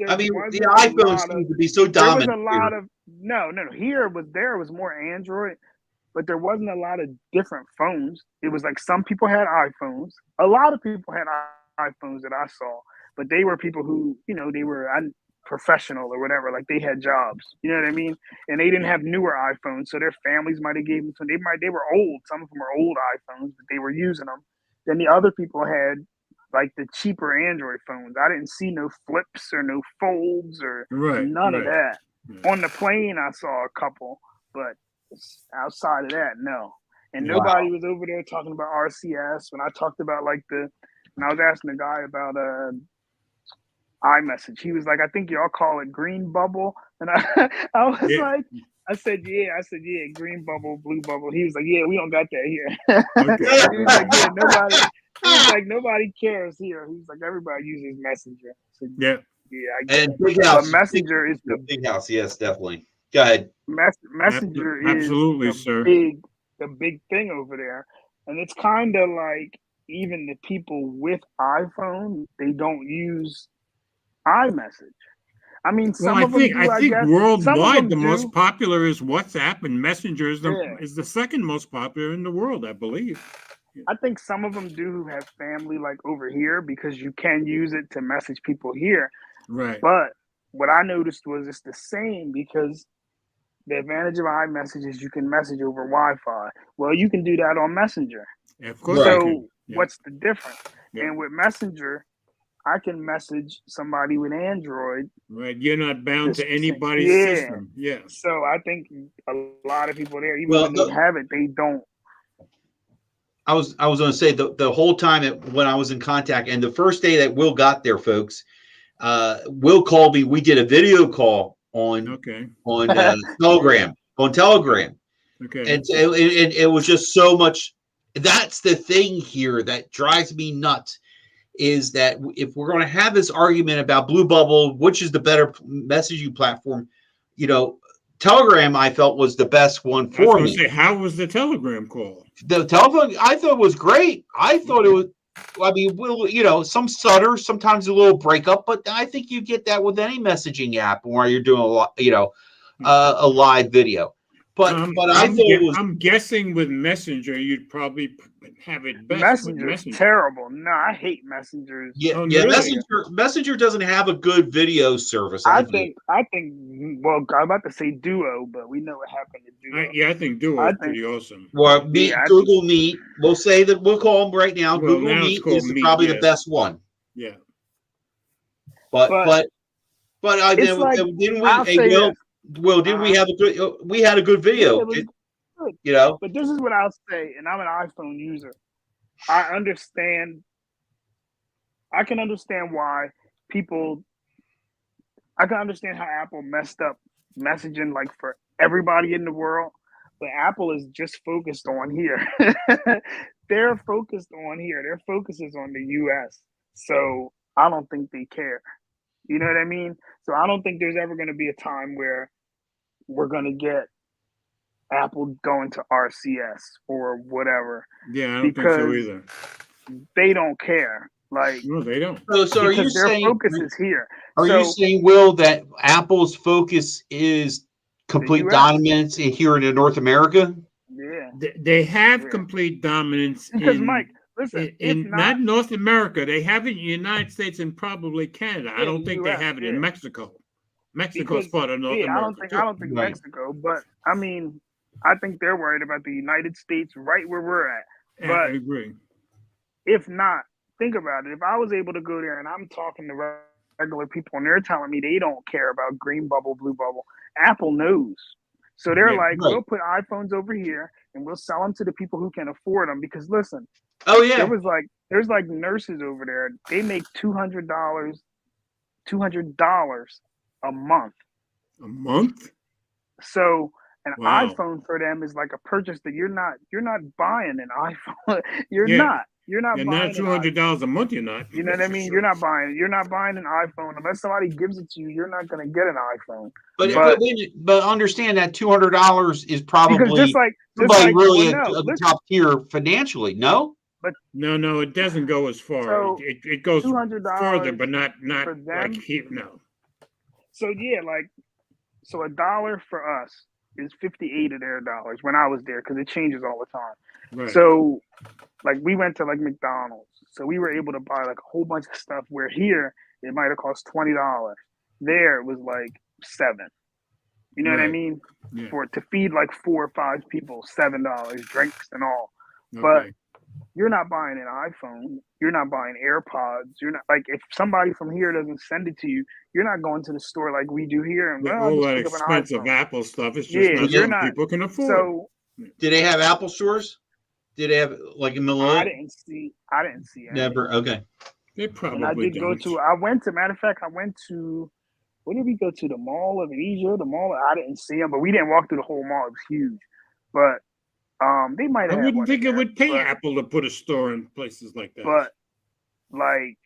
I mean, wasn't the a iPhone lot seems of- to be so There was dominant. a lot of no. Here was more Android, but there wasn't a lot of different phones. It was like some people had iPhones. A lot of people had iPhones that I saw, but they were people who they were professional or whatever. Like they had jobs. You know what I mean? And they didn't have newer iPhones, so their families might have gave them. So they were old. Some of them were old iPhones, but they were using them. Then the other people had like the cheaper Android phones. I didn't see no flips or no folds or none of that. Yeah. On the plane, I saw a couple, but outside of that, no. And Wow. nobody was over there talking about RCS. When I talked about when I was asking the guy about iMessage, he was like, I think y'all call it green bubble. And I was like, I said, yeah, green bubble, blue bubble. He was like, yeah, we don't got that here. Okay. He was like, yeah, nobody. He was like, nobody cares here. He was like, everybody uses Messenger. I said, Yeah. yeah, I get And it. Big House. But Messenger is the Big House, yes, definitely. Go ahead. Messenger Absolutely, is sir. the big thing over there, and it's kind of like even the people with iPhone, they don't use iMessage. I mean, some of them do. I think guess. worldwide the do. most popular is WhatsApp, and Messenger is Yeah. the second most popular in the world, I believe. I think some of them do who have family like over here because you can use it to message people here. Right. But what I noticed was it's the same because the advantage of iMessage is you can message over Wi-Fi. Well, you can do that on Messenger. Of course. Right. I So can. Yeah. what's the difference? Yeah. And with Messenger, I can message somebody with Android. Right. You're not bound to anybody's Yeah. system. Yeah. So I think a lot of people there, even Well, when they have it, they don't. I was going to say the whole time when I was in contact, and the first day that Will got there, folks, Will called me. We did a video call on Telegram. Okay. And it was just so much. That's the thing here that drives me nuts is that if we're going to have this argument about Blue Bubble, which is the better messaging platform, Telegram I felt was the best one for me. Say, how was the Telegram call? The telephone I thought was great. I thought it was. I mean, some stutter, sometimes a little breakup, but I think you get that with any messaging app where you're doing a live video. But I thought it was. I'm guessing with Messenger, you'd probably have it best. Messenger's terrible. No, I hate messengers. Yeah, Oh, yeah. really? Messenger doesn't have a good video service. I think. Well, I'm about to say Duo, but we know what happened to Duo. I think Duo is pretty awesome. Well, Google Meet. We'll say that we'll call them right now. Well, Google now Meet it's called is Meet, probably yes. the best one. Yeah. But it's like, didn't I'll we? say this. Will, didn't we have a good? We had a good video. Yeah, it was good. But this is what I'll say, and I'm an iPhone user. I can understand why people I can understand how Apple messed up messaging like for everybody in the world, but Apple is just focused on here. They're focused on here. Their focus is on the US. So I don't think they care. You know what I mean? So I don't think there's ever going to be a time where we're going to get Apple going to RCS or whatever. Yeah, I don't think so Because either. they don't care. Like, No, they don't. So are you because their saying? focus is here. Are So you saying, Will, that Apple's focus is complete US. dominance here in North America? yeah, They have Yeah. complete dominance because in, Mike, listen, in if not North America. They have it in the United States and probably Canada. I Yeah, don't think US, they have it yeah. in Mexico. Mexico's because part of North I America don't too. think Right. Mexico, but I mean, I think they're worried about the United States right where we're at. I But agree. if not, think about it. If I was able to go there and I'm talking to regular people and they're telling me they don't care about green bubble, blue bubble, Apple knows. So they're Yeah, like, right. we'll put iPhones over here and we'll sell them to the people who can afford them. Because listen, Oh yeah. there's like nurses over there. They make $200 a month. A month? So an Wow. iPhone for them is like a purchase that you're not buying an iPhone. You're Yeah. not Yeah, buying not $200 a month. You're not. You know what I mean? You're not buying an iPhone unless somebody gives it to you. You're not going to get an iPhone. But But- but understand that $200 is Because probably just like somebody really well, no, at the listen, top tier financially. No. No, it doesn't go as far. So, It goes $200 further, but not for like them. here. No. So yeah, like so $1 for us is 58 of their dollars when I was there because it changes all the time. Right. So like we went to like McDonald's, so we were able to buy like a whole bunch of stuff. Where here it might have cost $20. There it was like $7. You know what I Right. mean? Yeah. For to feed like 4 or 5 people, $7, drinks and all. Okay. But you're not buying an iPhone. You're not buying AirPods. You're not like if somebody from here doesn't send it to you, you're not going to the store like we do here and But well, all just that pick up an expensive iPhone. Apple stuff is just Yeah, not you're something not- people can afford. So Did they have Apple stores? Did they have like in I Manila? didn't see any. Never. Okay. They And I probably did go don't. to. I went to. Matter of fact, I went to. Where did we go to? The Mall of Asia. The mall. I didn't see them, but we didn't walk through the whole mall. It was huge, but they might I have. wouldn't one think in it there, would pay but, Apple to put a store in places like that. But like,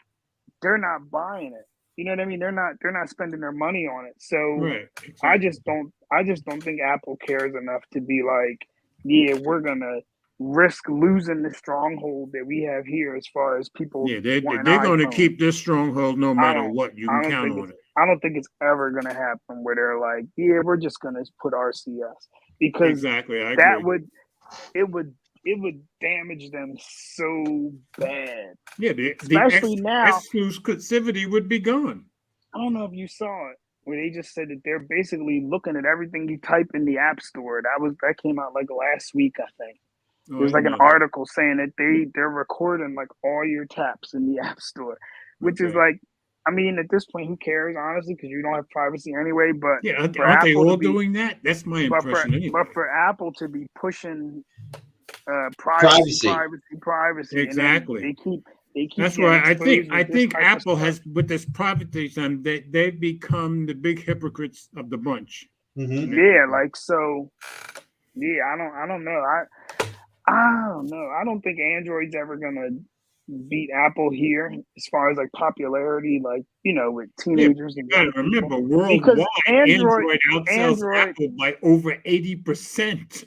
they're not buying it. You know what I mean? They're not spending their money on it. So right. I Exactly. just don't think Apple cares enough to be like, yeah, we're gonna risk losing the stronghold that we have here as far as people. Yeah, they're want an going to iPhone. keep this stronghold no matter don't- what. You I can don't count think on it. I don't think it's ever gonna happen where they're like, yeah, we're just gonna put RCS because Exactly. I that agree. would damage them so bad. Yeah, the Especially now. exclusivity would be gone. I don't know if you saw it where they just said that they're basically looking at everything you type in the App Store. That came out like last week, I think. Oh, There's I like an know that. article saying that they're recording like all your taps in the App Store, which is Okay. like, I mean, at this point, who cares honestly? Because you don't have privacy anyway. But Yeah, aren't for they Apple to all be- doing that? That's my impression anyway. but for Apple to be pushing privacy, and then Exactly. they keep. That's getting why I exposed think with this type of Apple stuff. has with this privatism they've become the big hypocrites of the bunch. Mm-hmm. Yeah, like so. Yeah, I don't know. I don't know. I don't think Android's ever gonna beat Apple here as far as like popularity, like with teenagers and You gotta young people. remember, worldwide, Android outsells Apple by over 80%.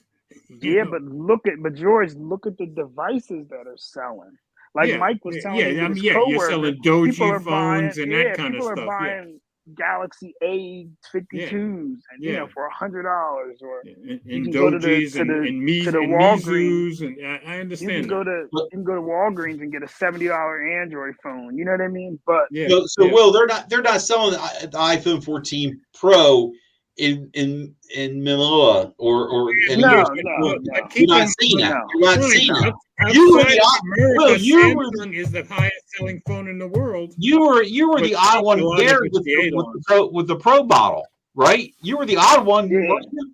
Yeah, but George, look at the devices that are selling. Like Yeah, Mike was telling me, I with mean, his you're coworker, selling people are Doji buying, phones and that kind of people are stuff. Yeah. buying Galaxy A52s, and Yeah. for $100, or And you can go to the- Dojis to and the Mizus, and I you understand can go that. to Walgreens and get a $70 Android phone. You know what I mean? But Yeah, So yeah. Will, they're not selling the iPhone 14 Pro in Manila or any No, other- no. You're not seeing that. No. You're not seeing that. Outside You were of the- America, Well, you were- Samsung is the highest selling phone in the world. You were But the odd one a lot there of it's the with the Pro model, right? You were the odd one. Yeah. Weren't you?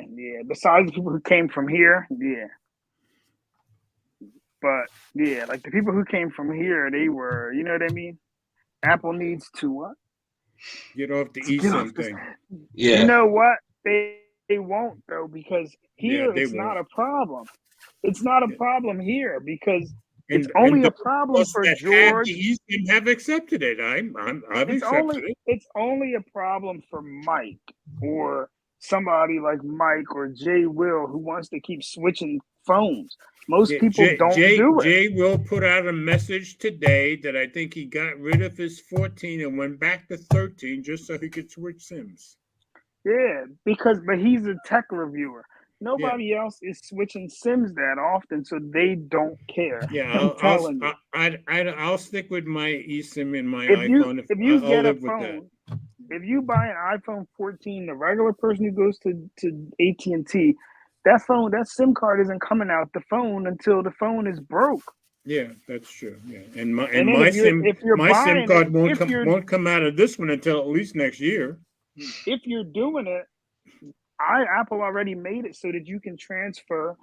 Yeah. Besides the people who came from here, yeah. But like the people who came from here, they were, you know what I mean? Apple needs to what? Get off the Get off eSIM this- thing. Yeah. You know what? They won't though, because here they it's not won't. a problem. It's not a Yeah. problem here because And- it's only and a those problem of us for that have George. the eSIM have accepted it. I've It's accepted it. only a problem for Mike or somebody like Mike or Jay Will who wants to keep switching phones. Most Yeah, people don't do it. Jay will put out a message today that I think he got rid of his 14 and went back to 13 just so he could switch SIMs. Yeah, but he's a tech reviewer. Nobody else is switching SIMs that often, so they don't care. Yeah, I'm telling you. I'll stick with my eSIM in my If you iPhone. if you I'll get a live with that. phone, if you buy an iPhone 14, the regular person who goes to AT&T, that SIM card isn't coming out the phone until the phone is broke. Yeah, that's true. Yeah, and my And then my if you're- SIM if you're my SIM buying card it- won't if you're- come out of this one until at least next year. If you're doing it, Apple already made it so that you can transfer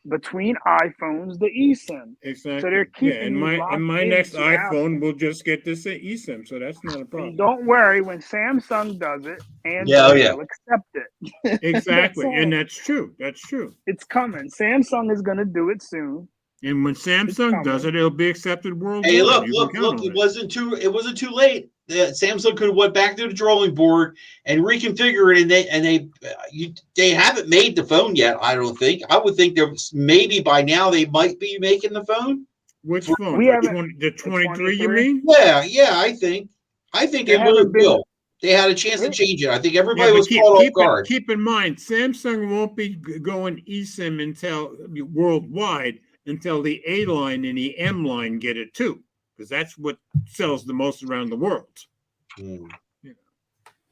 between iPhones the eSIM. Exactly. So they're keeping and you my locked next into Apple. iPhone will just get this eSIM, so that's not a And problem. don't worry, when Samsung does it, Android Yeah. will accept it. Exactly, That's all. and that's true. That's true. It's coming. Samsung is going to do it soon. And when Samsung does it, it'll be accepted worldwide. Hey, look! You can count on It wasn't too late. Samsung could have went back to the drawing board and reconfigure it, and they haven't made the phone yet. I don't think. I would think maybe by now they might be making the phone. Which phone? We haven't- The 23, you 23? mean? Yeah. I think they They really haven't been- will. They had a chance to They- change it. I think Yeah, everybody but was caught off guard. keep in mind, Samsung won't be going eSIM until worldwide until the A line and the M line get it too, because that's what sells the most around the world.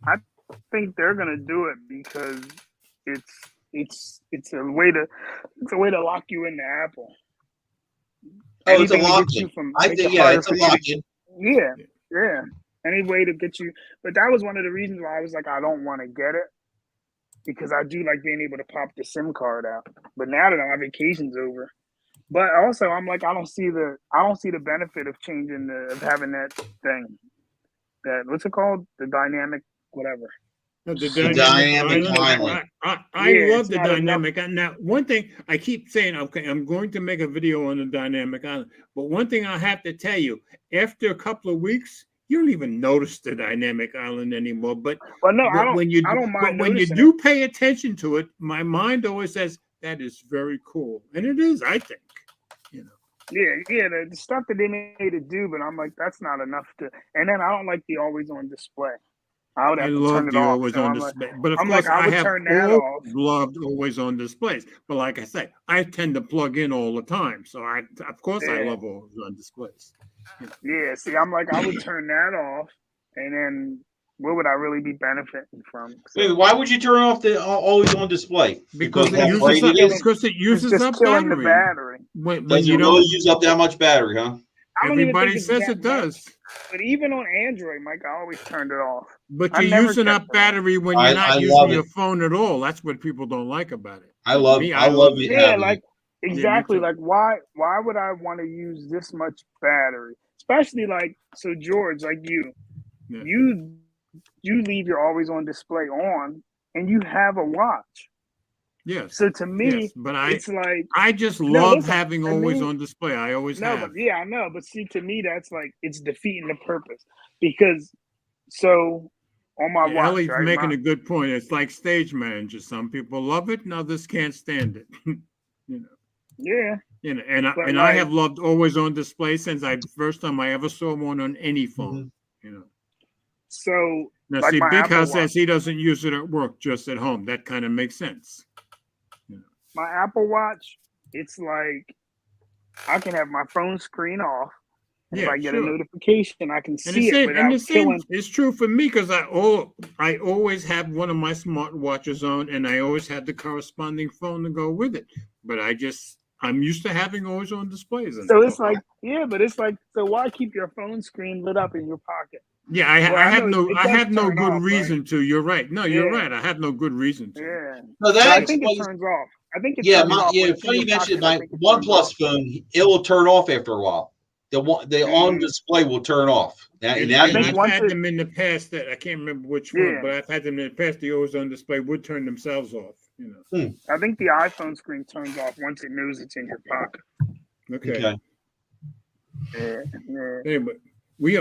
I think they're going to do it because it's a way to lock you into Apple. Oh, it's a Anything to get lock-in. you from- I make think it harder it's a for you to- lock-in. Yeah. Any way to get you, but that was one of the reasons why I was like, I don't want to get it because I do like being able to pop the SIM card out. But now that my vacation's over, but also I'm like, I don't see the benefit of changing of having that thing. That what's it called? The dynamic, whatever. The dynamic island. I Yeah, love it's the not enough. dynamic island. Now, one thing I keep saying, okay, I'm going to make a video on the dynamic island, but one thing I have to tell you, after a couple of weeks, you don't even notice the dynamic island anymore. But But no, but I don't. when you I don't mind but when you noticing do pay attention to it, my mind always says that is very cool, and it is. I think, you know. Yeah, the stuff that they made it do, but I'm like, that's not enough to. And then I don't like the always on display. I would have I to love turn it the off. always So on I'm like, display, but of I'm course like, I I would have turn that always off. loved always on displays. But like I say, I tend to plug in all the time, so I Yeah. love always on displays. Yeah, see, I'm like, I would turn that off, and then what would I really be benefiting from? So Wait, why would you turn off the always on display? Because how it bright uses up, it is? because it it's uses just up killing battery. the battery. When Does you it don't, really use up that much battery, huh? I don't even everybody think it's says that it does. much. But even on Android, Mike, I always turned it off. But I you're never using kept up it on. battery when I you're not love using it. your phone at all. That's what people don't like about it. I love Me, I love it. Yeah, having like it. exactly. too. Like why would I want to use this much battery? Especially like so, George, like you, Yeah. you leave your always on display on, and you have a watch. Yes. So to me, Yes. But it's like I just No, love listen, having for always me- on display. I always no, have. but yeah, I know. But see, to me, that's like it's defeating the purpose because so on my watch, Ellie's right? making my- a good point. It's like stage manager. Some people love it, and others can't stand it. you know. yeah. You know, and But I like- have loved always on display since first time I ever saw one on any phone. You know. So Now, Like see, my Big Apple House says Watch. he doesn't use it at work, just at home. That kind of makes sense. my Apple Watch, it's like I can have my phone screen off. And if Yeah, I get sure. a notification, I can And see it without the same killing. is true for me because I always have one of my smart watches on, and I always have the corresponding phone to go with it. But I'm used to having always on displays. And So it's stuff. like, yeah, but it's like, so why keep your phone screen lit up in your pocket? yeah, I Well, I have know no, it I does have no turn good off, reason to. You're right. No, you're Yeah. right. I have no good reason to. Yeah. So But that I think it explains. turns off. I think it Yeah, turns off. when it's in funny you your mentioned pocket, I my think it turns OnePlus off. phone. It will turn off after a while. The on display will turn off. Now, And now I you think I've once had it- them in the past that I can't remember which Yeah. one, but I've had them in the past. They always on display would turn themselves off. I think the iPhone screen turns off once it knows it's in your pocket. Okay. okay. Yeah. Anyway, we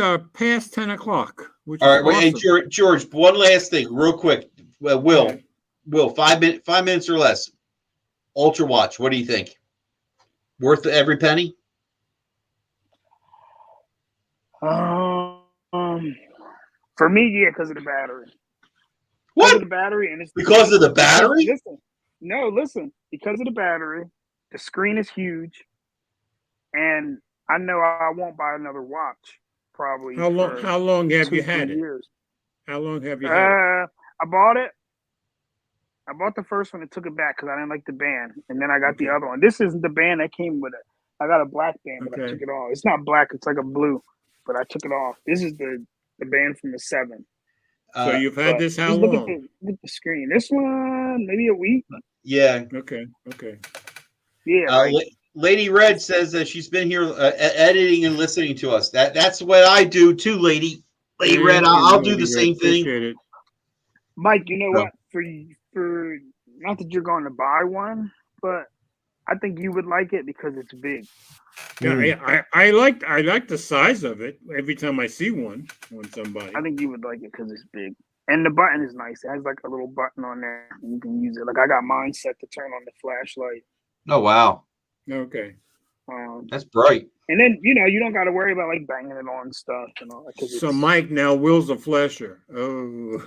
are past 10 o'clock, which All is right. Wait, hey, awesome. George, one last thing, real quick. Will, 5 minutes or less. Ultra watch. What do you think? Worth every penny? For me, yeah, because of the battery. Because What? of the battery, and it's Because of the battery? Listen. Because of the battery, the screen is huge, and I know I won't buy another watch probably. How long? for How long have 2, you 3 had it? years. How long have you had it? I bought it. I bought the first one and took it back because I didn't like the band, and then I got the Okay. other one. This isn't the band that came with it. I got a black band, but I Okay. took it off. It's not black; it's like a blue, but I took it off. This is the band from the 7. So you've had But this how just look at long? look at the screen. This one, maybe a week. Yeah. Okay. Okay. Yeah, Lady Red says that she's been here editing and listening to us. That's what I do too, Lady Red. I'll do the same thing. Appreciate it. Mike. You know No. what? For not that you're going to buy one, but I think you would like it because it's big. Yeah, I like the size of it. Every time I see one on somebody. I think you would like it because it's big. And the button is nice. It has like a little button on there. And you can use it. Like I got mine set to turn on the flashlight. Oh wow, Okay. that's bright. And then you don't got to worry about like banging it on stuff and all that. 'cause So it's- Mike, now Will's a flasher. Oh.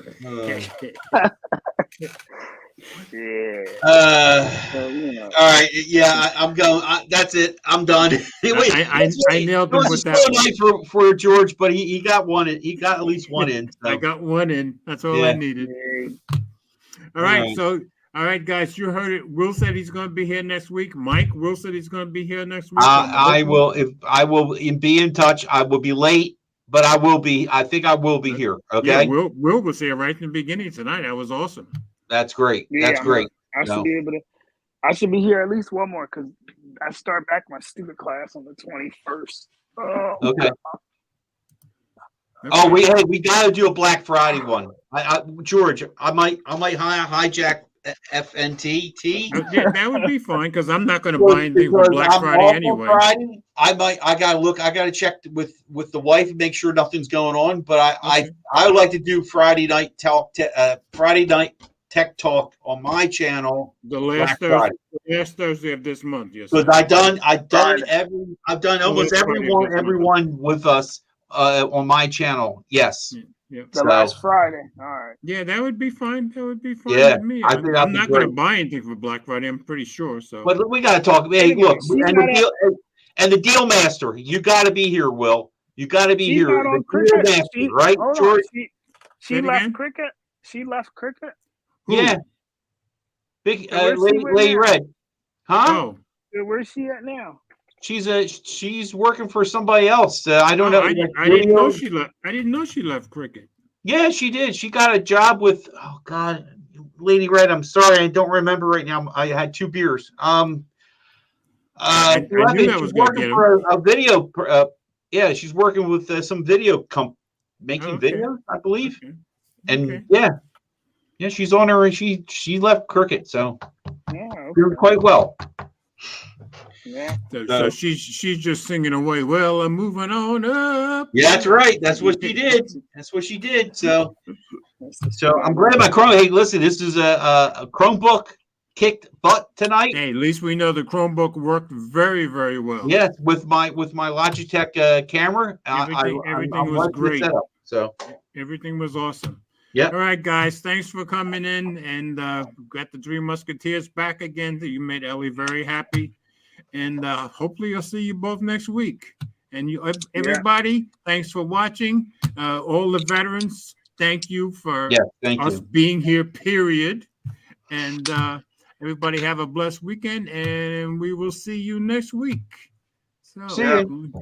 yeah. So, All right, yeah, I'm going. that's it. I'm done. I nailed him It was with a that slow one. night for George, but he got one. He got at least one in. I So. got one in. That's all I Yeah. needed. Yeah. All right. Alright. So, all right, guys, you heard it. Will said he's going to be here next week. Mike, Will said he's going to be here next week. I will. If I will be in touch, I will be late, but I will be. I think I will be here. Okay, Yeah, Will was here right in the beginning tonight. That was awesome. that's great. Yeah, That's great. I should No. be able to. I should be here at least one more because I start back my stupid class on the 21st. Oh, Okay. Okay. Oh, we got to do a Black Friday one. George, I might hijack FNT. Yeah, that would be fine because I'm not going to buy anything for Because Black I'm Friday off on anyway. Friday. I gotta look. I gotta check with the wife and make sure nothing's going on. But Okay. I would like to do Friday night tech talk on my channel. The Black Friday. last Thursday of this month. Yes. Because sir. I've done Friday. almost that's Friday. everyone with us on my channel. Yes. Yeah. the So- last Friday. All right. Yeah, that would be fine. That would be fine Yeah, with me. I think that'd I'm be not going to great. buy anything for Black Friday. I'm pretty sure. So. But we gotta talk. Hey, Wait a minute, look, she's and not the deal master. You gotta be here, Will. You gotta be She's here. not on The deal cricket. master, right, Hold on. George? Say She it left again? cricket. She left cricket. Who? Yeah. Big So where's she with Lady now? Red. Huh? Oh. Where's she at now? She's working for somebody else. I don't know. I didn't know she left. I didn't know she left cricket. Yeah, she did. She got a job with. Oh God, Lady Red. I'm sorry, I don't remember right now. I had 2 beers. I knew that she's was gonna working get for a video. Yeah, she's working with some video making Okay. videos, I believe. Okay. And Okay. yeah, she's on her. She left cricket, so Yeah. doing Okay. quite well. Yeah. So she's just singing away. Well, I'm moving on up. Yeah, that's right. That's what she did. That's what she did. So I'm glad my Chrome. Hey, listen, this is a Chromebook kicked butt tonight. Hey, at least we know the Chromebook worked very, very well. Yes, with my Logitech camera. Everything I'm was liking the great. setup, so Everything was awesome. Yeah. All right, guys. Thanks for coming in and got the Three Musketeers back again. You made Ellie very happy. And hopefully you'll see you both next week. And everybody, thanks for watching. All the veterans, thank you for thank us you. being here, period. And everybody have a blessed weekend, and we will see you next week. So, See you.